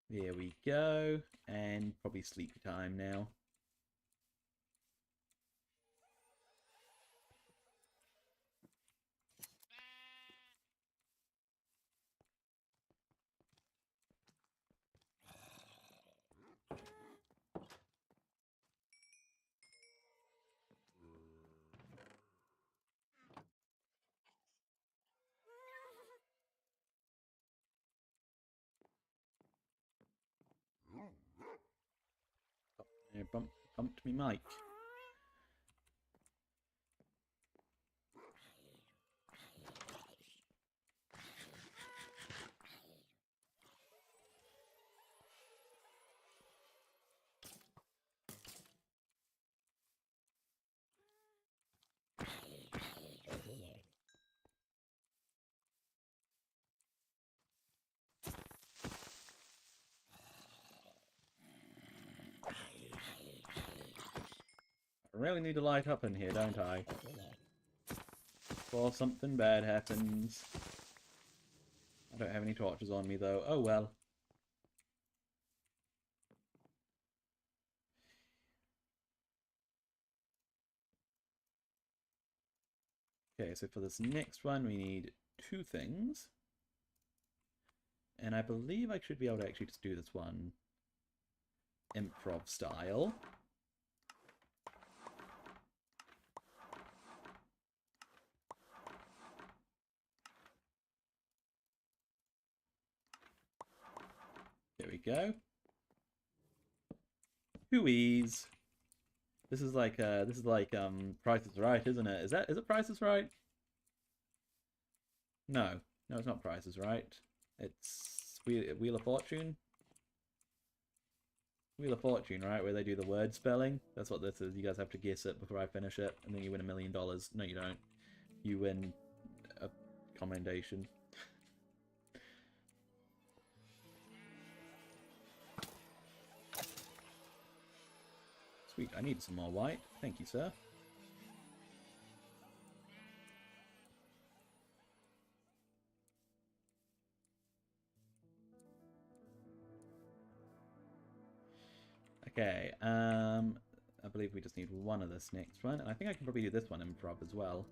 There we go, and probably sleepy time now. Bumped me mic. I really need to light up in here, don't I? Before something bad happens. I don't have any torches on me, though. Oh, well. Okay, so for this next one, we need 2 things. And I believe I should be able to actually just do this one improv style. There we go. Hooies. This is like Price is Right, isn't it? Is it Price is Right? No. No, it's not Price is Right. It's Wheel of Fortune. Wheel of Fortune, right? Where they do the word spelling. That's what this is. You guys have to guess it before I finish it, and then you win $1 million. No, you don't. You win a commendation. Sweet, I need some more white. Thank you, sir. Okay, I believe we just need one of this next one, and I think I can probably do this one improv as well.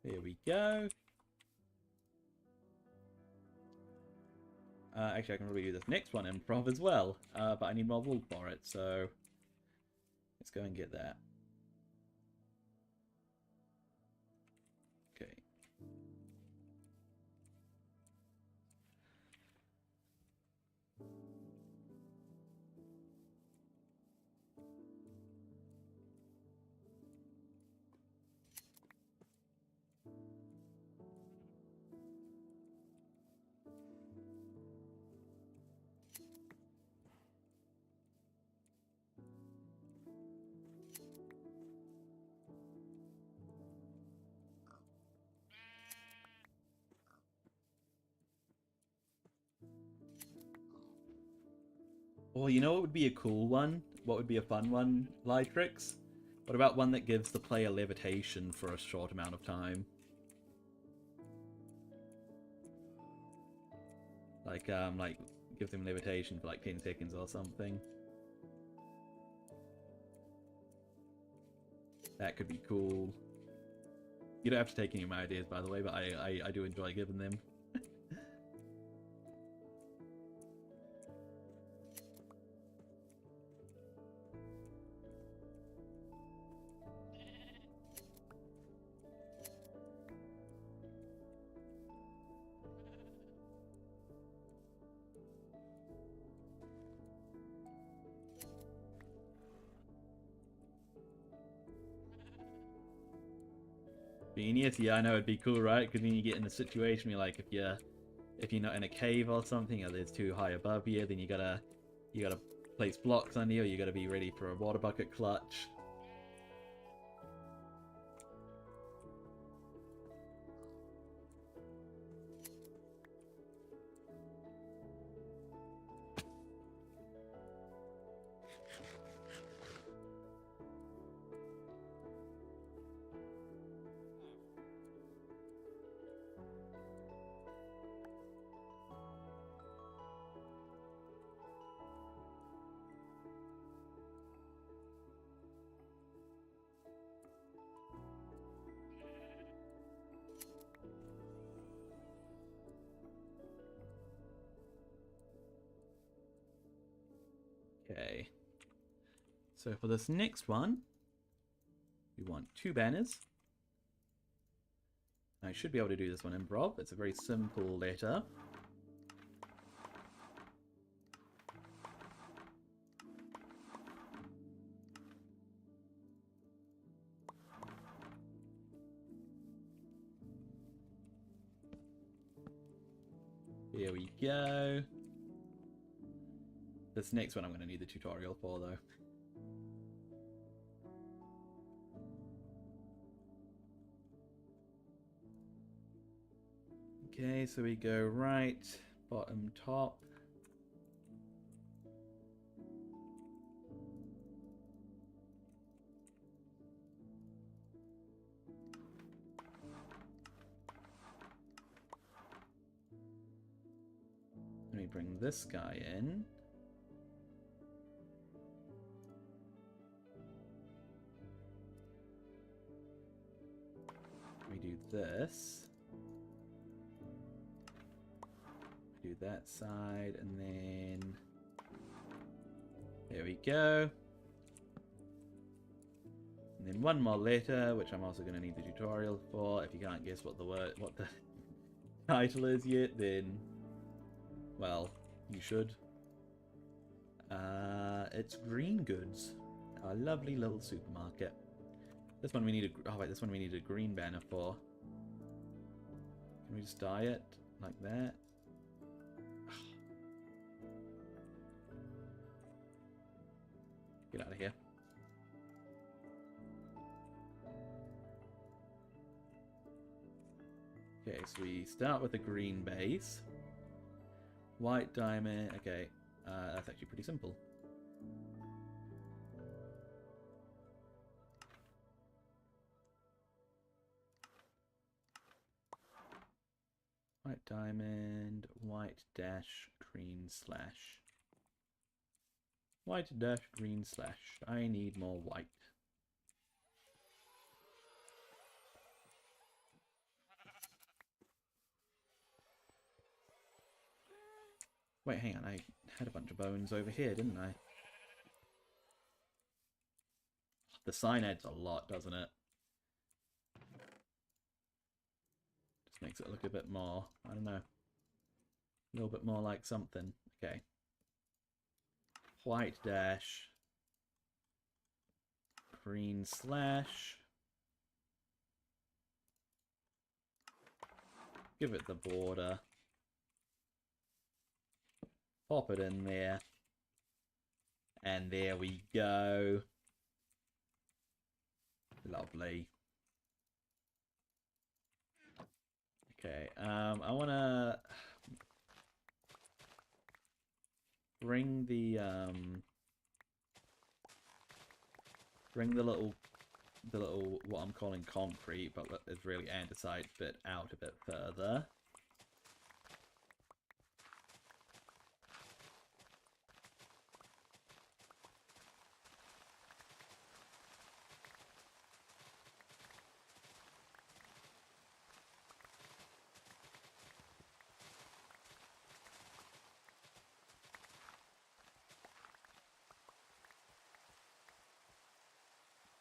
There we go. Actually, I can probably do this next one improv as well, but I need more wool for it, so let's go and get that. Okay. Well, you know what would be a cool one? What would be a fun one, Lytrix? What about one that gives the player levitation for a short amount of time? Like gives them levitation for like 10 seconds or something. That could be cool. You don't have to take any of my ideas, by the way, but I do enjoy giving them. Genius, yeah, I know it'd be cool, right? Because then you get in a situation where, like, if you're not in a cave or something, or there's too high above you, then you gotta place blocks on you, or you gotta be ready for a water bucket clutch. Okay. So for this next one, we want 2 banners. I should be able to do this one in improv. It's a very simple letter. Here we go. This next one I'm going to need the tutorial for, though. Okay, so we go right, bottom, top. Let me bring this guy in. We do this. We do that side, and then there we go. And then one more letter, which I'm also going to need the tutorial for. If you can't guess what the title is yet, then well, you should. It's Green Goods, our lovely little supermarket. This one we need this one we need a green banner for. Can we just dye it like that? Get out of here. Okay, so we start with a green base. White diamond. Okay, that's actually pretty simple. White diamond, white dash, green slash. White dash, green slash. I need more white. Wait, hang on. I had a bunch of bones over here, didn't I? The sign adds a lot, doesn't it? Just makes it look a bit more, I don't know, a little bit more like something. Okay. White dash. Green slash. Give it the border. Pop it in there. And there we go. Lovely. Okay, I want to bring the little what I'm calling concrete, but it's really andesite bit out a bit further.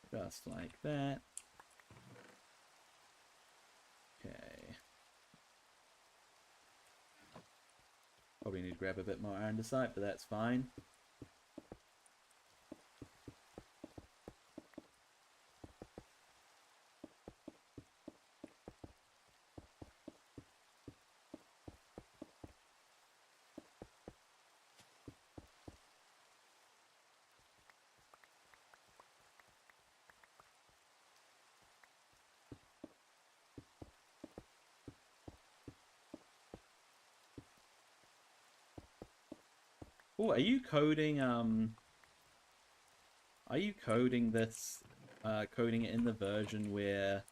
Just like that. Okay. Probably need to grab a bit more andesite, but that's fine. Oh, are you coding this coding it in the version where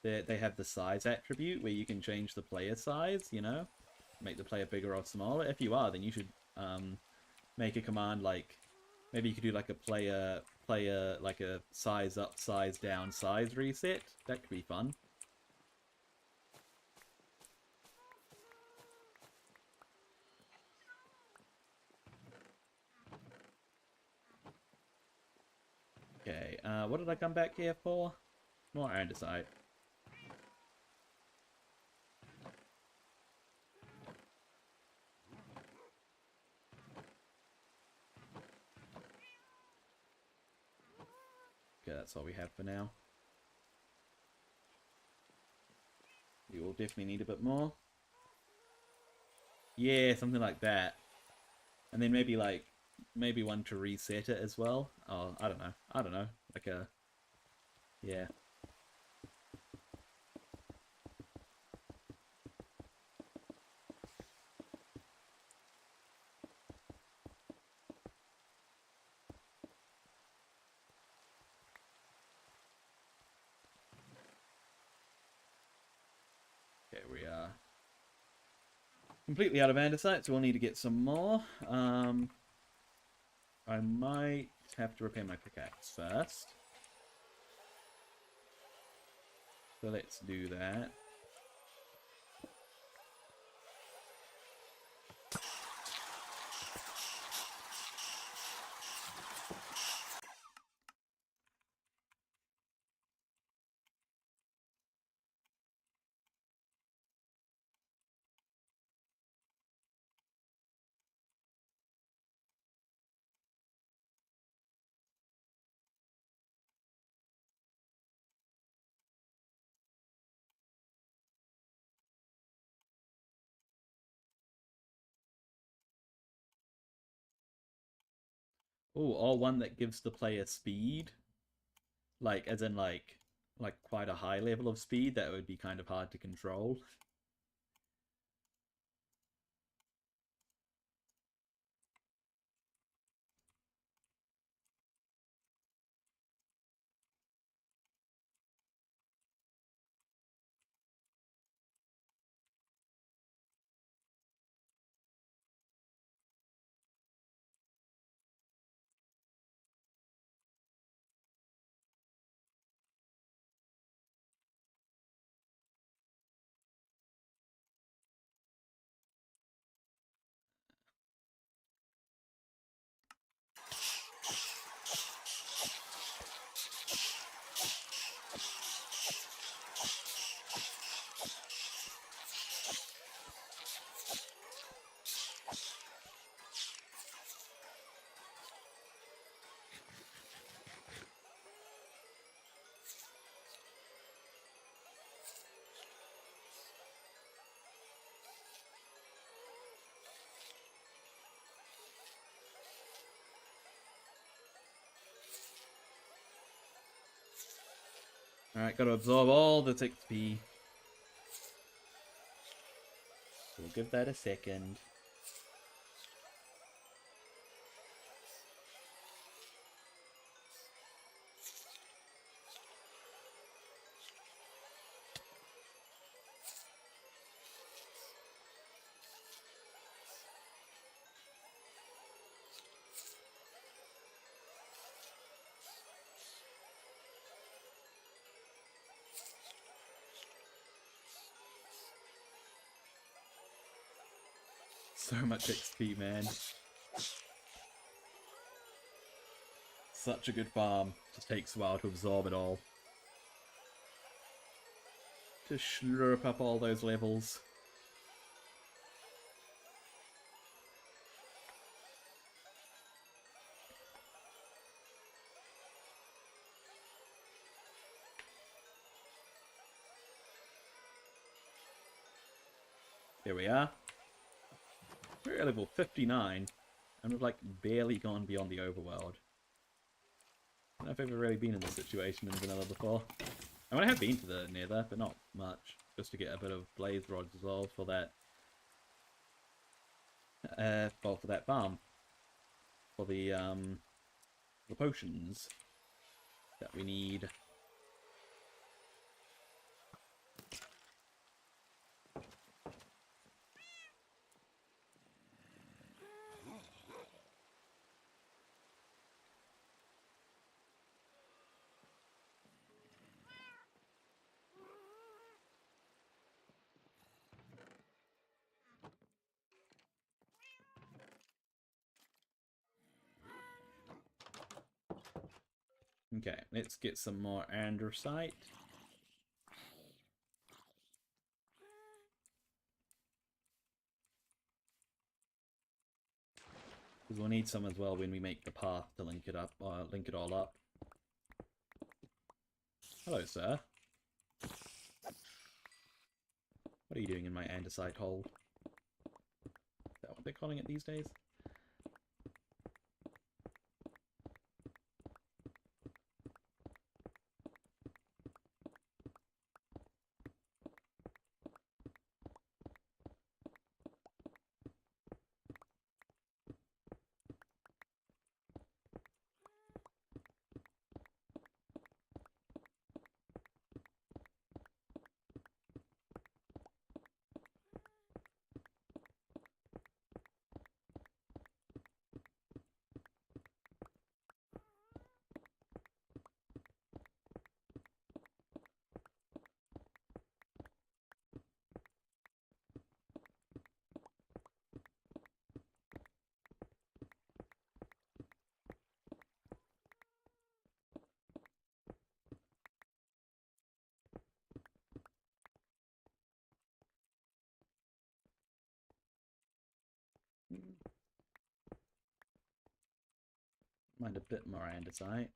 they have the size attribute where you can change the player size, you know? Make the player bigger or smaller? If you are, then you should make a command like, maybe you could do like a player like a size up, size down, size reset. That could be fun. Okay, what did I come back here for? More andesite. Okay, that's all we have for now. We will definitely need a bit more. Yeah, something like that. And then maybe like, maybe one to reset it as well. Oh, I don't know. I don't know. Like a, yeah. Okay, we are completely out of andesite, so we'll need to get some more. I might have to repair my pickaxe first. So let's do that. Oh, or one that gives the player speed. Like, as in like quite a high level of speed that would be kind of hard to control. Alright, gotta absorb all this XP. We'll give that a second. So much XP, man. Such a good farm. Just takes a while to absorb it all. To slurp up all those levels. Here we are. We're at level 59, and we've like barely gone beyond the overworld. I don't know if I've ever really been in this situation in vanilla before. I mean, I have been to the Nether, but not much. Just to get a bit of blaze rod dissolved for that. Well, for that farm. For the potions that we need. Okay, let's get some more andesite. Because we'll need some as well when we make the path to link it up, link it all up. Hello, sir. What are you doing in my andesite hole? Is that what they're calling it these days? Mind a bit more andesite.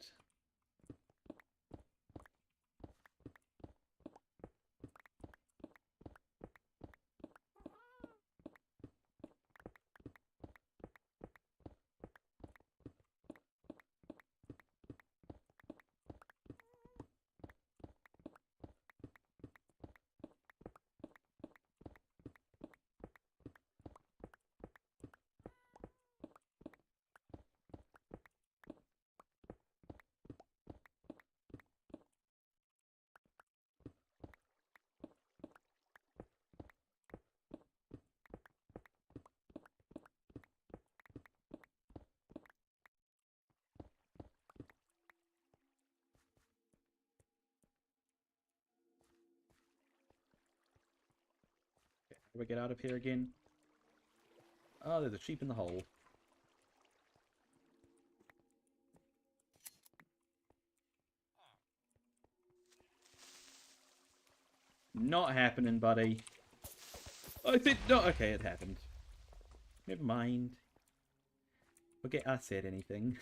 How do we get out of here again? Oh, there's a sheep in the hole. Not happening, buddy. I think not. Okay, it happened. Never mind. Forget I said anything.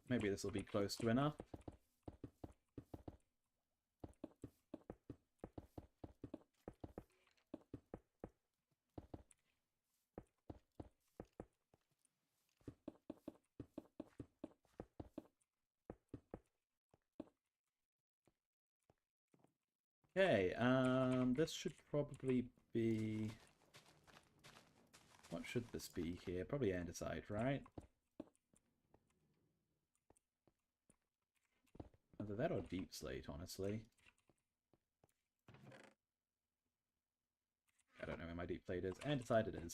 Maybe this will be close to enough. Okay, this should probably be... What should this be here? Probably andesite, right? Either that or deep slate, honestly. I don't know where my deep slate is. Andesite it is.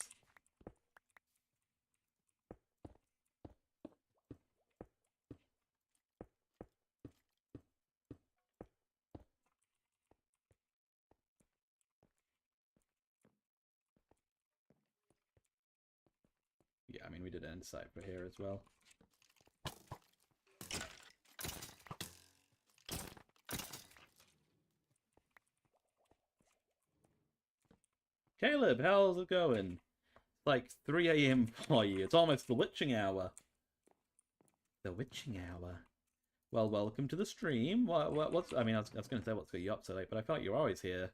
Yeah, I mean, we did andesite for here as well. Caleb, how's it going? It's like 3 a.m. for you. It's almost the witching hour. The witching hour. Well, welcome to the stream. What's... I mean, I was going to say what's got you up so late, but I felt you're always here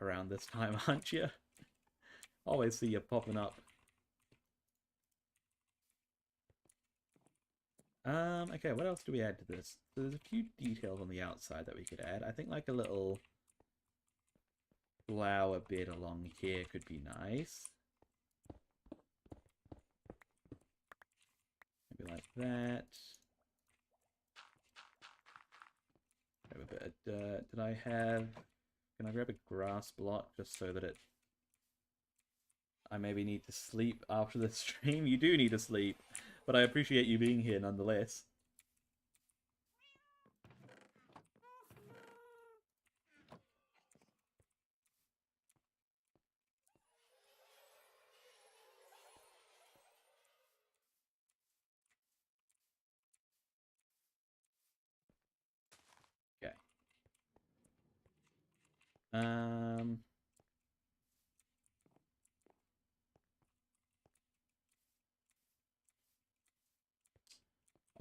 around this time, aren't you? Always see you popping up. Okay, what else do we add to this? So there's a few details on the outside that we could add. I think like a little flower bed along here could be nice. Maybe like that. Grab a bit of dirt. Did I have... Can I grab a grass block just so that it... I maybe need to sleep after the stream? You do need to sleep, but I appreciate you being here nonetheless. Okay.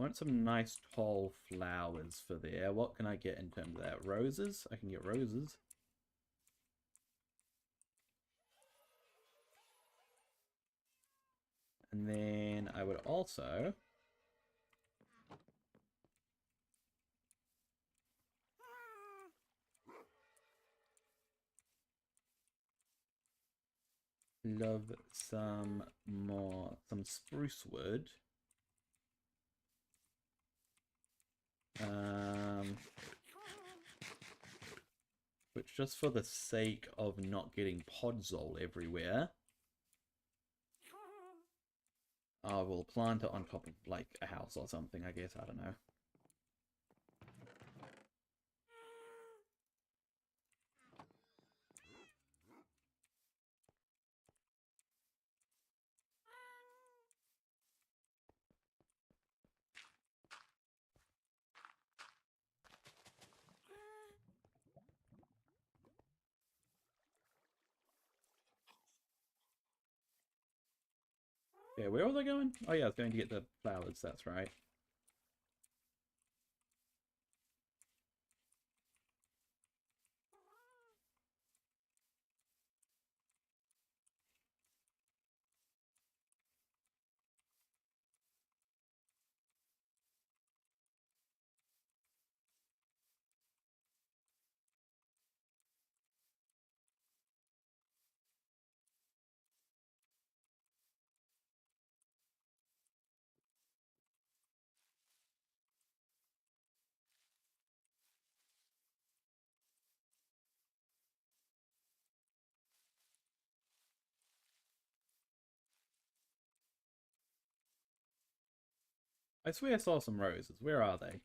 I want some nice tall flowers for there. What can I get in terms of that? Roses? I can get roses. And then I would also... love some spruce wood. Which, just for the sake of not getting podzol everywhere, I will plant it on top of like a house or something, I guess. I don't know. Yeah, where was I going? Oh yeah, I was going to get the flowers, that's right. I swear I saw some roses. Where are they?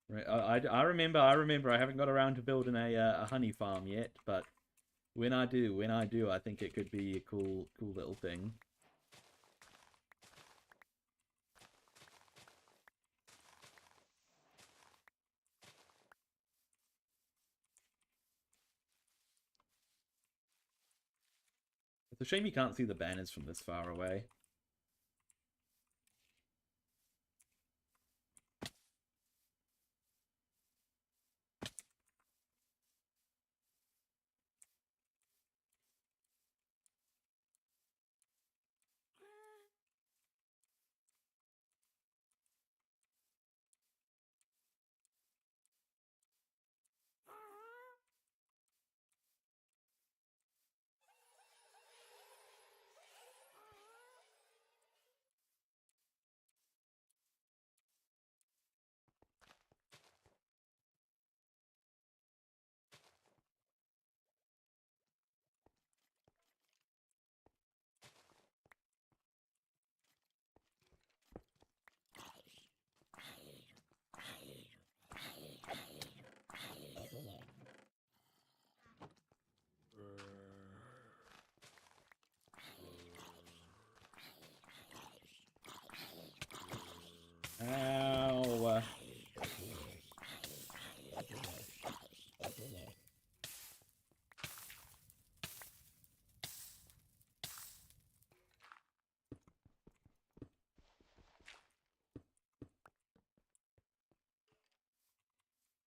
Right, I remember. I haven't got around to building a honey farm yet, but when I do, I think it could be a cool little thing. It's a shame you can't see the banners from this far away.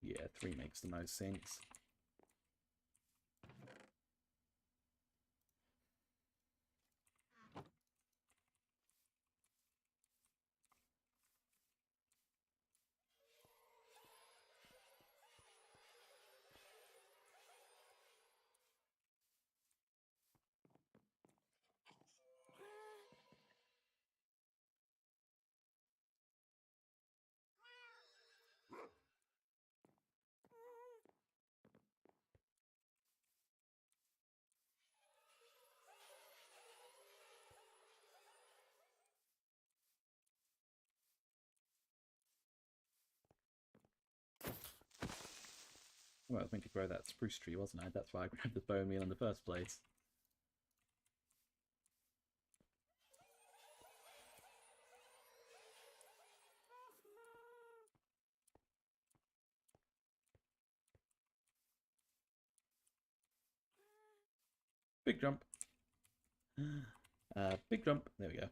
Yeah, 3 makes the most sense. Well, I was meant to grow that spruce tree, wasn't I? That's why I grabbed the bone meal in the first place. Big jump. Big jump. There we go.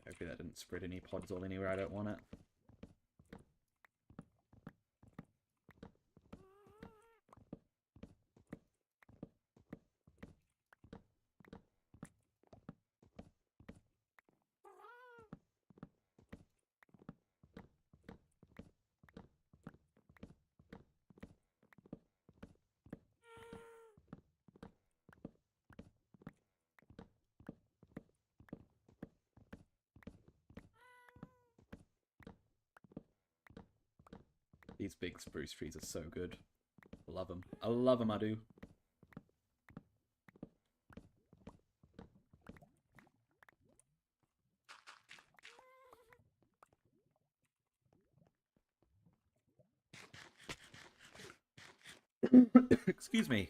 Okay, hopefully that didn't spread any pods all anywhere I don't want it. These big spruce trees are so good. I love them. I love them, I do. Excuse me.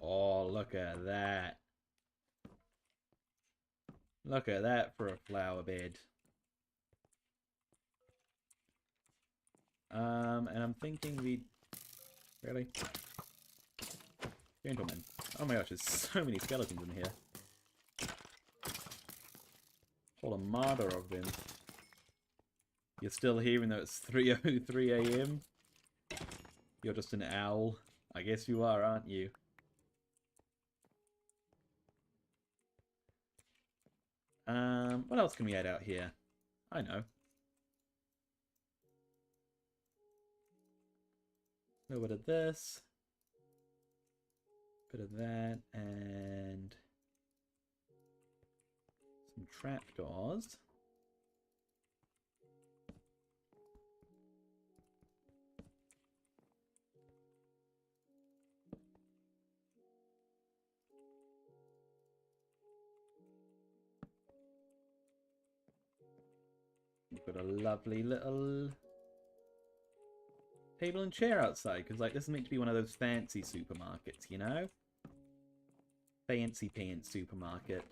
Oh, look at that. Look at that for a flower bed. And I'm thinking we... Really? Gentlemen. Oh my gosh, there's so many skeletons in here. Whole armada of them. You're still here even though it's 3:03 AM? You're just an owl. I guess you are, aren't you? What else can we add out here? I know. A little bit of this. Bit of that, and some trapdoors. We've got a lovely little table and chair outside, because like this is meant to be one of those fancy supermarkets, you know? Fancy pants supermarket.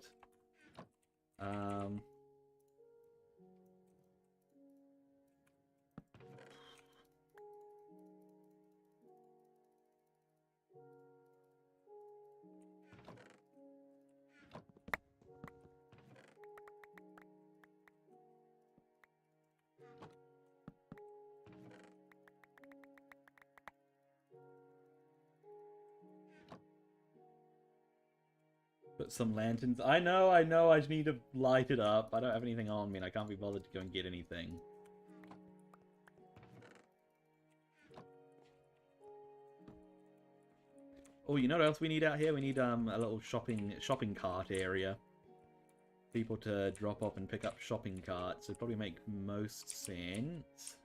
Put some lanterns. I know, I just need to light it up. I don't have anything on me and I can't be bothered to go and get anything. Oh, you know what else we need out here? We need a little shopping cart area. People to drop off and pick up shopping carts. It'd probably make most sense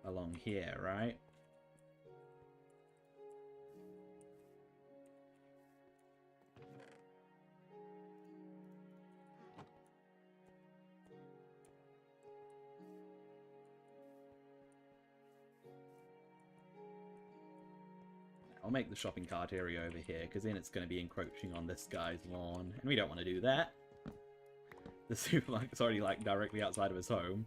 along here, right? I'll make the shopping cart area over here, because then it's going to be encroaching on this guy's lawn, and we don't want to do that. The supermarket's already, like, directly outside of his home.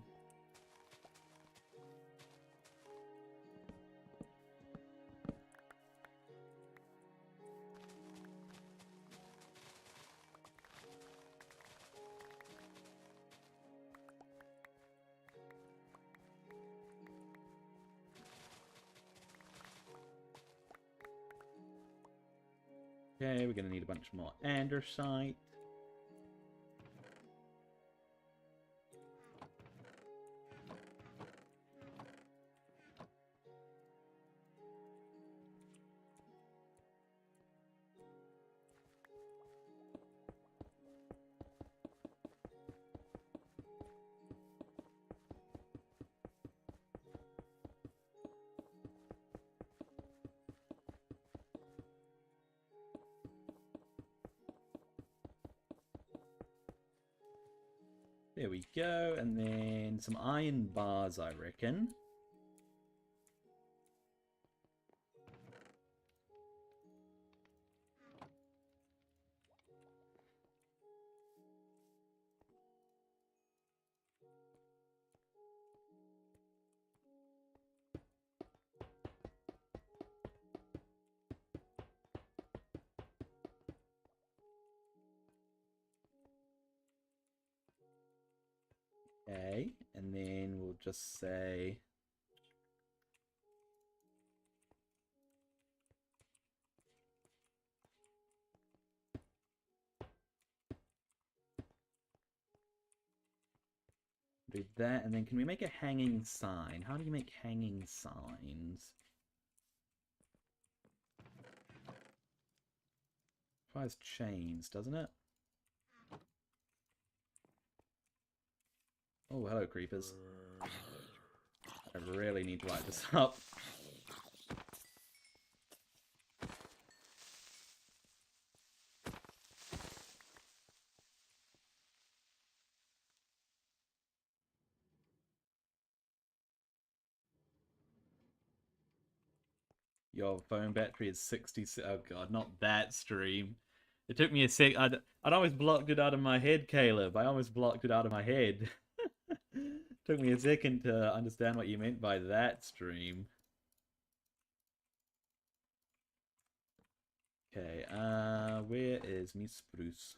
Okay, we're going to need a bunch more andesite. There we go, and then some iron bars, I reckon. Okay, and then we'll just say... do that, and then can we make a hanging sign? How do you make hanging signs? Requires chains, doesn't it? Oh, hello, creepers. I really need to light this up. Your phone battery is 60... Oh god, not that stream. It took me a sec. I'd almost blocked it out of my head, Caleb. I almost blocked it out of my head. Took me a second to understand what you meant by that stream. Okay, where is me spruce?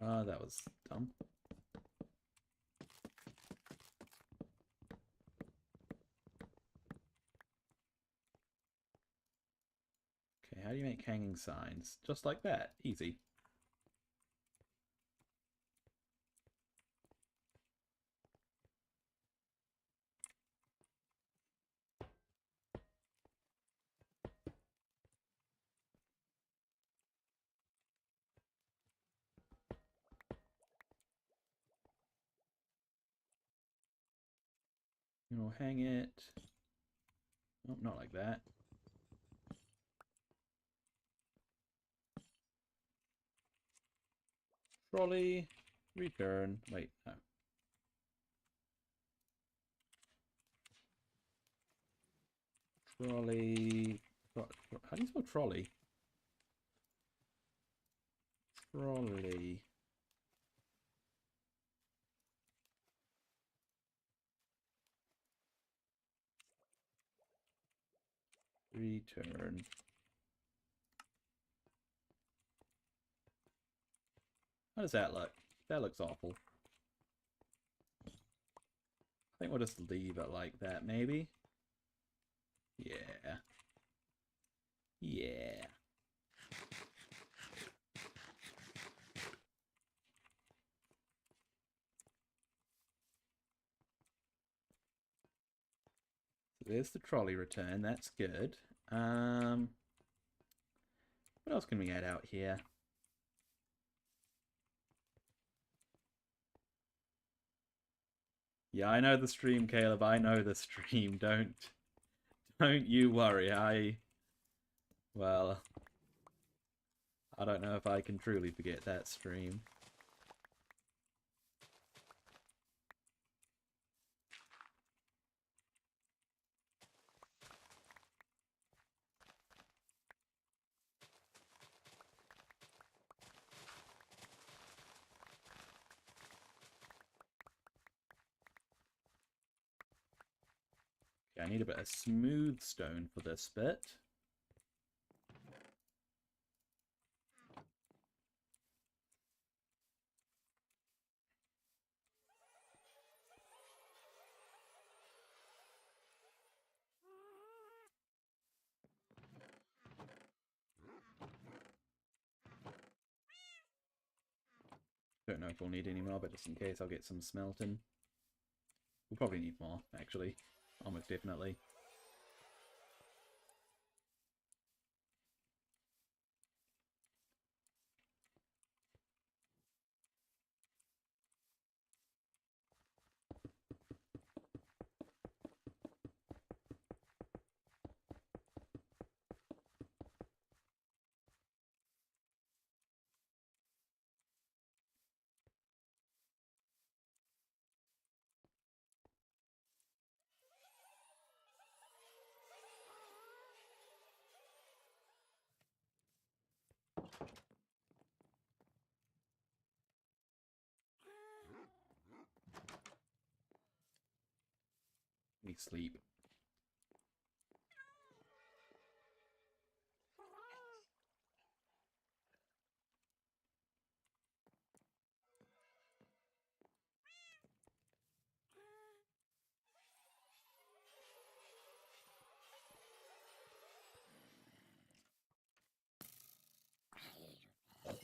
That was dumb. Okay, how do you make hanging signs? Just like that. Easy. And we'll hang it. Nope, not like that. Trolley, return. Wait, no. Trolley. How do you spell trolley? Trolley. Return. How does that look? That looks awful. I think we'll just leave it like that, maybe. Yeah. Yeah. So there's the trolley return. That's good. What else can we add out here? Yeah, I know the stream, Caleb. I know the stream. Don't you worry. Well, I don't know if I can truly forget that stream. Yeah, I need a bit of smooth stone for this bit. Don't know if we'll need any more, but just in case, I'll get some smelting. We'll probably need more, actually. Almost definitely. Need sleep.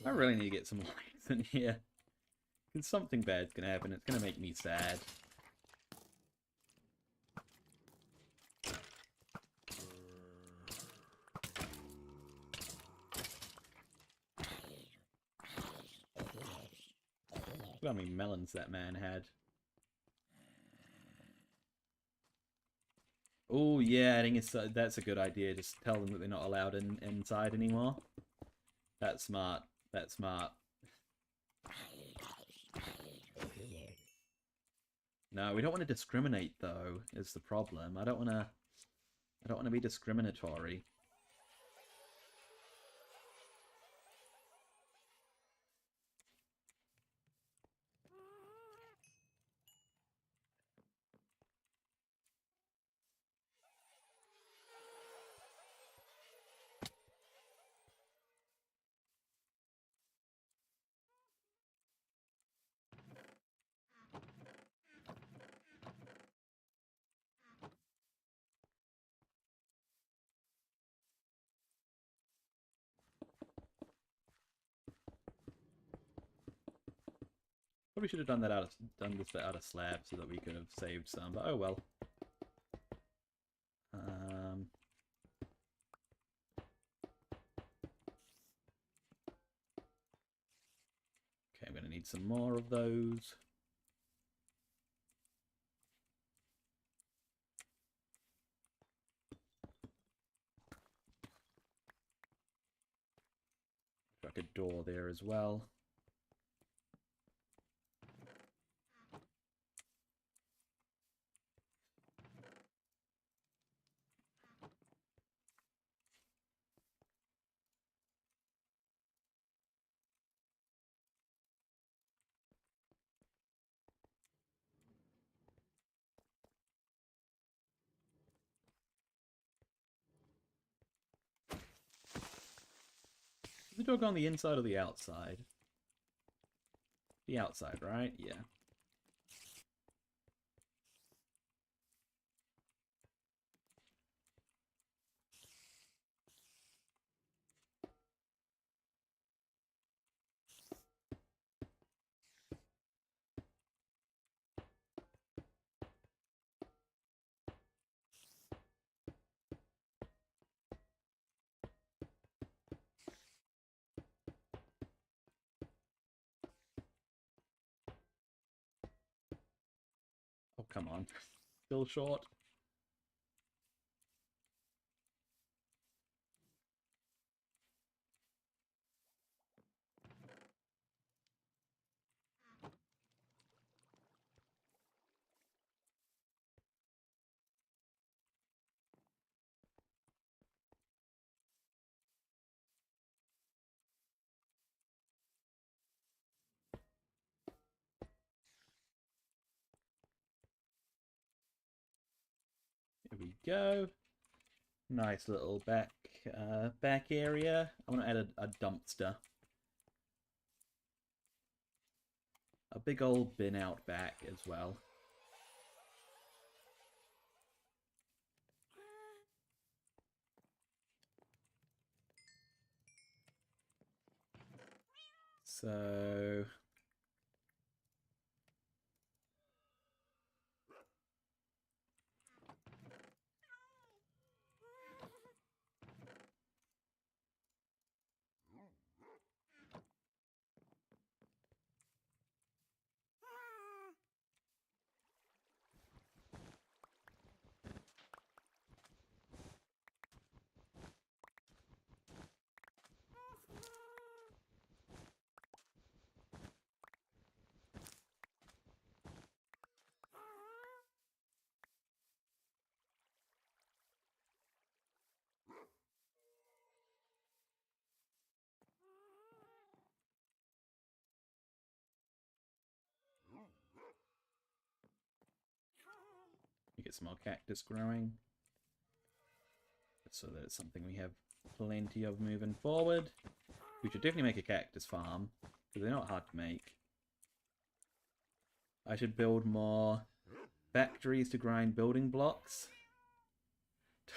I really need to get some lights in here. Because something bad's gonna happen. It's gonna make me sad. Look how many melons that man had. Oh yeah, I think that's a good idea. Just tell them that they're not allowed inside anymore. That's smart. That's smart. No, we don't want to discriminate though, is the problem. I don't want to be discriminatory. Probably should have done this bit out of slab so that we could have saved some, but oh well. Okay, I'm gonna need some more of those. Like a door there as well. Is the door on the inside or the outside? The outside, right? Yeah. Oh, come on. Still short. go. Nice little back area. I want to add a dumpster. A big old bin out back as well. So you get some more cactus growing. So that's something we have plenty of moving forward. We should definitely make a cactus farm, because they're not hard to make. I should build more factories to grind building blocks.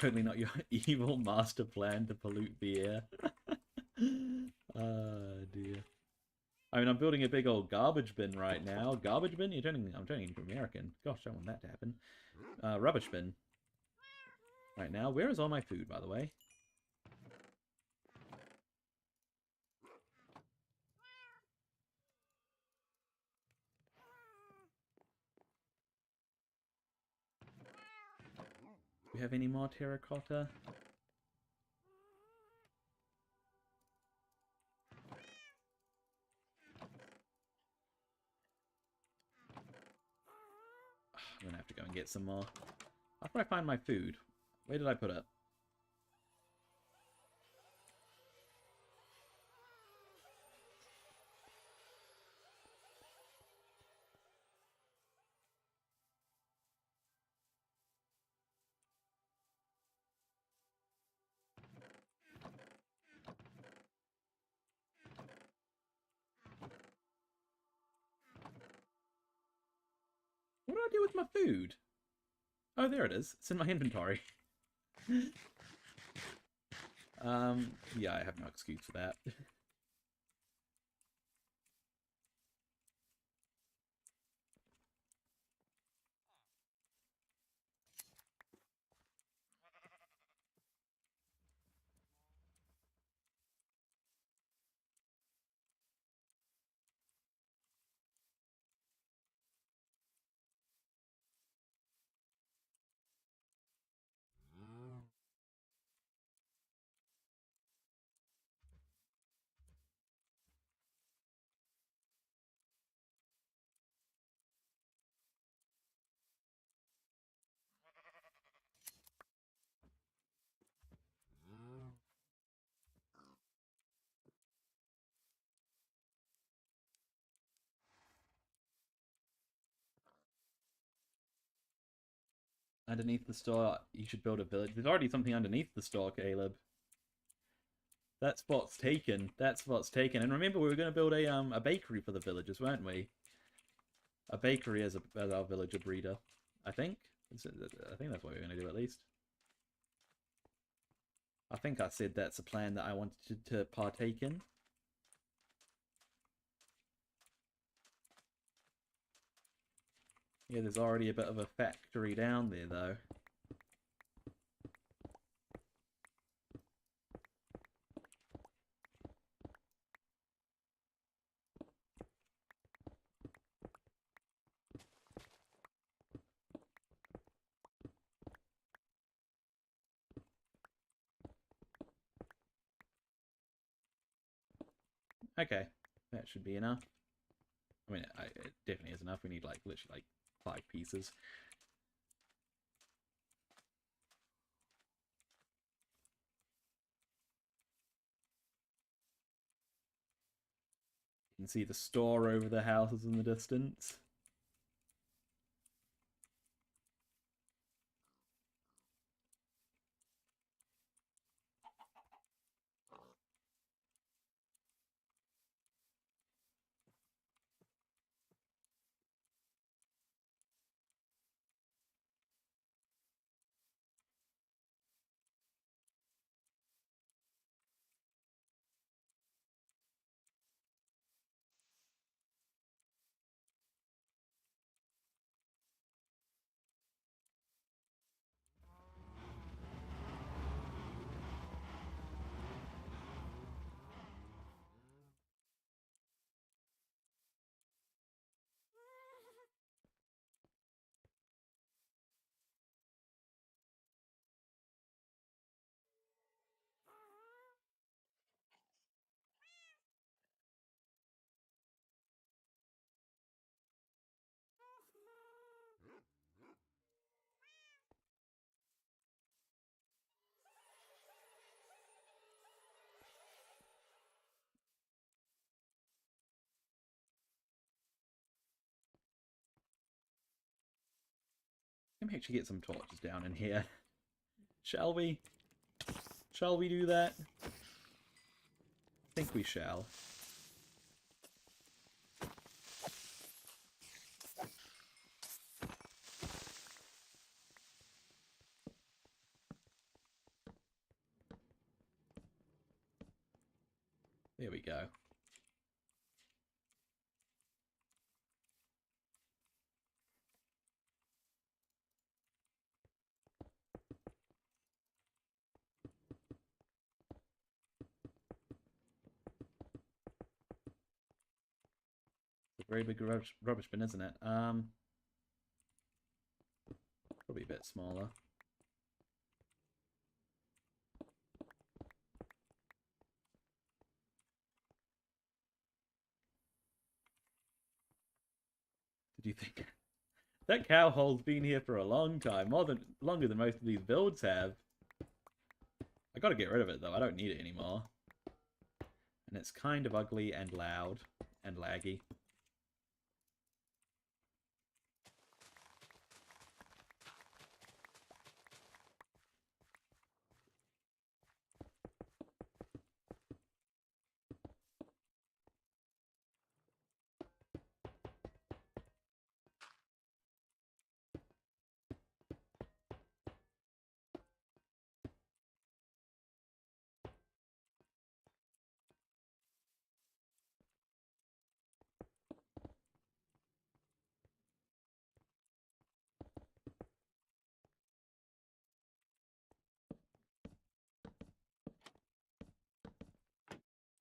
Totally not your evil master plan to pollute the air. Oh dear. I mean, I'm building a big old garbage bin right now. Garbage bin? I'm turning into American. Gosh, I don't want that to happen. Rubbish bin. Right now. Where is all my food, by the way? Do we have any more terracotta? I'm gonna have to go and get some more. After I find my food, where did I put it? What do I do with my food? Oh, there it is. It's in my inventory. Yeah, I have no excuse for that. Underneath the store, you should build a village. There's already something underneath the store, Caleb. That spot's taken. That spot's taken. And remember, we were going to build a bakery for the villagers, weren't we? A bakery as our villager breeder, I think. I think that's what we're going to do, at least. I think I said that's a plan that I wanted to partake in. Yeah, there's already a bit of a factory down there, though. Okay, that should be enough. I mean, it definitely is enough. We need, like, literally, like, 5 pieces. You can see the store over the houses in the distance. Let me actually get some torches down in here. Shall we? Shall we do that? I think we shall. There we go. It's a very big rubbish bin, isn't it? Probably a bit smaller. Did you think that cow hole's been here for a long time, longer than most of these builds have? I gotta get rid of it though. I don't need it anymore. And it's kind of ugly and loud and laggy.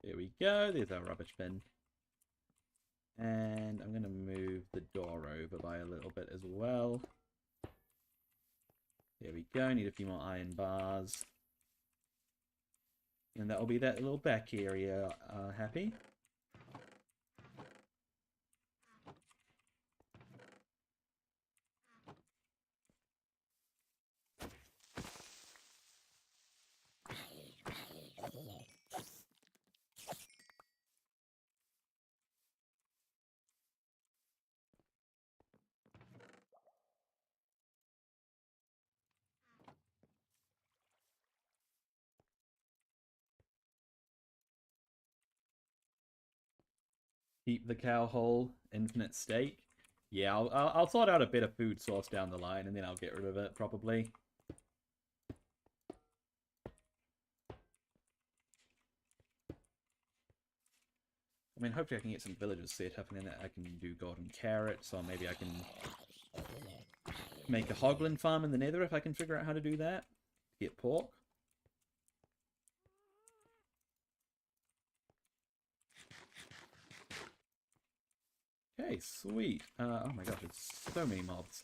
There we go. There's our rubbish bin. And I'm going to move the door over by a little bit as well. There we go. Need a few more iron bars. And that'll be that little back area happy. Keep the cow hole, infinite steak. Yeah, I'll sort out a better food source down the line, and then I'll get rid of it, probably. I mean, hopefully I can get some villagers set up, and then I can do golden carrots, or maybe I can make a hoglin farm in the nether if I can figure out how to do that. Get pork. Okay, sweet. Oh my gosh, there's so many mobs.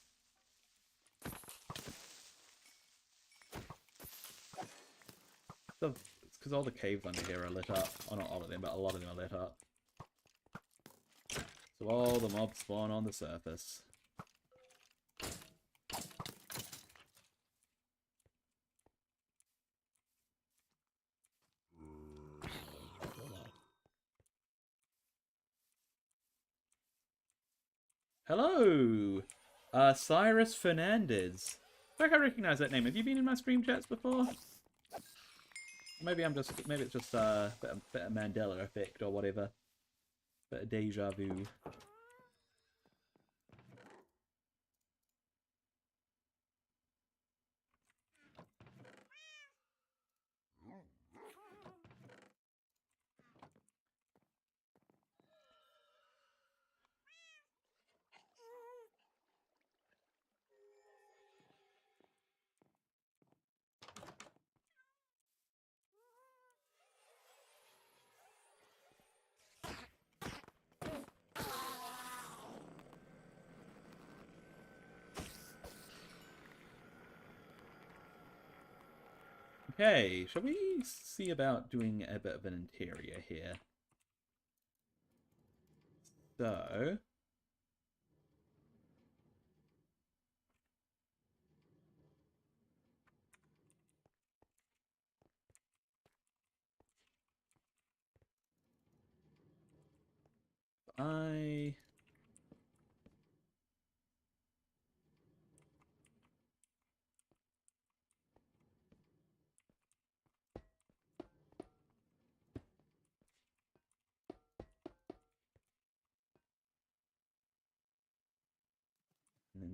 It's because all the caves under here are lit up. Well, not all of them, but a lot of them are lit up. So all the mobs spawn on the surface. Hello! Cyrus Fernandez. I think I recognize that name. Have you been in my stream chats before? Maybe it's just a bit of Mandela effect or whatever. Bit of deja vu. Okay, shall we see about doing a bit of an interior here? So...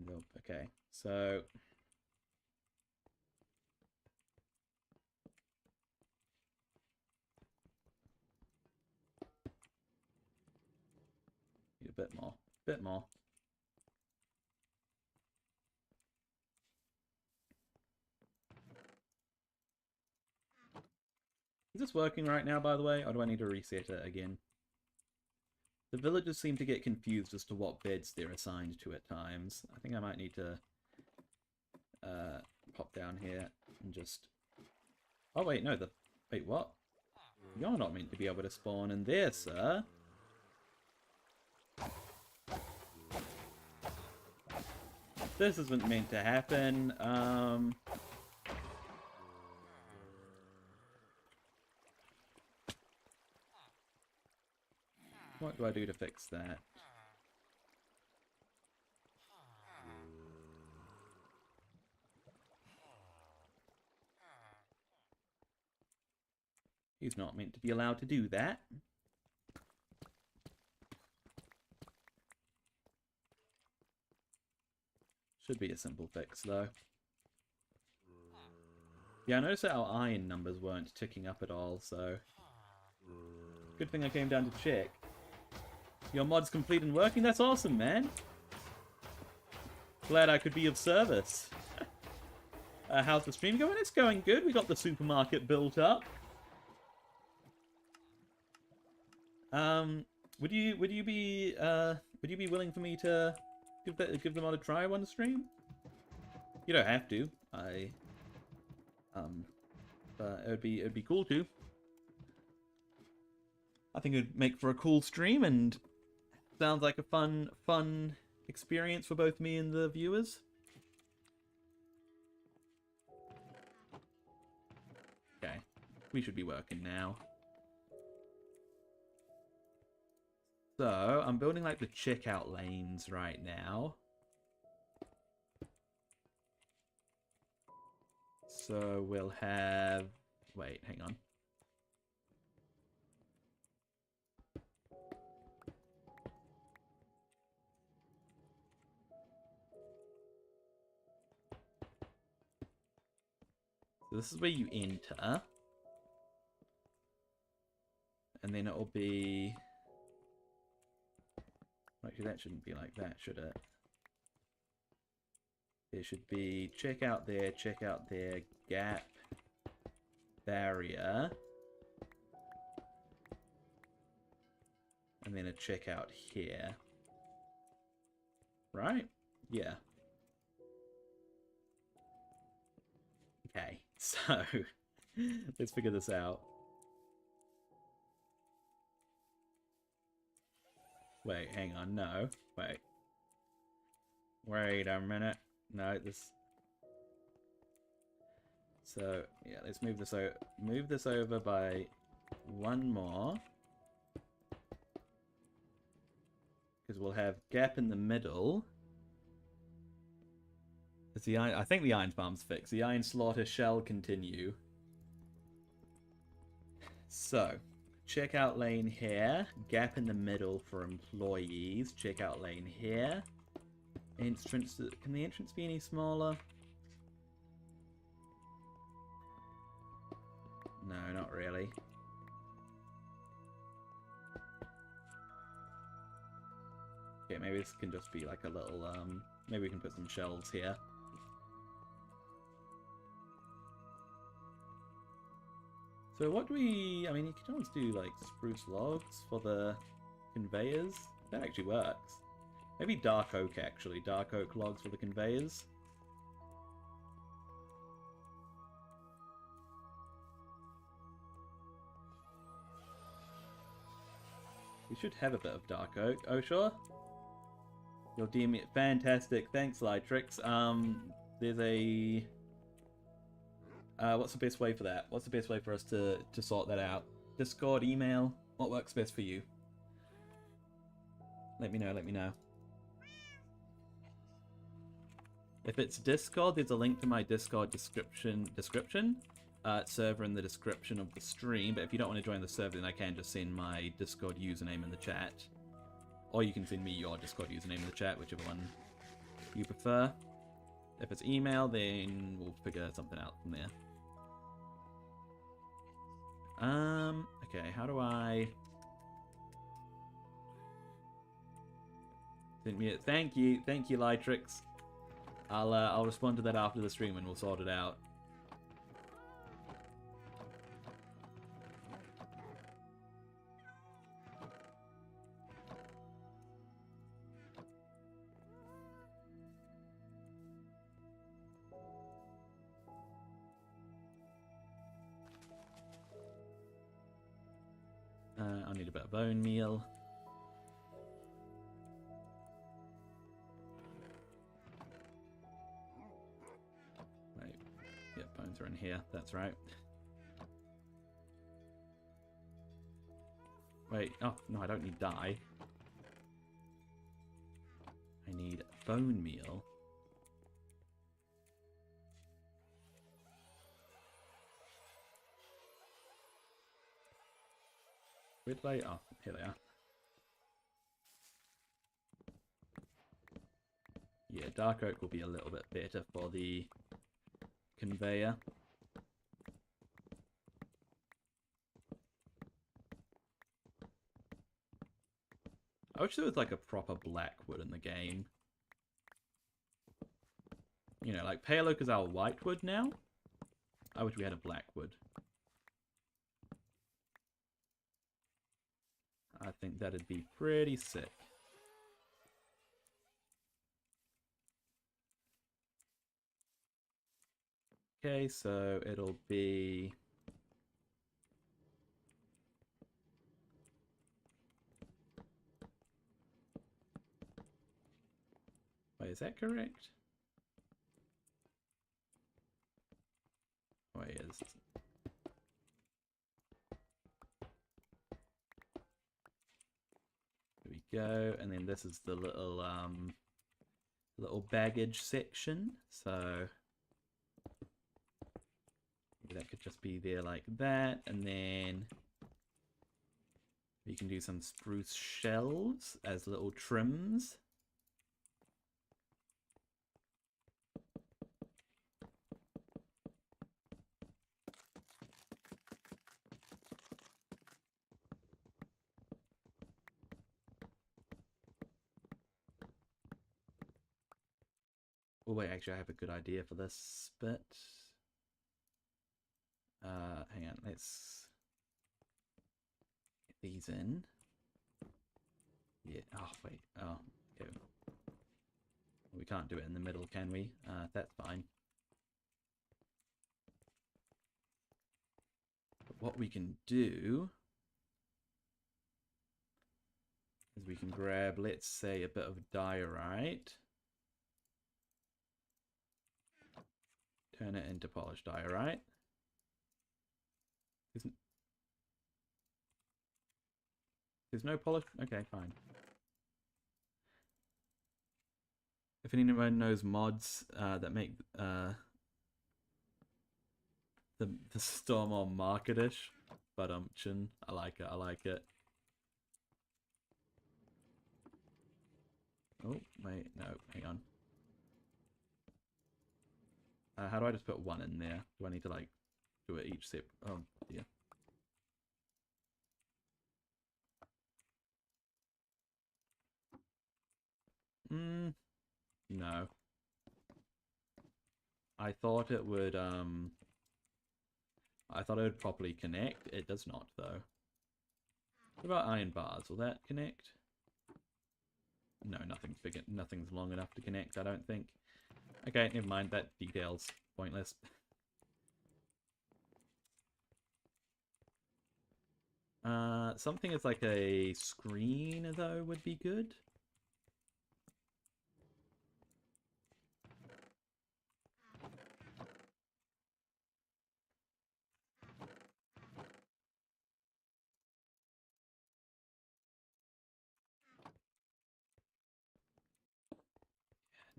Nope. Okay, so need a bit more. Bit more. Is this working right now, by the way, or do I need to reset it again? The villagers seem to get confused as to what beds they're assigned to at times. I think I might need to pop down here and just... Oh, wait, no, the... Wait, what? You're not meant to be able to spawn in there, sir. This isn't meant to happen. What do I do to fix that? He's not meant to be allowed to do that. Should be a simple fix, though. Yeah, I noticed that our iron numbers weren't ticking up at all, so... Good thing I came down to check. Your mod's complete and working? That's awesome, man! Glad I could be of service. How's the stream going? It's going good. We got the supermarket built up. Would you be willing for me to give the mod a try on the stream? You don't have to. But it'd be cool to. I think it'd make for a cool stream and sounds like a fun experience for both me and the viewers. Okay, we should be working now. So, I'm building like the checkout lanes right now. So we'll have... Wait, hang on. So this is where you enter. And then it'll be... Actually, that shouldn't be like that, should it? There should be checkout there, gap, barrier. And then a checkout here. Right? Yeah. Okay, so let's figure this out. Wait, hang on, no. Wait. Wait a minute. No, this... So, yeah, let's move this over by one more. Because we'll have gap in the middle. Is the iron... I think the iron farm's fixed. The iron slaughter shall continue. So... Checkout lane here, gap in the middle for employees, checkout lane here. Entrance, can the entrance be any smaller? No, not really. Okay, maybe this can just be like a little, maybe we can put some shelves here. So what do we... I mean, you can always do, like, spruce logs for the conveyors. That actually works. Maybe dark oak, actually. Dark oak logs for the conveyors. We should have a bit of dark oak. Oh, sure. You'll deem it fantastic. Thanks, Lightrix. There's a... what's the best way for that? What's the best way for us to sort that out? Discord, email? What works best for you? Let me know, let me know. If it's Discord, there's a link to my Discord description server in the description of the stream, but if you don't want to join the server, then I can just send my Discord username in the chat. Or you can send me your Discord username in the chat, whichever one you prefer. If it's email, then we'll figure something out from there. Okay, how do I... Thank you, Litrix. I'll respond to that after the stream and we'll sort it out. I'll need a bit of bone meal. Wait, yep, bones are in here. That's right. Wait, oh, no, I don't need dye. I need bone meal. Where did I... Oh, here they are. Yeah, dark oak will be a little bit better for the conveyor. I wish there was like a proper blackwood in the game. You know, like pale oak is our whitewood now. I wish we had a blackwood. I think that'd be pretty sick. Okay, so it'll be... Wait, is that correct? Oh, yeah, this is... There we go, and then this is the little baggage section, so that could just be there like that, and then we can do some spruce shelves as little trims. Oh wait, actually I have a good idea for this bit. Hang on, let's get these in. Yeah, oh wait, oh, okay. We can't do it in the middle, can we? That's fine. But what we can do is we can grab, let's say, a bit of diorite. Turn it into polished diorite. There's no polished... Okay, fine. If anyone knows mods that make the storm on marketish, but chin, I like it. I like it. Oh wait, no, hang on. How do I just put one in there? Do I need to like do it each step? Oh yeah. No. I thought it would properly connect. It does not though. What about iron bars? Will that connect? No, nothing's big. Nothing's long enough to connect, I don't think. Okay, never mind. That detail's pointless. Something as like a screen though would be good.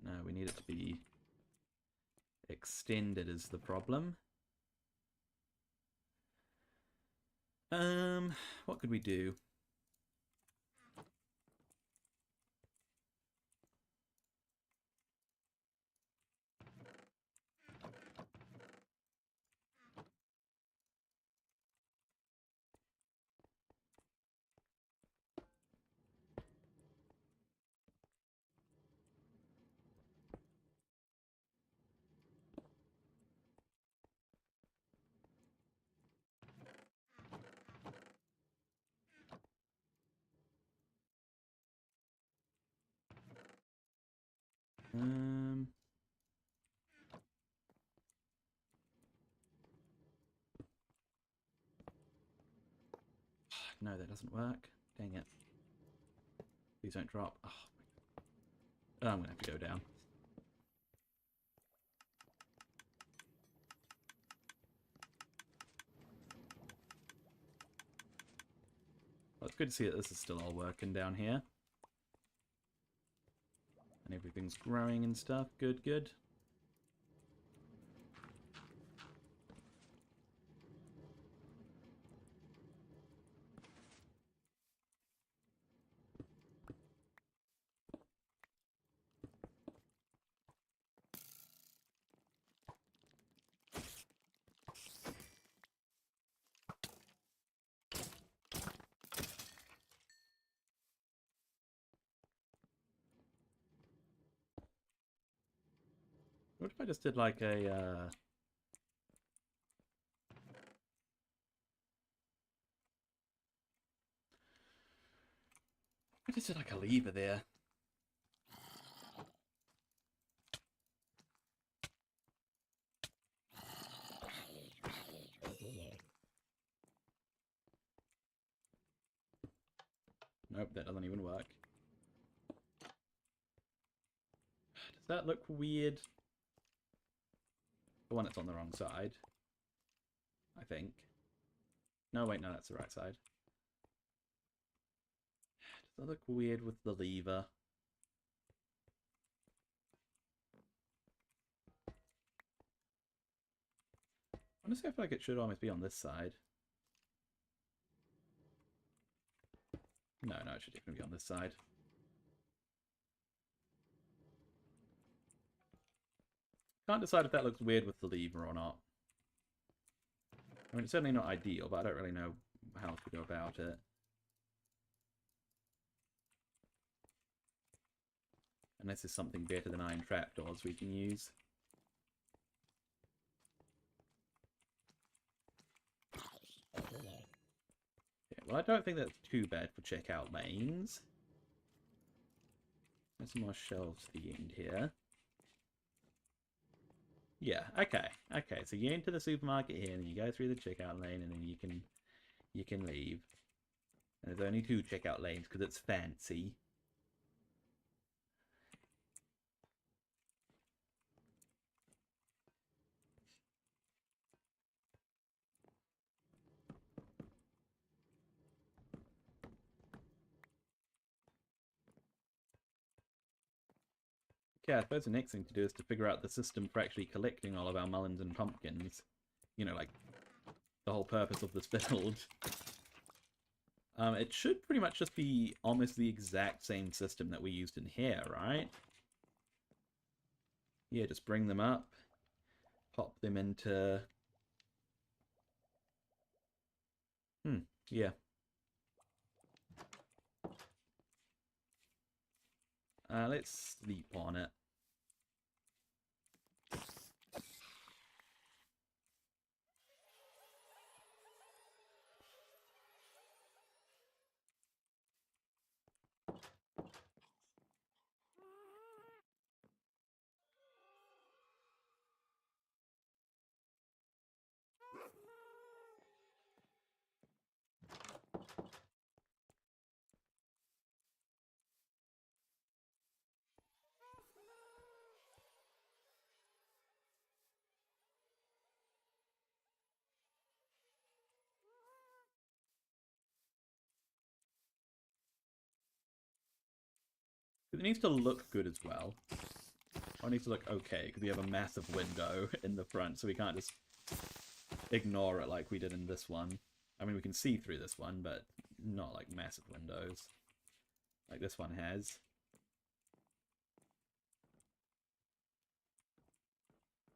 No, we need it to be extended is the problem. What could we do? No, that doesn't work. Dang it. Please don't drop. Oh, I'm gonna have to go down. Well, it's good to see that this is still all working down here. And everything's growing and stuff. Good, good. What if I just did like a, I just did like a lever there. Nope, that doesn't even work. Does that look weird? The one that's on the wrong side. I think. No, wait, no, that's the right side. Does that look weird with the lever? Honestly, I feel like it should almost be on this side. No, it should definitely be on this side. Can't decide if that looks weird with the lever or not. I mean, it's certainly not ideal, but I don't really know how to go about it. Unless there's something better than iron trapdoors we can use. Yeah, well, I don't think that's too bad for checkout lanes. There's some more shelves to the end here. Yeah, okay. Okay, so you enter the supermarket here, and you go through the checkout lane, and then you can leave. And there's only 2 checkout lanes, because it's fancy. Yeah, I suppose the next thing to do is to figure out the system for actually collecting all of our melons and pumpkins. You know, like, the whole purpose of this build. It should pretty much just be almost the exact same system that we used in here, right? Yeah, just bring them up, pop them into... yeah. Let's sleep on it. It needs to look good as well. Or it needs to look okay, because we have a massive window in the front, so we can't just ignore it like we did in this one. I mean, we can see through this one, but not like massive windows. Like this one has.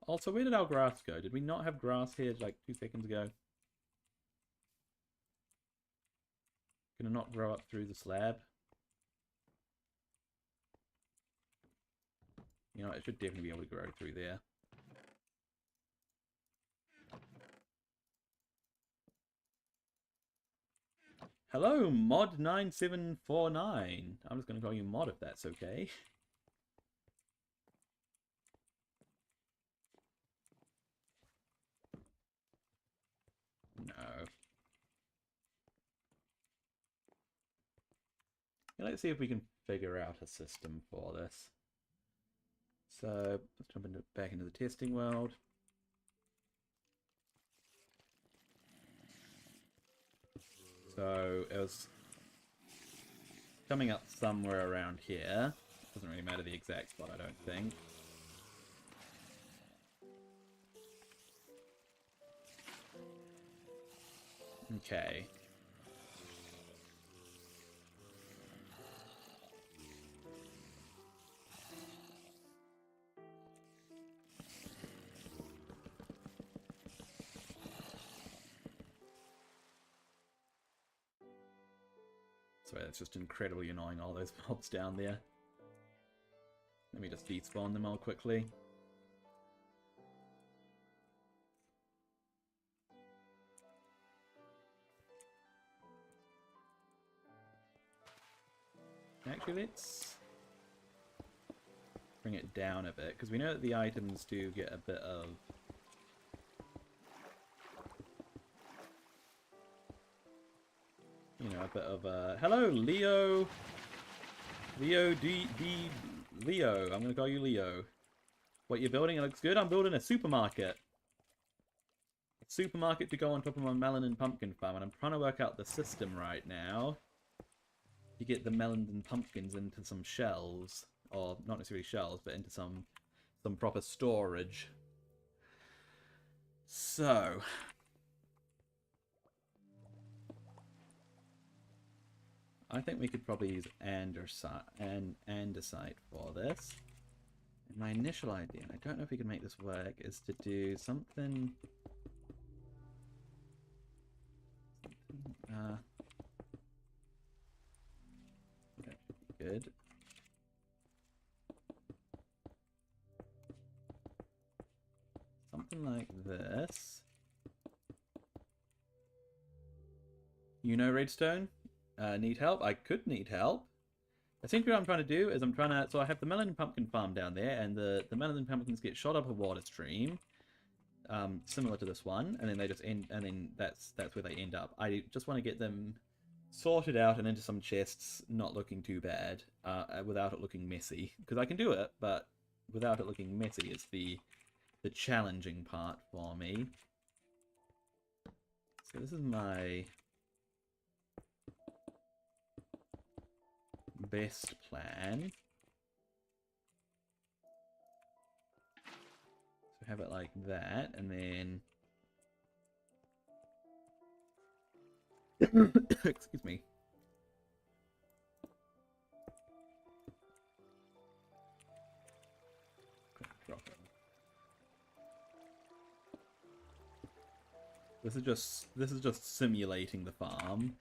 Also, where did our grass go? Did we not have grass here like 2 seconds ago? Gonna not grow up through the slab? You know, it should definitely be able to grow through there. Hello, Mod9749. I'm just going to call you Mod if that's okay. Yeah, let's see if we can figure out a system for this. So let's jump back into the testing world. So it was coming up somewhere around here. Doesn't really matter the exact spot, I don't think. Okay. Sorry, that's just incredibly annoying, all those mobs down there. Let me just despawn them all quickly. Actually, let's bring it down a bit, because we know that the items do get a bit of... You know, a bit of hello, Leo! Leo Leo. I'm gonna call you Leo. What you're building, it looks good. I'm building a supermarket. A supermarket to go on top of my melon and pumpkin farm, and I'm trying to work out the system right now. You get the melons and pumpkins into some shelves, or not necessarily shelves, but into some proper storage. So, I think we could probably use andesite for this. And my initial idea, and I don't know if we can make this work, is to do something. Good. Something like this. You know, Redstone? Need help? I could need help. Essentially what I'm trying to do is so I have the melon and pumpkin farm down there, and the melon and pumpkins get shot up a water stream, similar to this one, and then they just end, and then that's where they end up. I just want to get them sorted out and into some chests, not looking too bad, without it looking messy. Because I can do it, but without it looking messy is the challenging part for me. So this is my best plan. So have it like that, and then excuse me. This is just simulating the farm.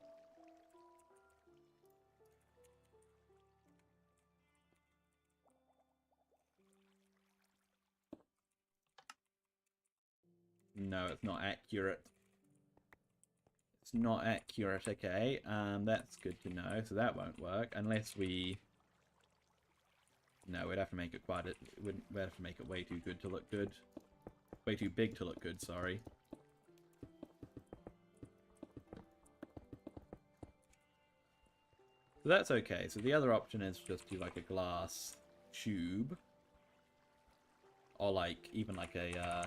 No, it's not accurate. It's not accurate, okay. That's good to know. So that won't work unless we... No, we'd have to make it we'd have to make it way too good to look good. Way too big to look good, sorry. So that's okay. So the other option is just do like a glass tube. Or like, even like a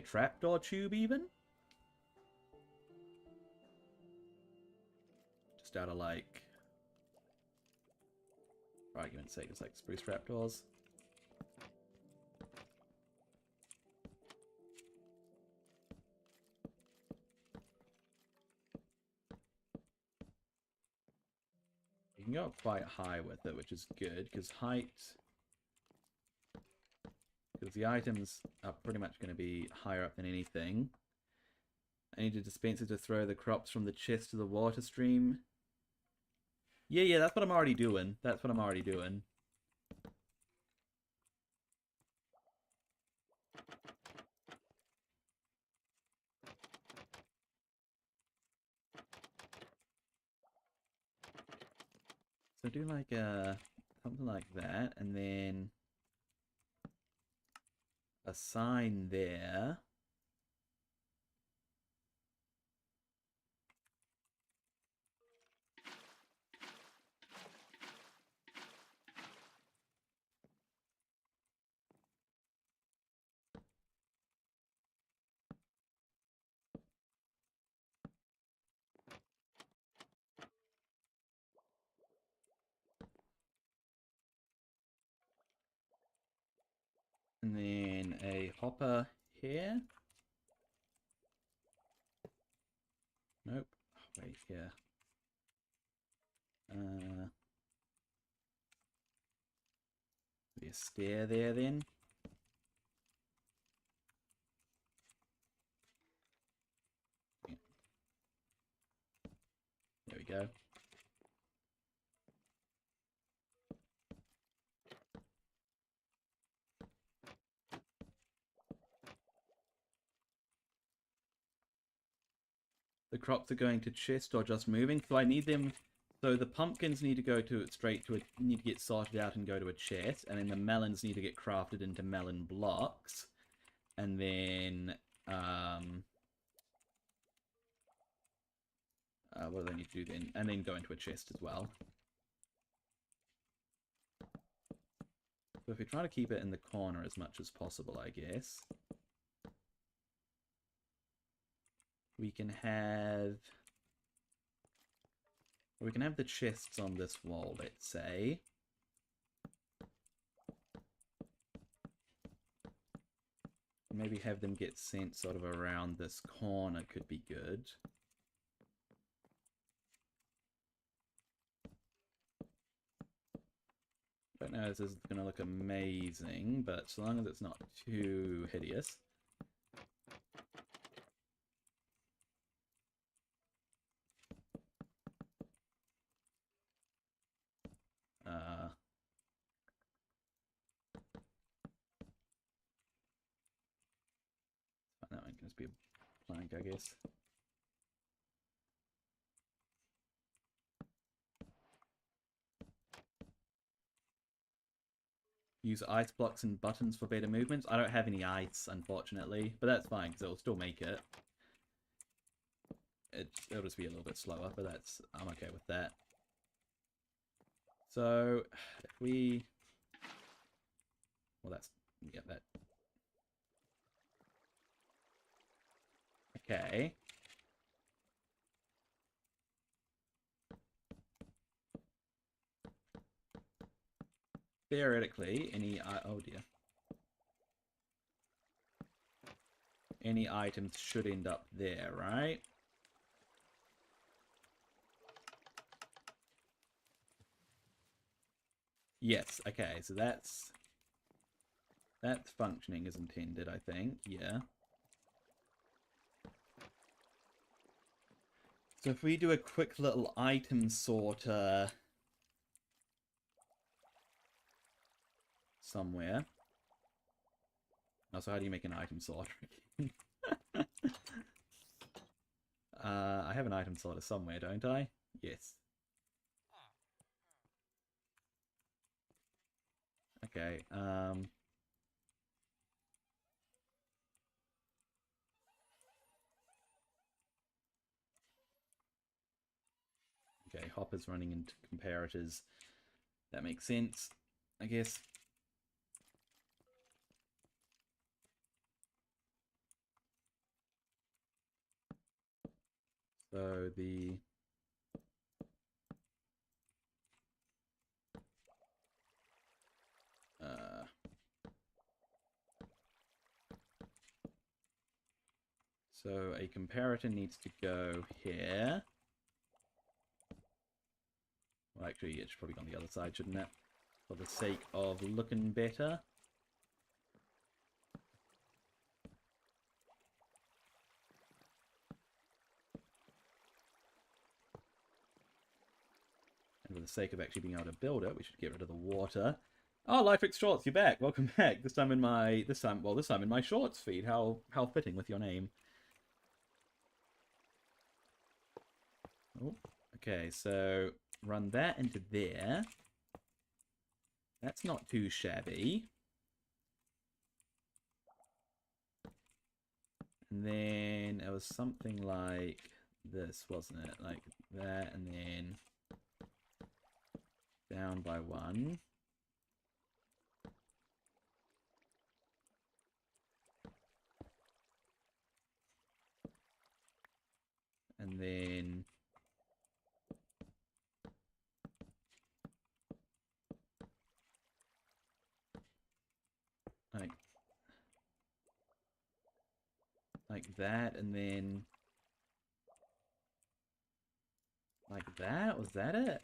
trapdoor tube even. Just out of like, for argument's sake, it's like spruce trapdoors. You can go up quite high with it, which is good, because because the items are pretty much going to be higher up than anything. I need a dispenser to throw the crops from the chest to the water stream. Yeah, that's what I'm already doing. That's what I'm already doing. So do like something like that, and then a sign there. And then a hopper here. Nope. Oh, wait, here. Be a stair there then. Yeah. There we go. The crops are going to chest or just moving, so I need them. So the pumpkins need to go to need to get sorted out and go to a chest, and then the melons need to get crafted into melon blocks, and then what do they need to do then? And then go into a chest as well. So if we try to keep it in the corner as much as possible, I guess we can have the chests on this wall, let's say. Maybe have them get sent sort of around this corner could be good. Don't know if this is going to look amazing, but so long as it's not too hideous. That one can just be a plank, I guess. Use ice blocks and buttons for better movements. I don't have any ice, unfortunately, but that's fine because it'll still make it. It'll just be a little bit slower, but I'm okay with that. So if we, well, yeah, that. Okay. Theoretically, oh dear. Any items should end up there, right? Yes, okay, so that's functioning as intended, I think, yeah. So if we do a quick little item sorter somewhere. Also, how do you make an item sorter? I have an item sorter somewhere, don't I? Yes. Okay, okay, Hopper's running into comparators. That makes sense, I guess. So so a comparator needs to go here. Well, actually, it should probably go on the other side, shouldn't it? For the sake of looking better. And for the sake of actually being able to build it, we should get rid of the water. Oh, Liferix Shorts, you're back. Welcome back. This time in my Shorts feed. How fitting with your name. Oh, okay, so run that into there. That's not too shabby. And then it was something like this, wasn't it? Like that, and then down by 1. And then like like that, and then like that. Was that it?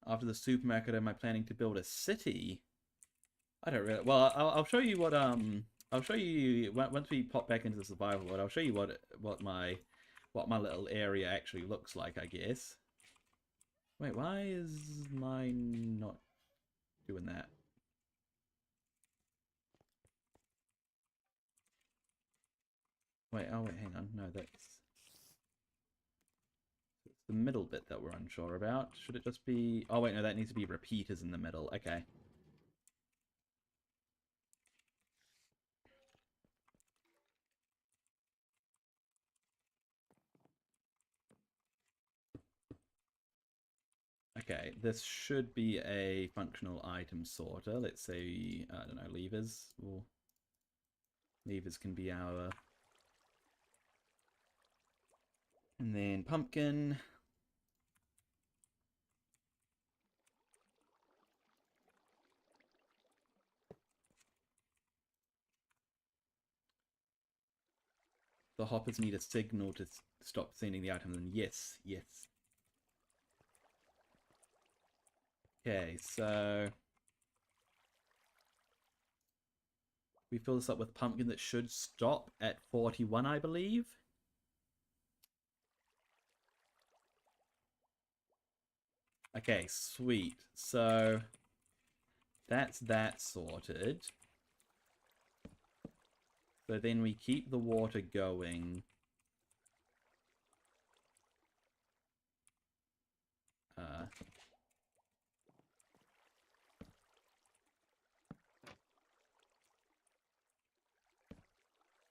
After the supermarket, am I planning to build a city? I don't really. Well, I'll show you what I'll show you once we pop back into the survival mode. I'll show you what my little area actually looks like, I guess. Wait, why is mine not doing that? Wait, oh wait, hang on. No, that's the middle bit that we're unsure about. Should it just be... Oh wait, no, that needs to be repeaters in the middle. Okay. Okay, this should be a functional item sorter. Let's say, I don't know, levers. Or levers can be our... And then pumpkin. The hoppers need a signal to stop sending the items. And yes, yes. Okay, so... we fill this up with pumpkin that should stop at 41, I believe. Okay, sweet. So that's that sorted. So then we keep the water going.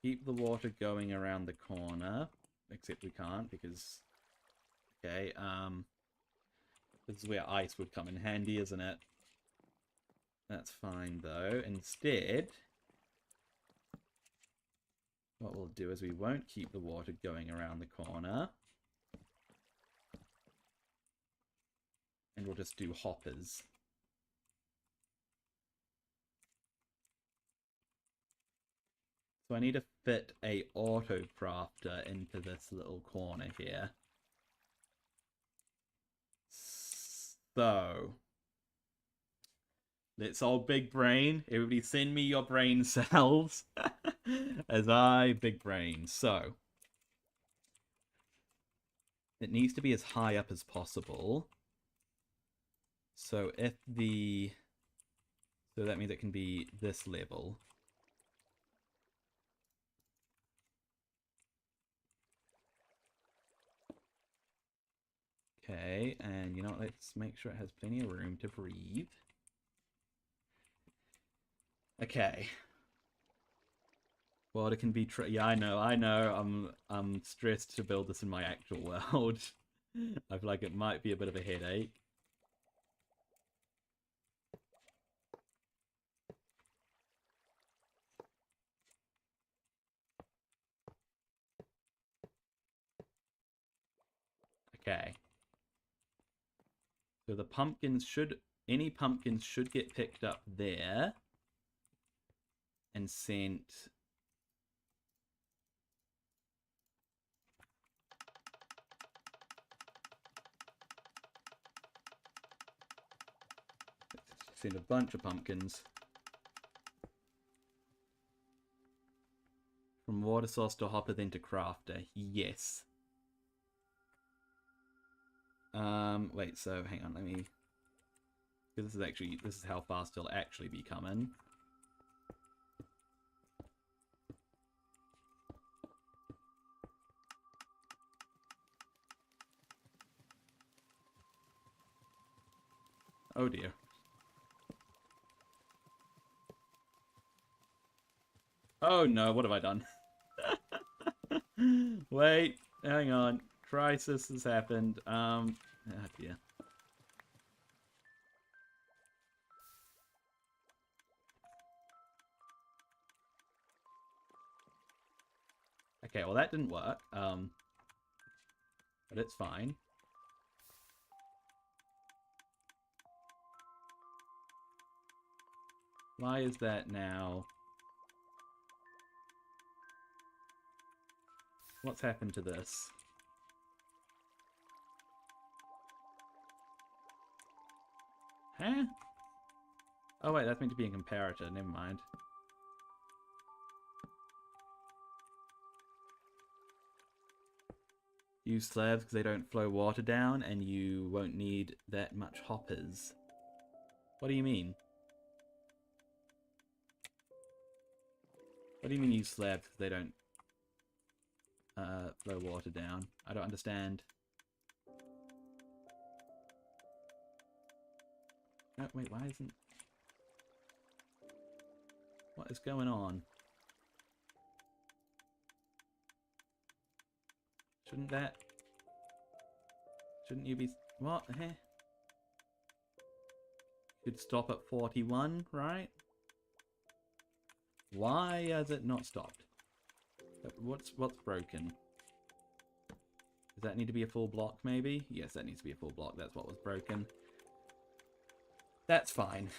Keep the water going around the corner. Except we can't because... Okay, this is where ice would come in handy, isn't it? That's fine, though. Instead, what we'll do is we won't keep the water going around the corner. And we'll just do hoppers. So I need to fit a auto crafter into this little corner here. So let's all big brain. Everybody send me your brain cells as I big brain. So it needs to be as high up as possible. So if the... So that means it can be this level. Okay, and you know what? Let's make sure it has plenty of room to breathe. Okay. Well, it can be... Yeah, I know. I'm stressed to build this in my actual world. I feel like it might be a bit of a headache. Okay. So the pumpkins should... Any pumpkins should get picked up there. And sent... Send a bunch of pumpkins. From water source to hopper, then to crafter. Yes. Wait, so hang on, let me... Because this is how fast it'll actually be coming. Oh dear. Oh no, what have I done? Wait, hang on. Crisis has happened. Oh dear. Okay, well that didn't work. But it's fine. Why is that now? What's happened to this? Huh? Oh wait, that's meant to be a comparator, never mind. Use slabs because they don't flow water down and you won't need that much hoppers. What do you mean? What do you mean use slabs because they don't flow water down? I don't understand. Oh, wait, why isn't... What is going on? Shouldn't that... Shouldn't you be... What? Eh? Should stop at 41, right? Why has it not stopped? What's broken? Does that need to be a full block, maybe? Yes, that needs to be a full block. That's what was broken. That's fine.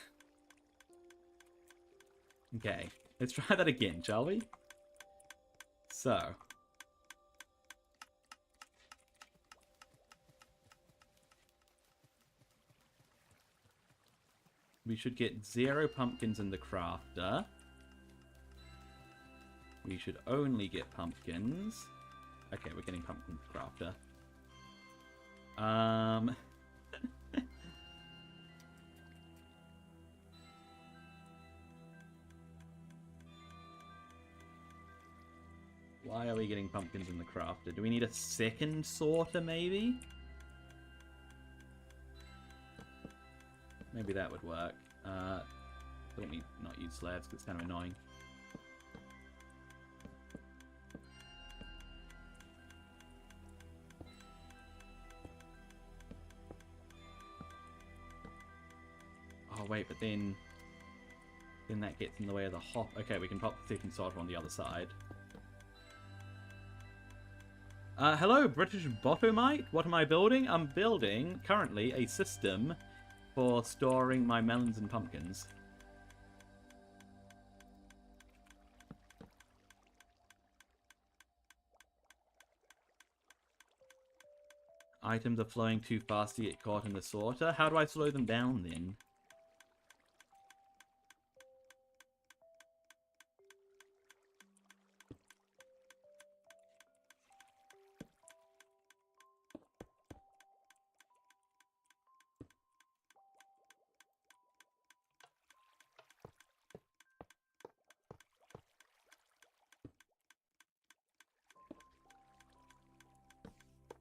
Okay, let's try that again, shall we? So. We should get 0 pumpkins in the crafter. We should only get pumpkins. Okay, we're getting pumpkins crafter. Why are we getting pumpkins in the crafter? Do we need a second sorter, maybe? Maybe that would work. Let me not use slabs because it's kind of annoying. Oh wait, but then that gets in the way of the hop. Okay, we can pop the second sorter on the other side. Hello, British Bottomite. What am I building? I'm building, currently, a system for storing my melons and pumpkins. Items are flowing too fast to get caught in the sorter. How do I slow them down, then?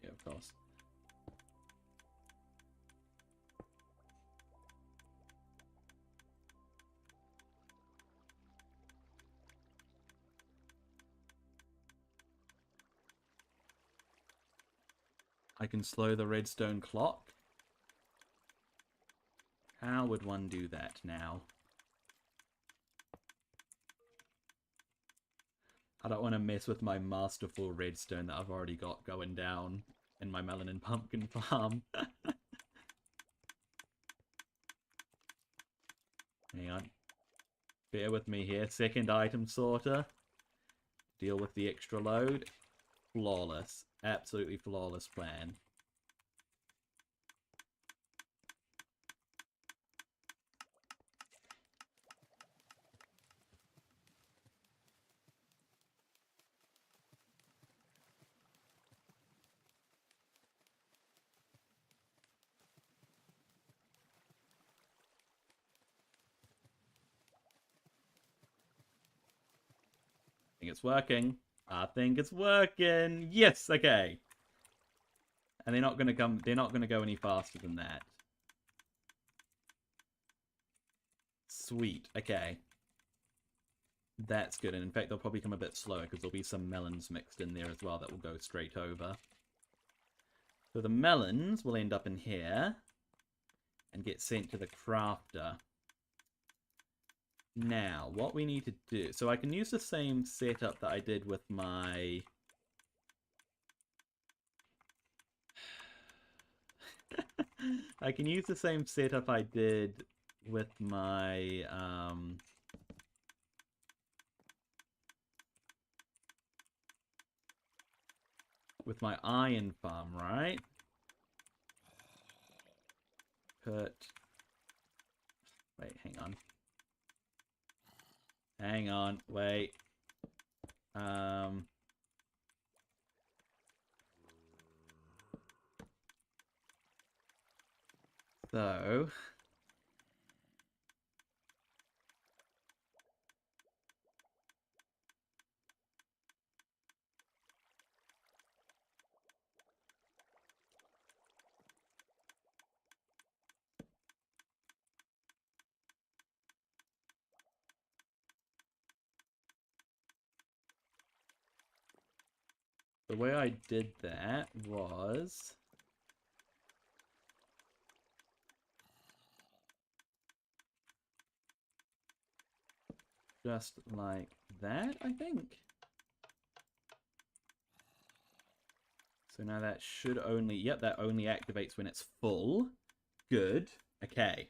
Yeah, of course. I can slow the redstone clock. How would one do that now? I don't want to mess with my masterful redstone that I've already got going down in my melon and pumpkin farm. Hang on. Bear with me here. Second item sorter. Deal with the extra load. Flawless. Absolutely flawless plan. I think it's working. I think it's working. Yes, okay. And they're not gonna go any faster than that. Sweet, okay. That's good, and in fact they'll probably come a bit slower because there'll be some melons mixed in there as well that will go straight over. So the melons will end up in here and get sent to the crafter. Now, what we need to do... So I can use the same setup that I did with my... I can use the same setup I did with my iron farm, right? Wait, hang on. Hang on, wait. So the way I did that was just like that, I think. So now that should only, yep, that only activates when it's full. Good. Okay.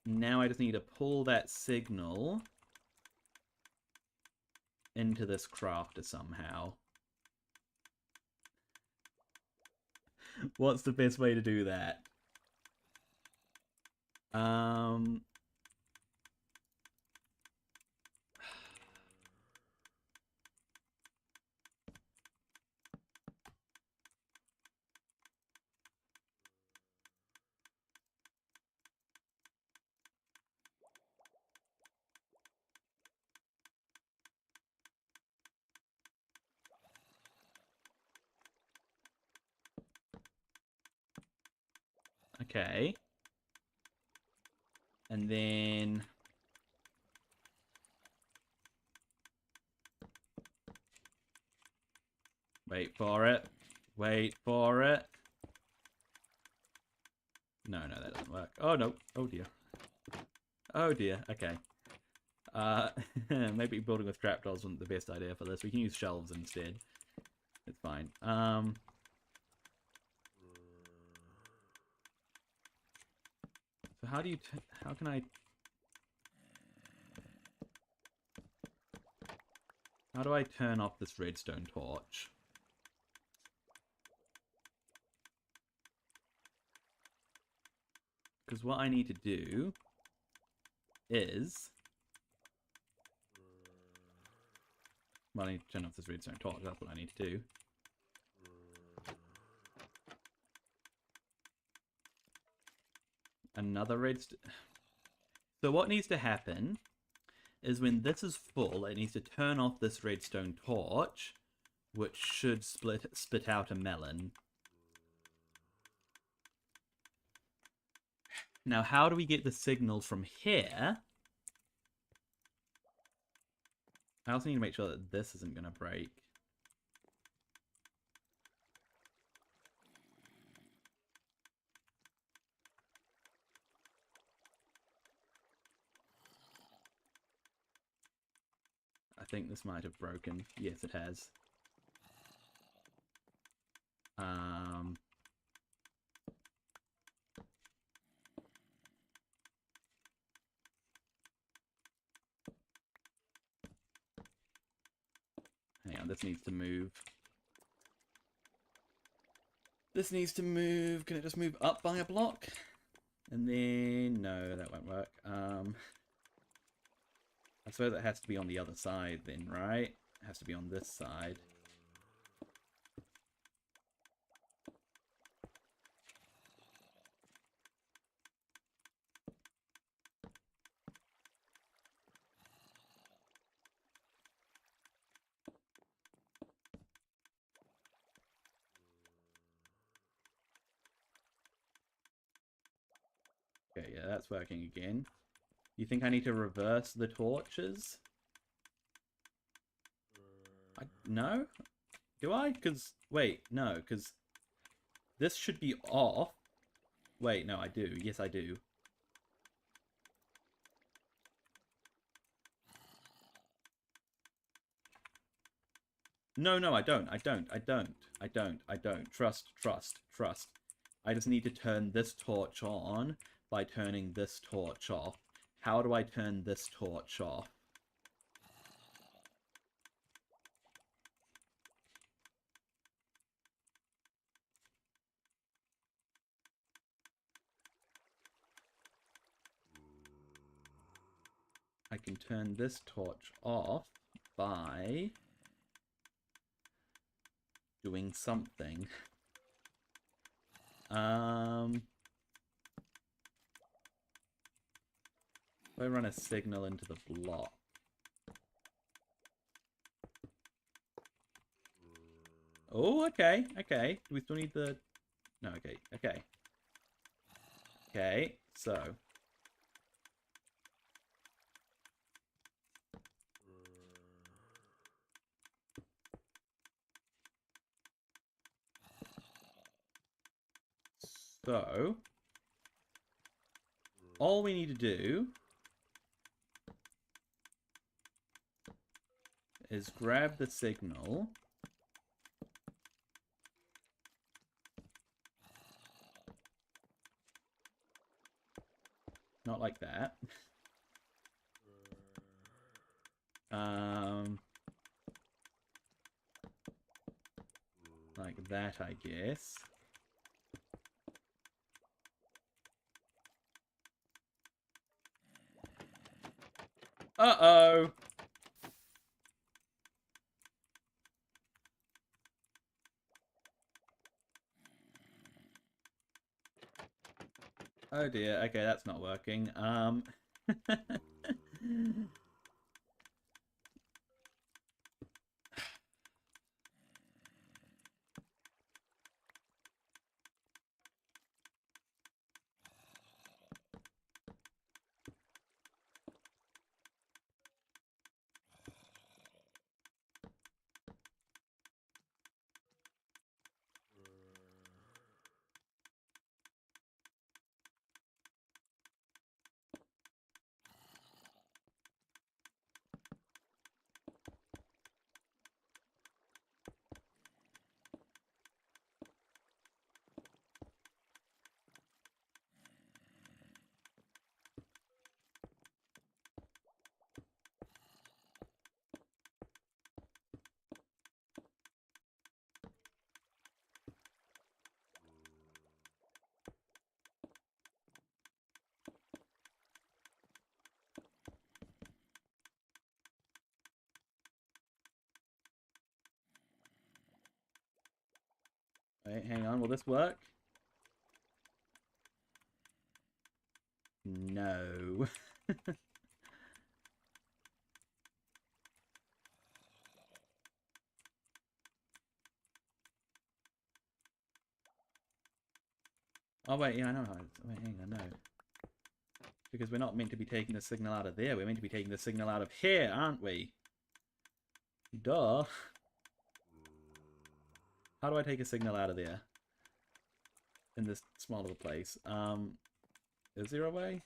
Now I just need to pull that signal into this crafter somehow. What's the best way to do that? Okay. And then wait for it. Wait for it. No, that doesn't work. Oh, no. Oh, dear. Oh, dear. Okay. Maybe building with trapdoors wasn't the best idea for this. We can use shelves instead. It's fine. So how do you... how can I... How do I turn off this redstone torch? Because what I need to do is... well, I need to turn off this redstone torch. That's what I need to do. Another redstone... So what needs to happen is when this is full, it needs to turn off this redstone torch, which should spit out a melon. Now, how do we get the signal from here? I also need to make sure that this isn't going to break. I think this might have broken. Yes, it has. Hang on, this needs to move. This needs to move. Can it just move up by a block? And then... no, that won't work. I suppose it has to be on the other side then, right? It has to be on this side. Okay, yeah, that's working again. You think I need to reverse the torches? No? Do I? Because, wait, no, because this should be off. Wait, no, I do. Yes, I do. No, I don't. I don't. Trust. I just need to turn this torch on by turning this torch off. How do I turn this torch off? I can turn this torch off by doing something. If I run a signal into the block. Oh, okay, okay. Do we still need the... No, okay, okay. Okay, so... So... all we need to do is grab the signal. Not like that. Like that, I guess. Uh-oh! Oh dear, okay, that's not working. Wait, hang on, will this work? No. Oh wait, yeah, I know how it's... Wait, hang on, no. Because we're not meant to be taking the signal out of there, we're meant to be taking the signal out of here, aren't we? Duh. How do I take a signal out of there? In this small of a place. Is there a way?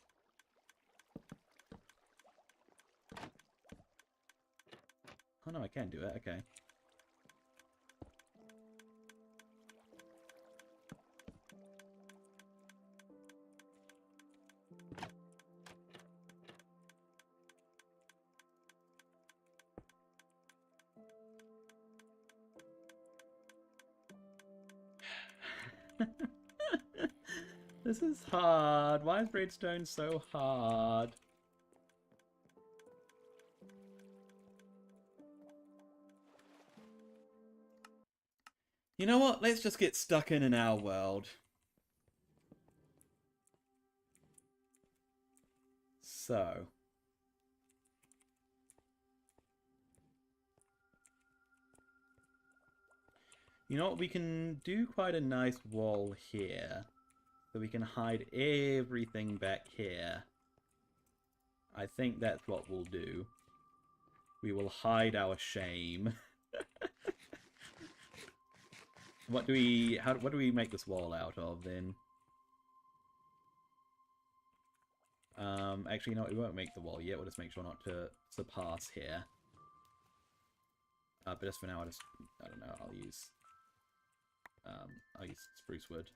Oh no, I can do it, okay. This is hard. Why is redstone so hard? You know what? Let's just get stuck in our world. So. You know what? We can do quite a nice wall here. So we can hide everything back here. I think that's what we'll do. We will hide our shame. What do we make this wall out of then? Actually, no, we won't make the wall yet. We'll just make sure not to surpass here. But just for now, I don't know, I'll use spruce wood.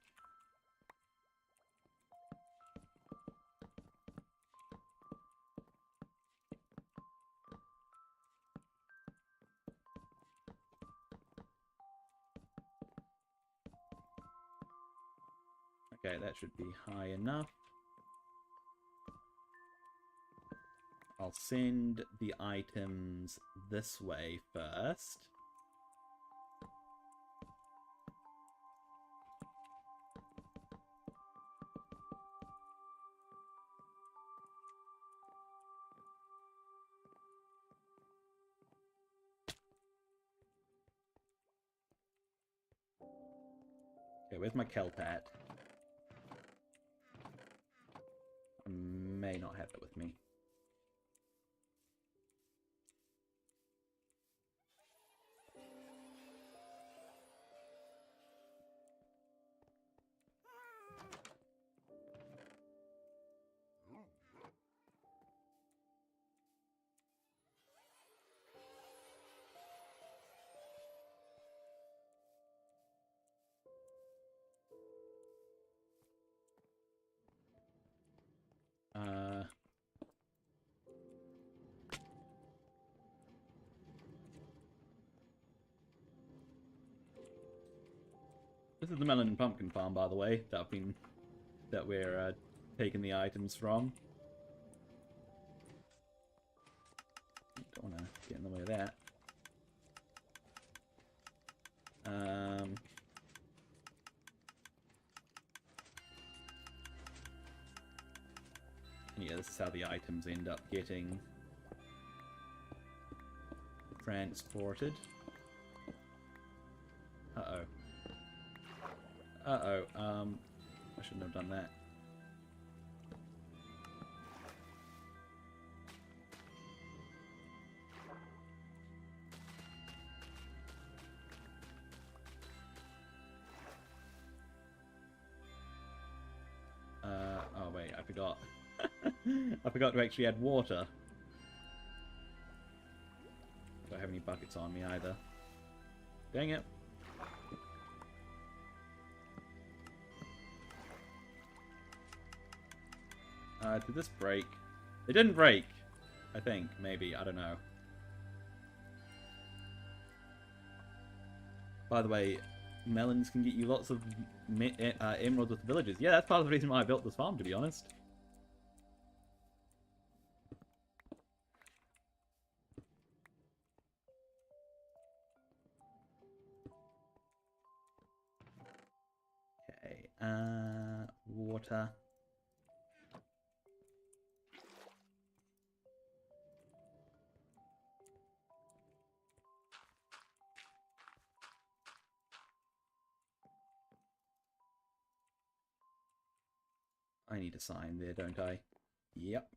Okay, that should be high enough. I'll send the items this way first. Okay, where's my Kelpat? I may not have it with me. This is the melon and pumpkin farm, by the way, that we're taking the items from. Don't want to get in the way of that. Yeah, this is how the items end up getting transported. Uh-oh. Uh-oh, I shouldn't have done that. Oh wait, I forgot. I forgot to actually add water. Don't have any buckets on me either. Dang it. Did this break? It didn't break. I think, maybe. I don't know. By the way, melons can get you lots of emeralds with the villagers. Yeah, that's part of the reason why I built this farm, to be honest. Okay, water. I need a sign there, don't I? Yep.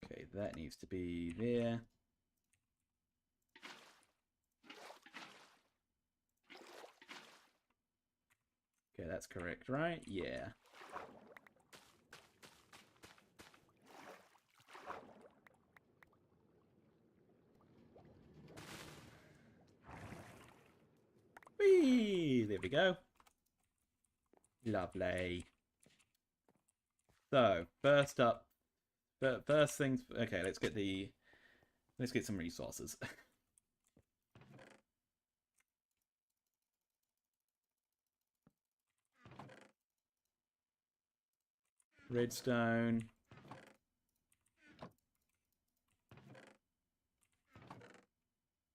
Okay, that needs to be there. Okay, that's correct, right? Yeah. Whee! There we go. Lovely. So, first up, first things. Okay, let's get some resources. Redstone.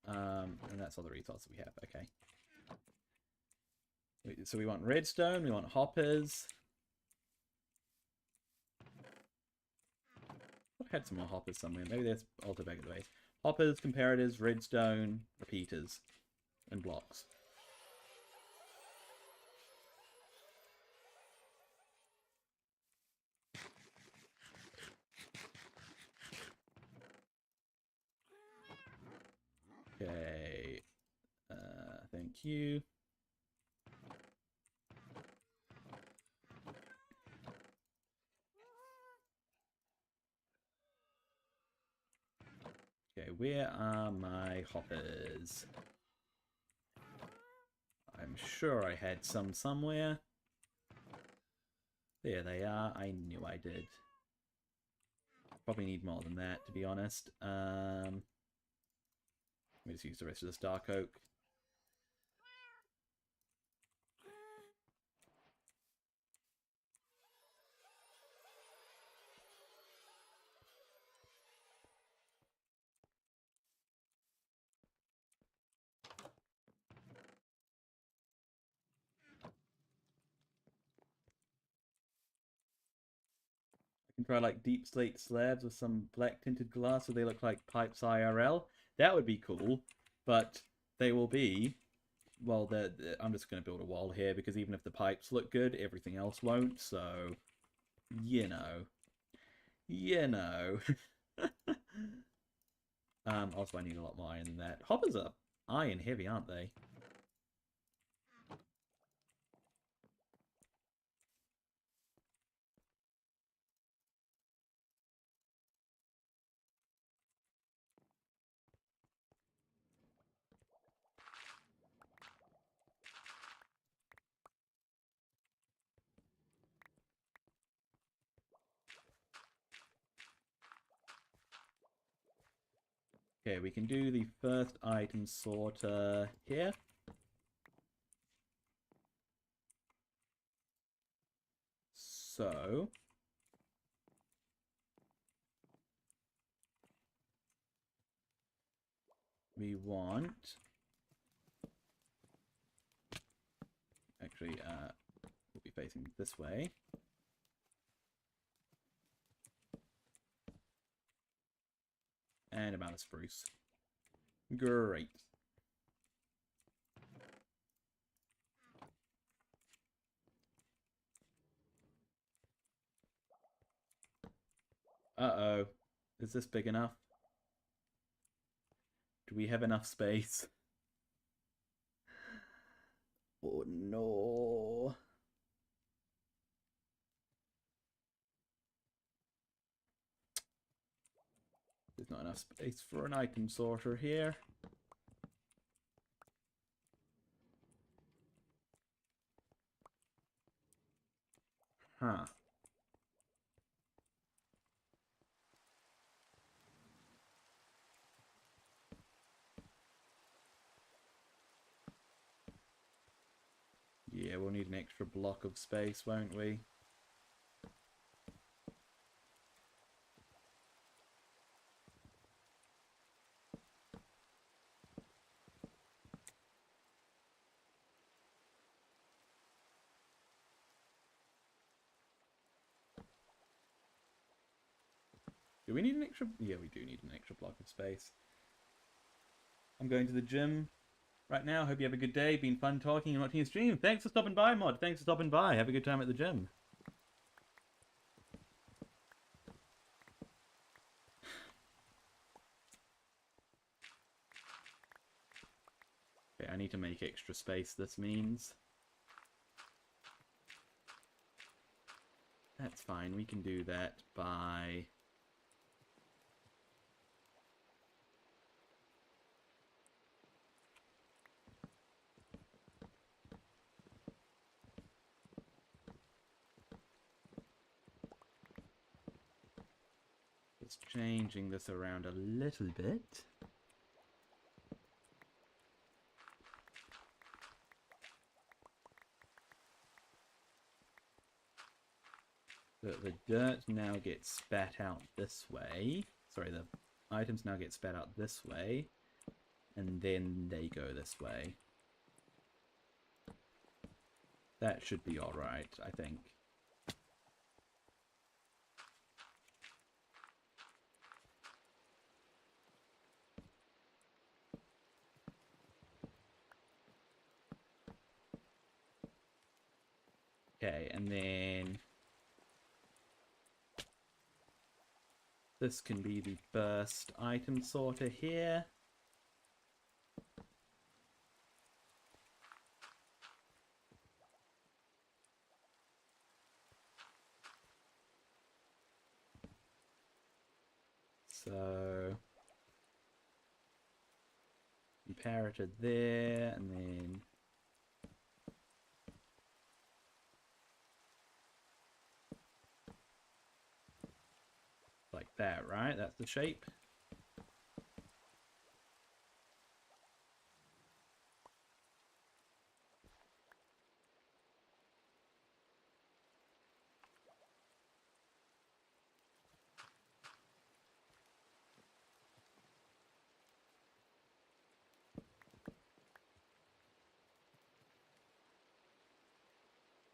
And that's all the resources we have. Okay. So we want redstone. We want hoppers. I had some more hoppers somewhere. Maybe that's also back at the base. Hoppers, comparators, redstone, repeaters, and blocks. Okay. Thank you. where are my hoppers? I'm sure I had some somewhere. There they are. I knew I did. Probably need more than that, to be honest. Let me just use the rest of this dark oak. Can try like deep slate slabs with some black tinted glass so they look like pipes IRL. That would be cool, but they will be, well, I'm just going to build a wall here because even if the pipes look good, everything else won't, so, you know. You know. Also, I need a lot more iron than that. Hoppers are iron heavy, aren't they? Okay, we can do the first item sorter here. So, we want... Actually, we'll be facing this way. And amount of spruce. Great. Uh-oh. Is this big enough? Do we have enough space? Oh no. There's not enough space for an item sorter here. Huh. Yeah, we'll need an extra block of space, won't we? Do we need an extra? Yeah, we do need an extra block of space. I'm going to the gym right now. Hope you have a good day. Been fun talking and watching your stream. Thanks for stopping by, Mod. Thanks for stopping by. Have a good time at the gym. Okay, I need to make extra space, this means. That's fine. We can do that by... just changing this around a little bit. So the dirt now gets spat out this way. Sorry, the items now get spat out this way. And then they go this way. That should be alright, I think. Okay, and then... this can be the first item sorter here. So... comparator there, and then like that, right? That's the shape.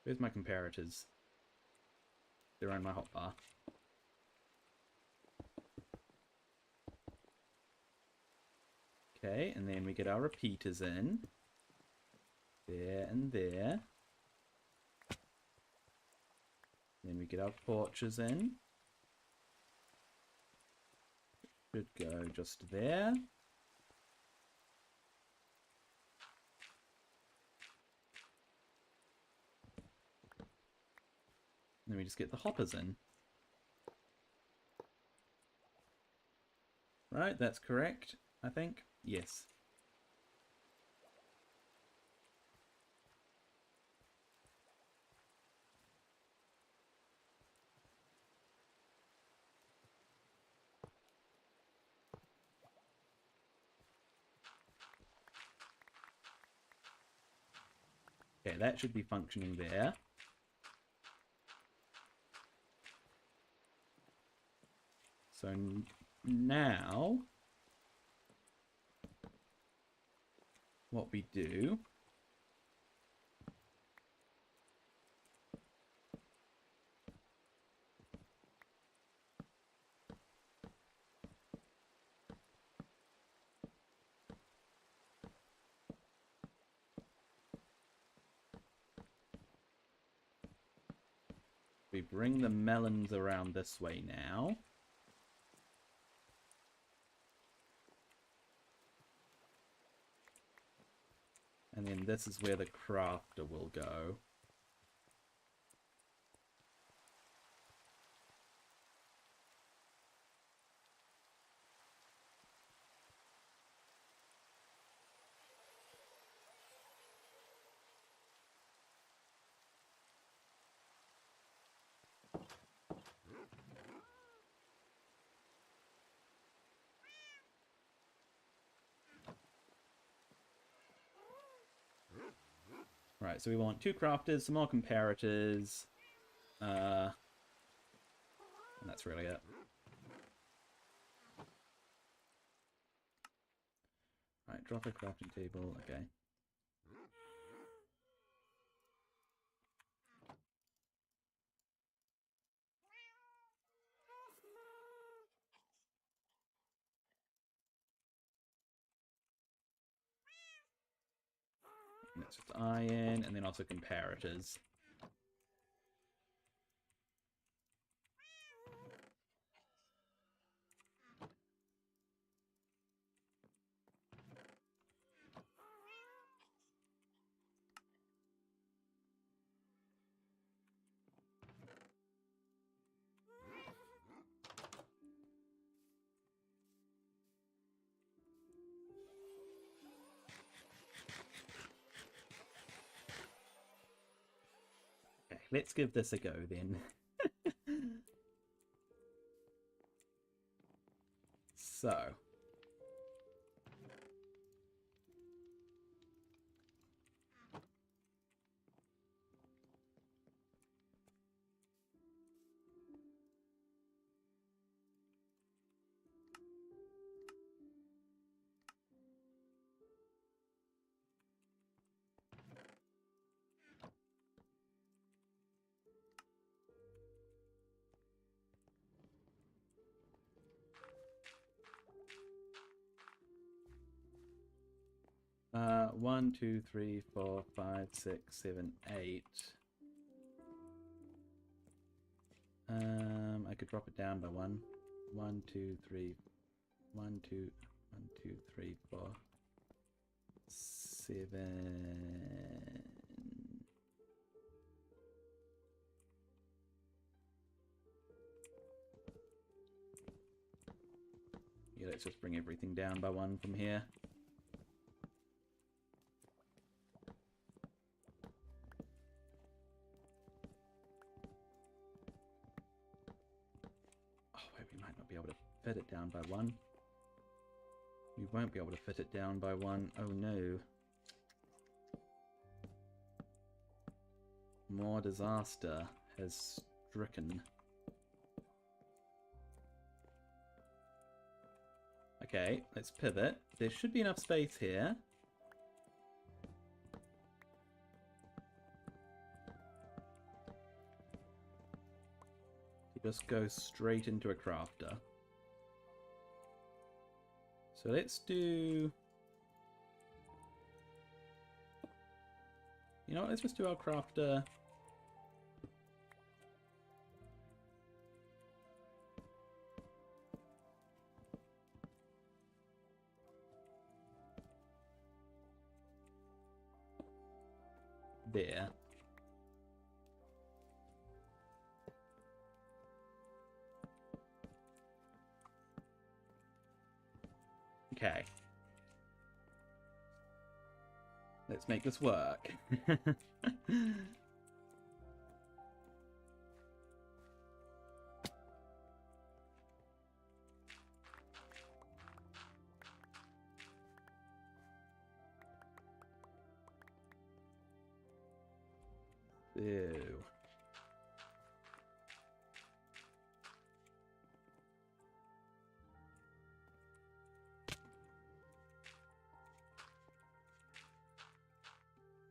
Where's my comparators? They're on my hotbar. Okay, and then we get our repeaters in. There and there. Then we get our torches in. Should go just there. Then we just get the hoppers in. Right, that's correct, I think. Yes. Okay, that should be functioning there. So now, what we do we bring the melons around this way now. And then this is where the crafter will go. Right, so we want 2 crafters, some more comparators, and that's really it. Right, drop a crafting table, okay. And that's just iron, and then also comparators. Okay, let's give this a go then. So. One, 2, 3, 4, 5, 6, 7, 8. I could drop it down by 1. 1, 2, 3, 1, 2, 1, 2, 3, 4, 7. Yeah, let's just bring everything down by 1 from here. be able to fit it down by one. We won't be able to fit it down by one. Oh no. More disaster has stricken. Okay, let's pivot. There should be enough space here. To just go straight into a crafter. So let's do... You know what, let's just do our crafter... there. Okay. Let's make this work. Ew.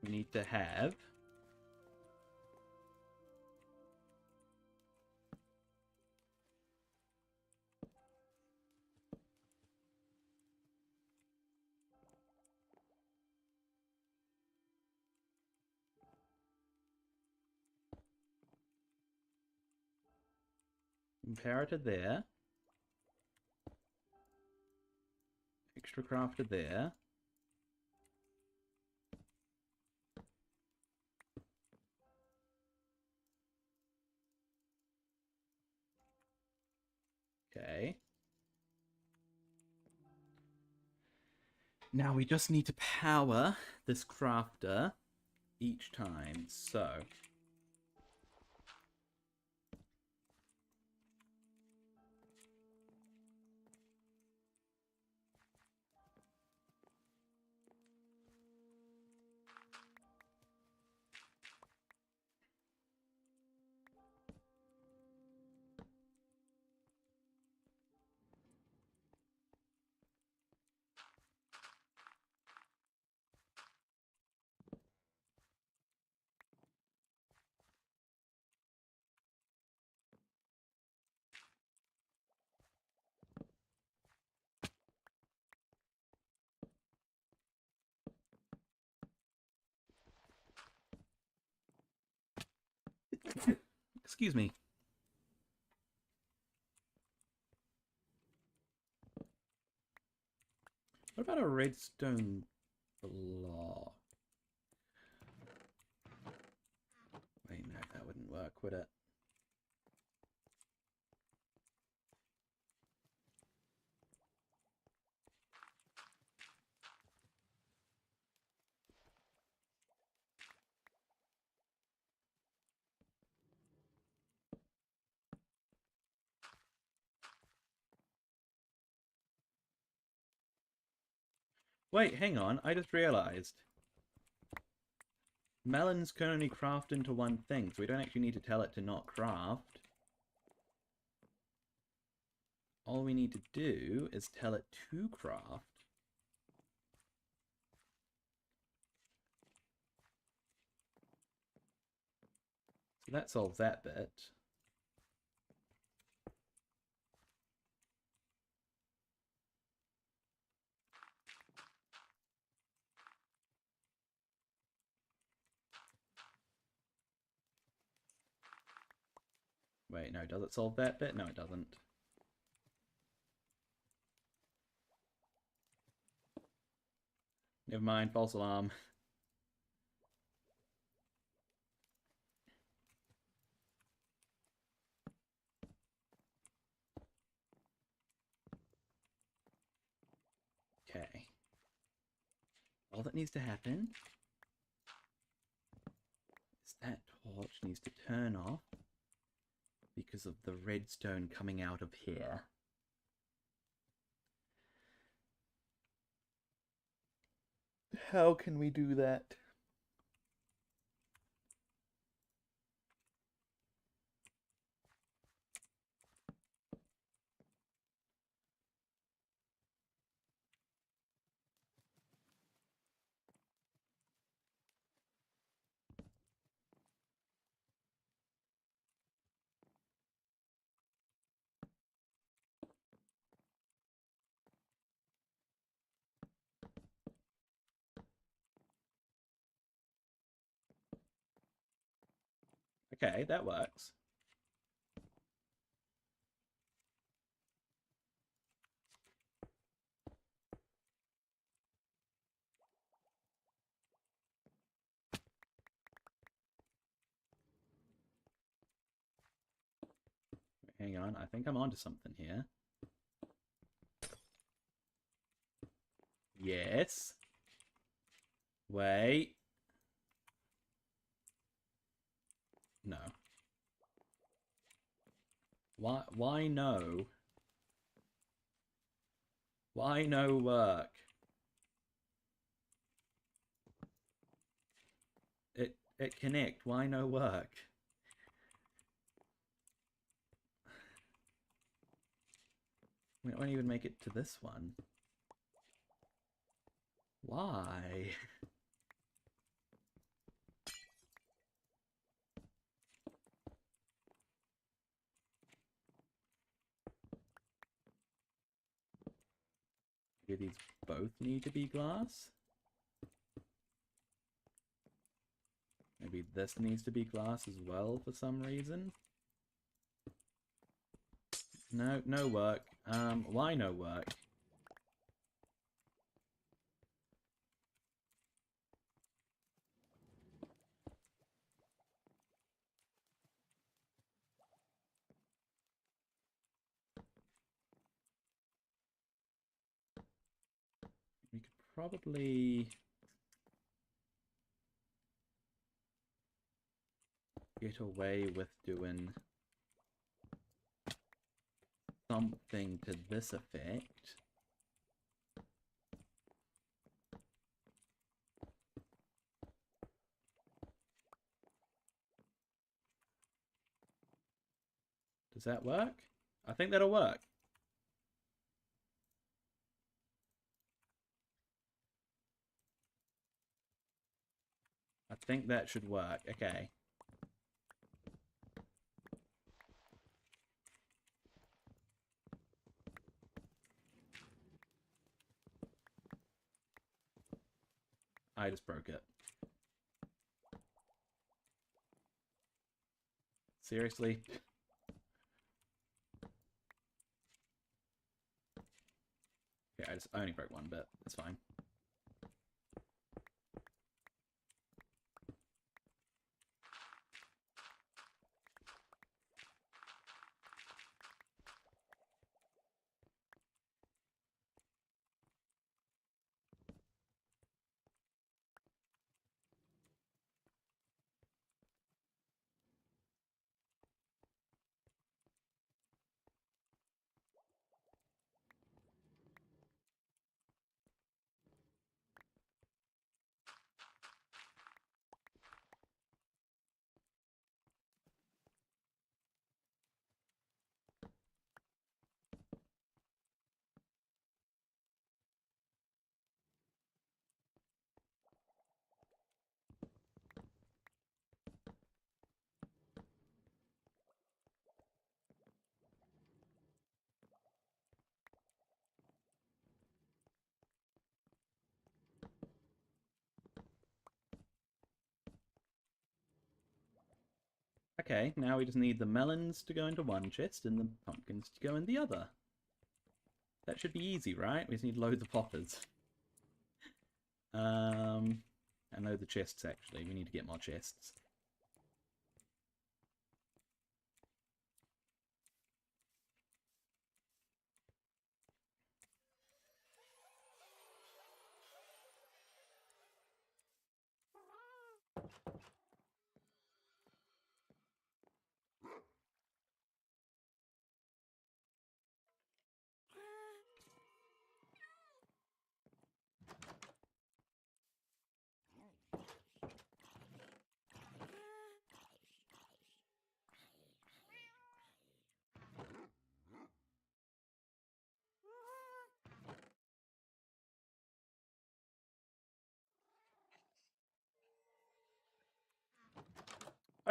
We need to have imperator there. Extra crafter there. Okay. Now we just need to power this crafter each time, so... Excuse me. What about a redstone block? Wait, no, that wouldn't work, would it? Wait, hang on, I just realized. Melons can only craft into one thing, so we don't actually need to tell it to not craft. All we need to do is tell it to craft. So that solves that bit. Wait, no, does it solve that bit? No, it doesn't. Never mind, false alarm. Okay. All that needs to happen is that torch needs to turn off because of the redstone coming out of here. How can we do that? Okay, that works. Hang on, I think I'm onto something here. Yes. Wait. No. Why no? Why no work? It connect. Why no work? We won't even make it to this one. Why? Do these both need to be glass? Maybe this needs to be glass as well for some reason? No, no work. Why no work? We could probably get away with doing something to this effect. Does that work? I think that'll work. I think that should work. Okay. I just broke it. Seriously? Okay, I only broke one bit. That's fine. Okay, now we just need the melons to go into one chest and the pumpkins to go in the other. That should be easy, right? We just need loads of poppers. And loads of chests, actually. We need to get more chests.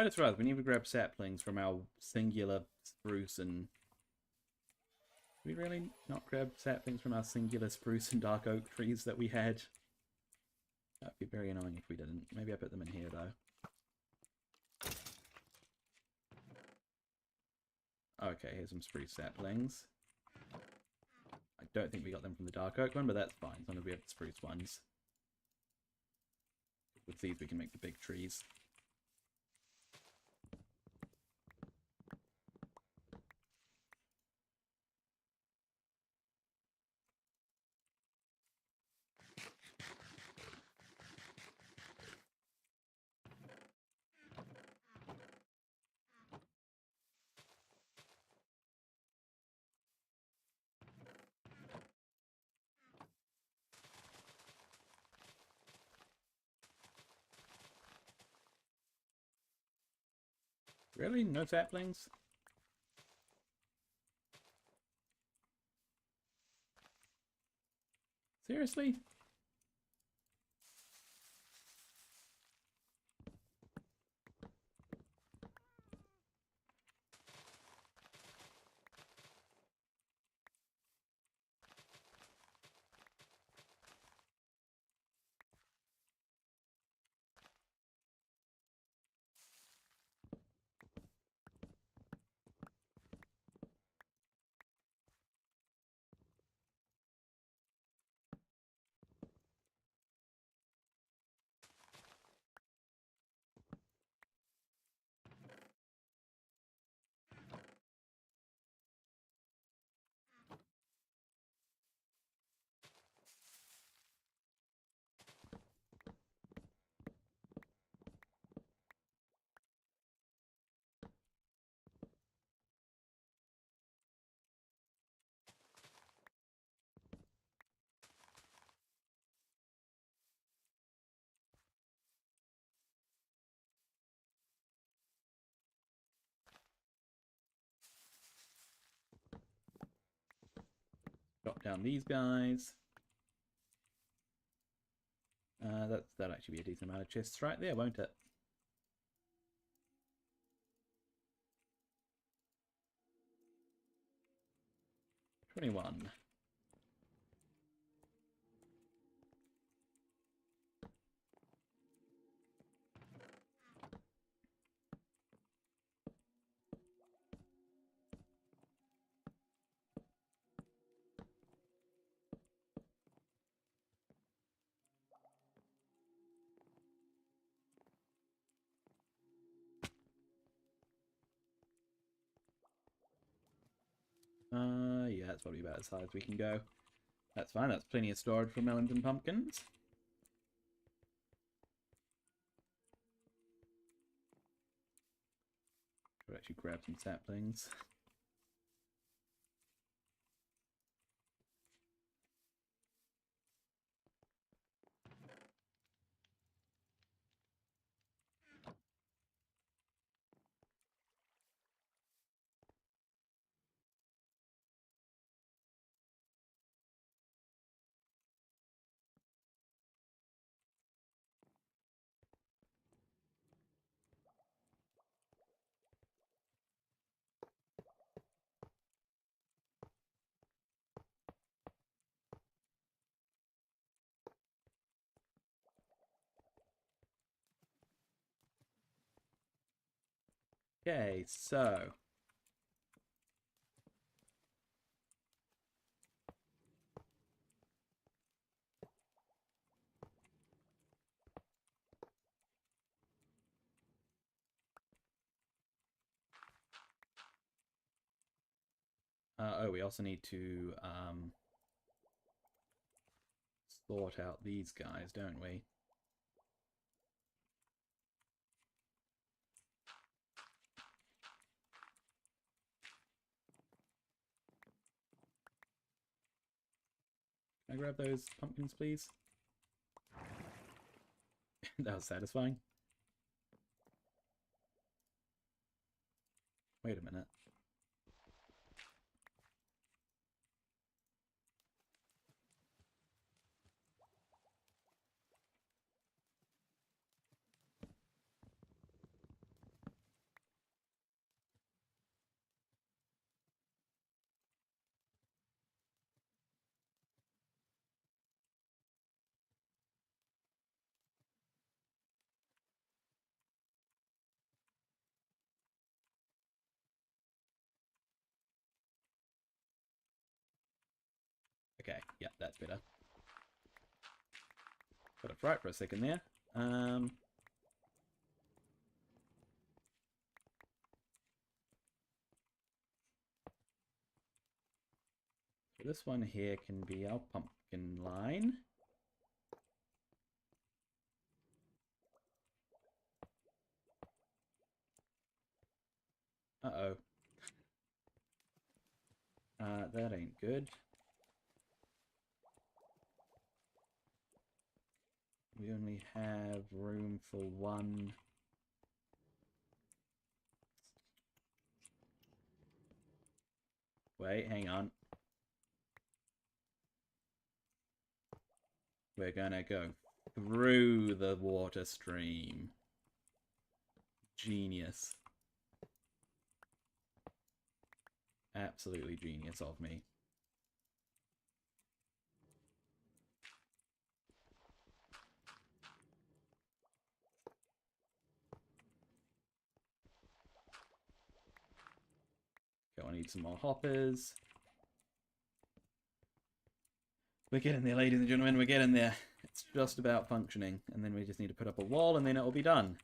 I just realized we need to grab saplings from our singular spruce and... Did we really not grab saplings from our singular spruce and dark oak trees that we had? That'd be very annoying if we didn't. Maybe I put them in here, though. Okay, here's some spruce saplings. I don't think we got them from the dark oak one, but that's fine, as long as we have the spruce ones. With these we can make the big trees. Really? No saplings? Seriously? Drop down these guys. That'll actually be a decent amount of chests right there, won't it? $21. Yeah, that's probably about as high as we can go. That's fine, that's plenty of storage for melons and pumpkins. Should actually grab some saplings. Okay, so oh, we also need to sort out these guys, don't we? Can I grab those pumpkins, please? That was satisfying. Wait a minute. Yeah, that's better. Got it right for a second there. So this one here can be our pumpkin line. Uh-oh. That ain't good. We only have room for one. Wait, hang on. We're gonna go through the water stream. Genius. Absolutely genius of me. Okay, I need some more hoppers. We're getting there, ladies and gentlemen, we're getting there. It's just about functioning, and then we just need to put up a wall, and then it will be done.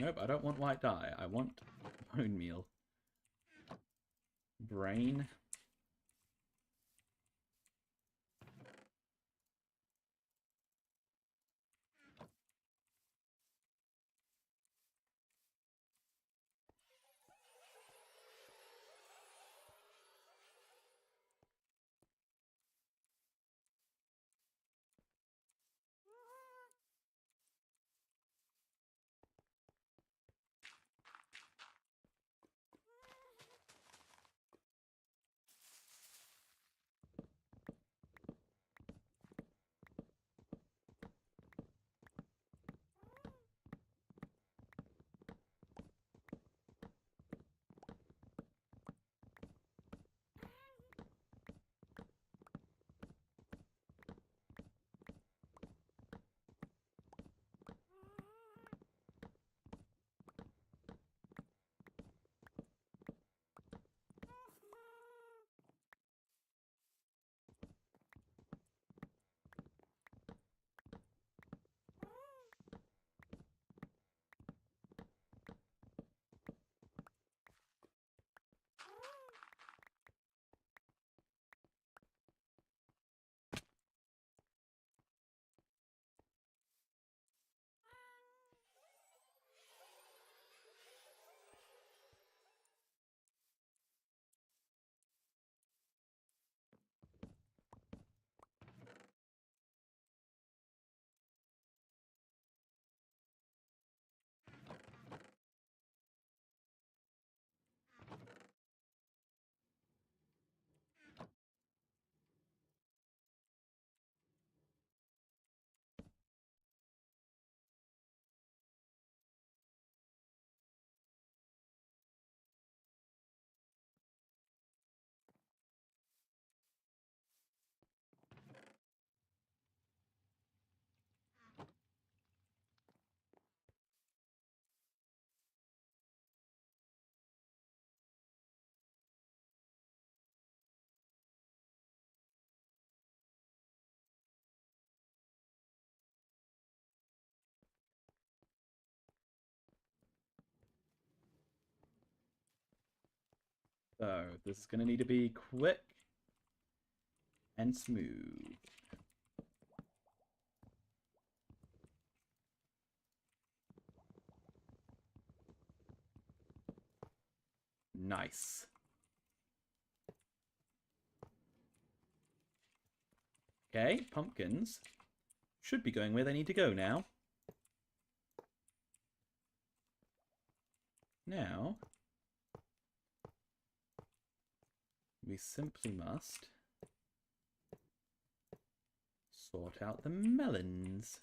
Nope, I don't want white dye. I want bone meal. Brain. So, this is going to need to be quick and smooth. Nice. Okay, pumpkins should be going where they need to go now. Now, we simply must sort out the melons.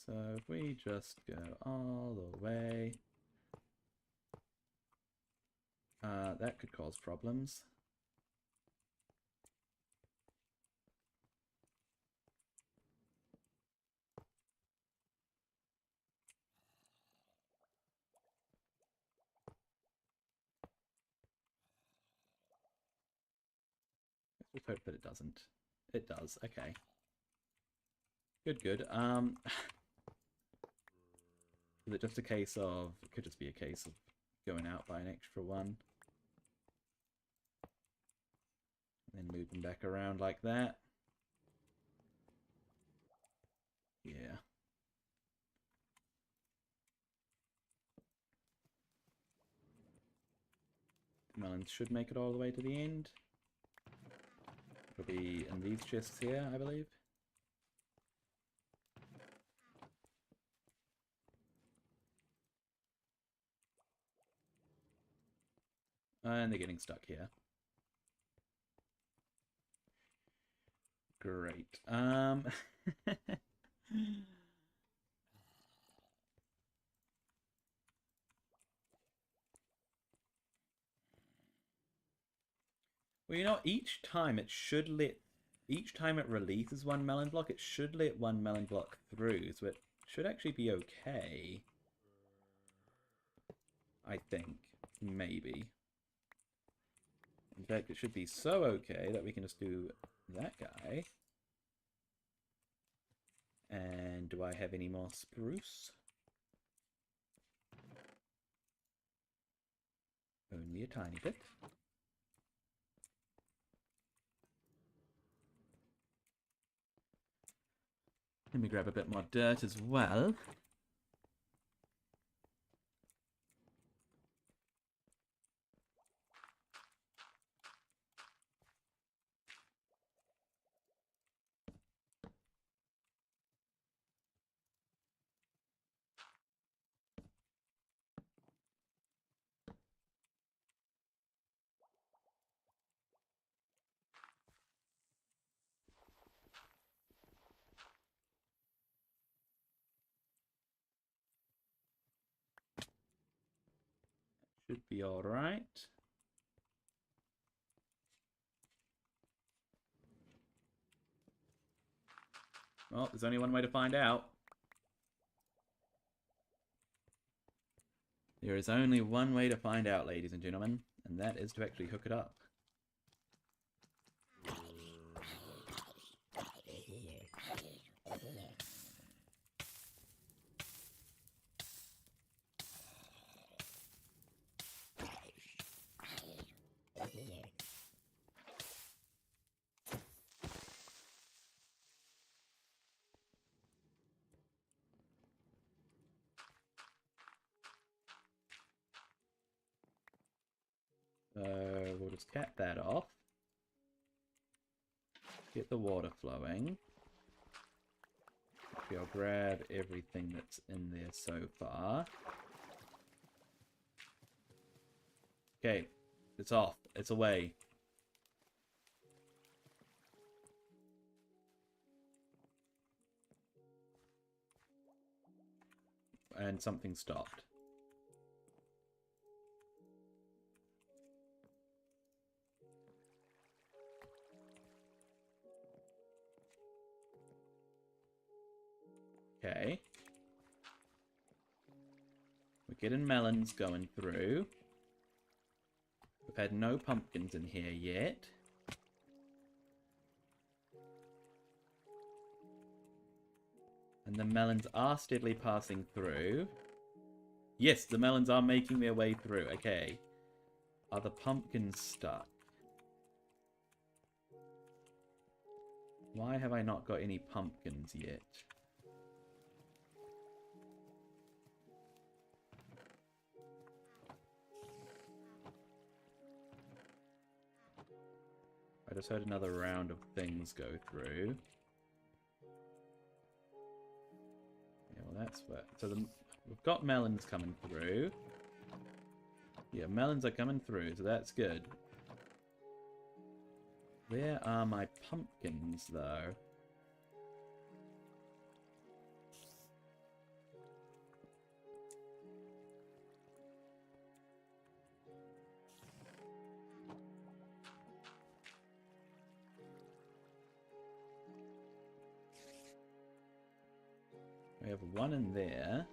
So if we just go all the way, that could cause problems. Let's hope that it doesn't. It does. Okay. Good, good. Is it just a case of... It could just be a case of going out by an extra one. And then move them back around like that. Yeah. The melons should make it all the way to the end. It'll be in these chests here, I believe. And they're getting stuck here. Great. Well, you know, each time it releases one melon block, it should let one melon block through, so it should actually be okay. I think. Maybe. In fact, it should be so okay that we can just do that guy. And do I have any more spruce? Only a tiny bit. Let me grab a bit more dirt as well. Should be alright. Well, there's only one way to find out. There is only one way to find out, ladies and gentlemen, and that is to actually hook it up. We'll just cap that off. Get the water flowing. Actually, I'll grab everything that's in there so far. Okay, it's off. It's away. And something stopped. Okay. We're getting melons going through. We've had no pumpkins in here yet. And the melons are steadily passing through. Yes, the melons are making their way through. Okay. Are the pumpkins stuck? Why have I not got any pumpkins yet? I just heard another round of things go through. Yeah, well that's what... So we've got melons coming through. Yeah, melons are coming through, so that's good. Where are my pumpkins, though? have one in there.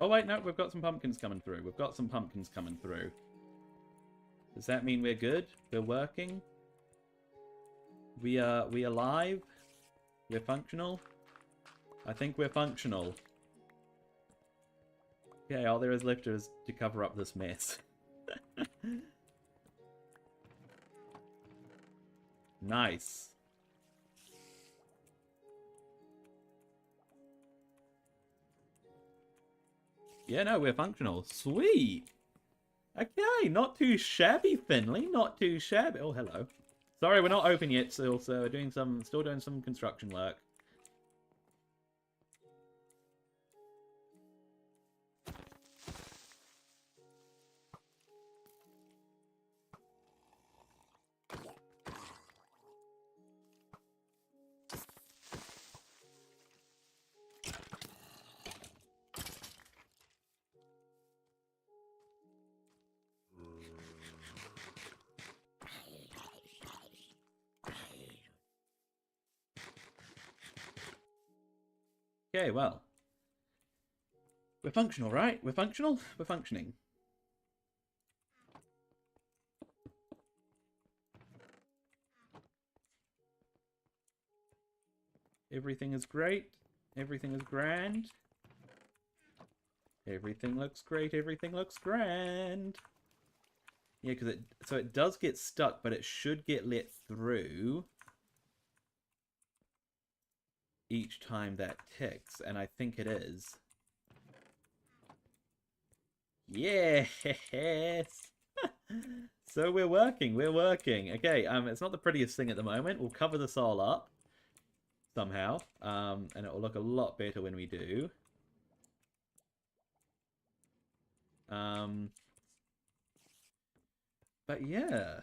Oh wait, no, we've got some pumpkins coming through. We've got some pumpkins coming through. Does that mean we're good? We're working? We alive? We're functional? I think we're functional. Okay, all there is left is to cover up this mess. Nice. Yeah, no, we're functional. Sweet. Okay, not too shabby, Finley. Not too shabby. Oh, hello. Sorry, we're not open yet, still, so we're still doing some construction work. Okay, well. We're functional, right? We're functional? We're functioning. Everything is great. Everything is grand. Everything looks great. Everything looks grand. Yeah, because it does get stuck, but it should get let through each time that ticks, and I think it is. Yes! So we're working, we're working. Okay, it's not the prettiest thing at the moment. We'll cover this all up somehow, and it will look a lot better when we do. But yeah.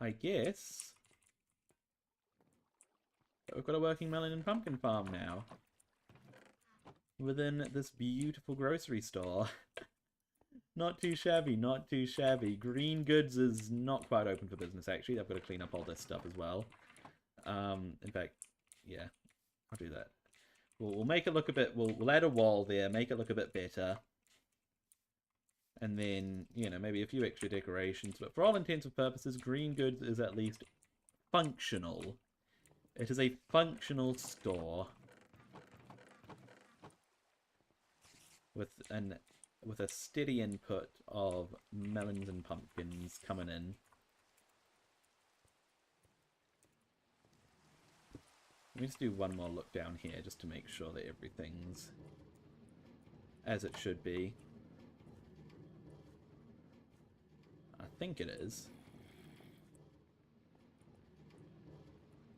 I guess we've got a working melon and pumpkin farm now. Within this beautiful grocery store. Not too shabby, not too shabby. Green Goods is not quite open for business, actually. They've got to clean up all this stuff as well. In fact, yeah, I'll do that. We'll make it look a bit... We'll add a wall there, make it look a bit better. And then, you know, maybe a few extra decorations. But for all intents and purposes, Green Goods is at least functional. It is a functional store. With a steady input of melons and pumpkins coming in. Let me just do one more look down here just to make sure that everything's as it should be. I think it is.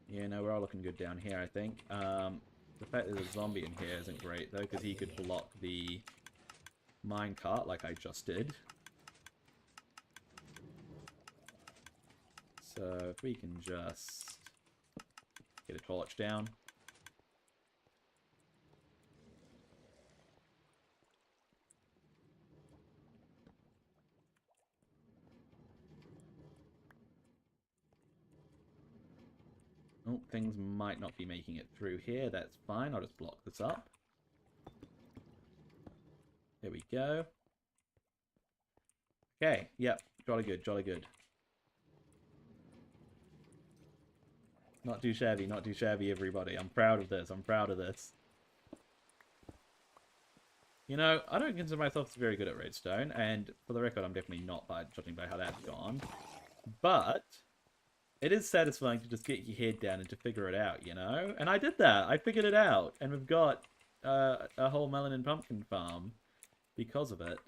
Yeah, no, we're all looking good down here, I think. The fact that there's a zombie in here isn't great, though, because he could block the minecart like I just did. So if we can just get a torch down. Oh, things might not be making it through here. That's fine. I'll just block this up. There we go. Okay, yep. Jolly good, jolly good. Not too shabby, everybody. I'm proud of this. I'm proud of this. You know, I don't consider myself very good at redstone, and for the record, I'm definitely not, judging by how that's gone. But it is satisfying to just get your head down and to figure it out, you know? And I did that. I figured it out, and we've got a whole melon and pumpkin farm because of it,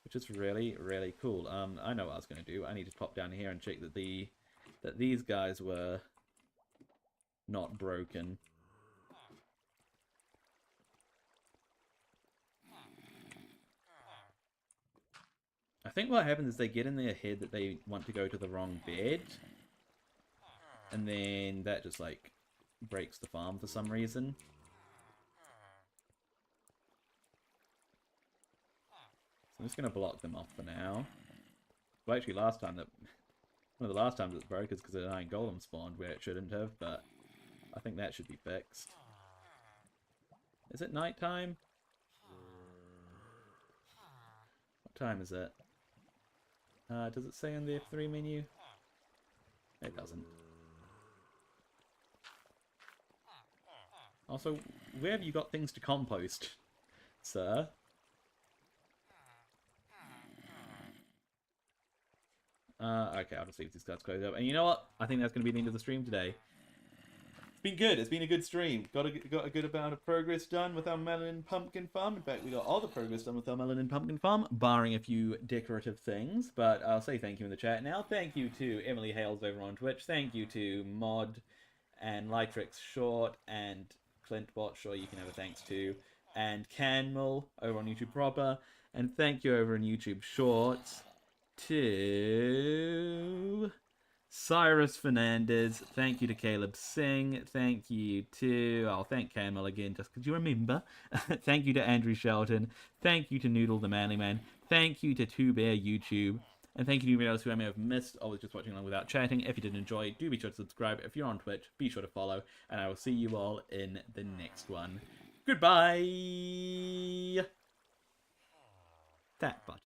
which is really, really cool. I know what I was going to do. I need to pop down here and check that these guys were not broken. I think what happens is they get in their head that they want to go to the wrong bed, and then that just like breaks the farm for some reason. So I'm just gonna block them off for now. Well, actually, one of the last times it broke is because an iron golem spawned where it shouldn't have, but I think that should be fixed. Is it nighttime? What time is it? Does it say on the F3 menu? It doesn't. Also, where have you got things to compost, sir? Okay, I'll just leave these guys closed up. And you know what? I think that's going to be the end of the stream today. It's been good. It's been a good stream. Got a good amount of progress done with our melon and pumpkin farm. In fact, we got all the progress done with our melon and pumpkin farm, barring a few decorative things. But I'll say thank you in the chat now. Thank you to Emily Hales over on Twitch. Thank you to Mod and Lightrix Short and Clintbot. Sure, you can have a thanks to. And Canmel over on YouTube proper. And thank you over on YouTube Shorts to Cyrus Fernandez. Thank you to Caleb Singh. Thank you to... I'll thank Camel again just because you remember. Thank you to Andrew Shelton. Thank you to Noodle the Manly Man. Thank you to Two Bear YouTube. And thank you to anybody else who I may have missed or was just watching along without chatting. If you did enjoy, do be sure to subscribe. If you're on Twitch, be sure to follow. And I will see you all in the next one. Goodbye! That button.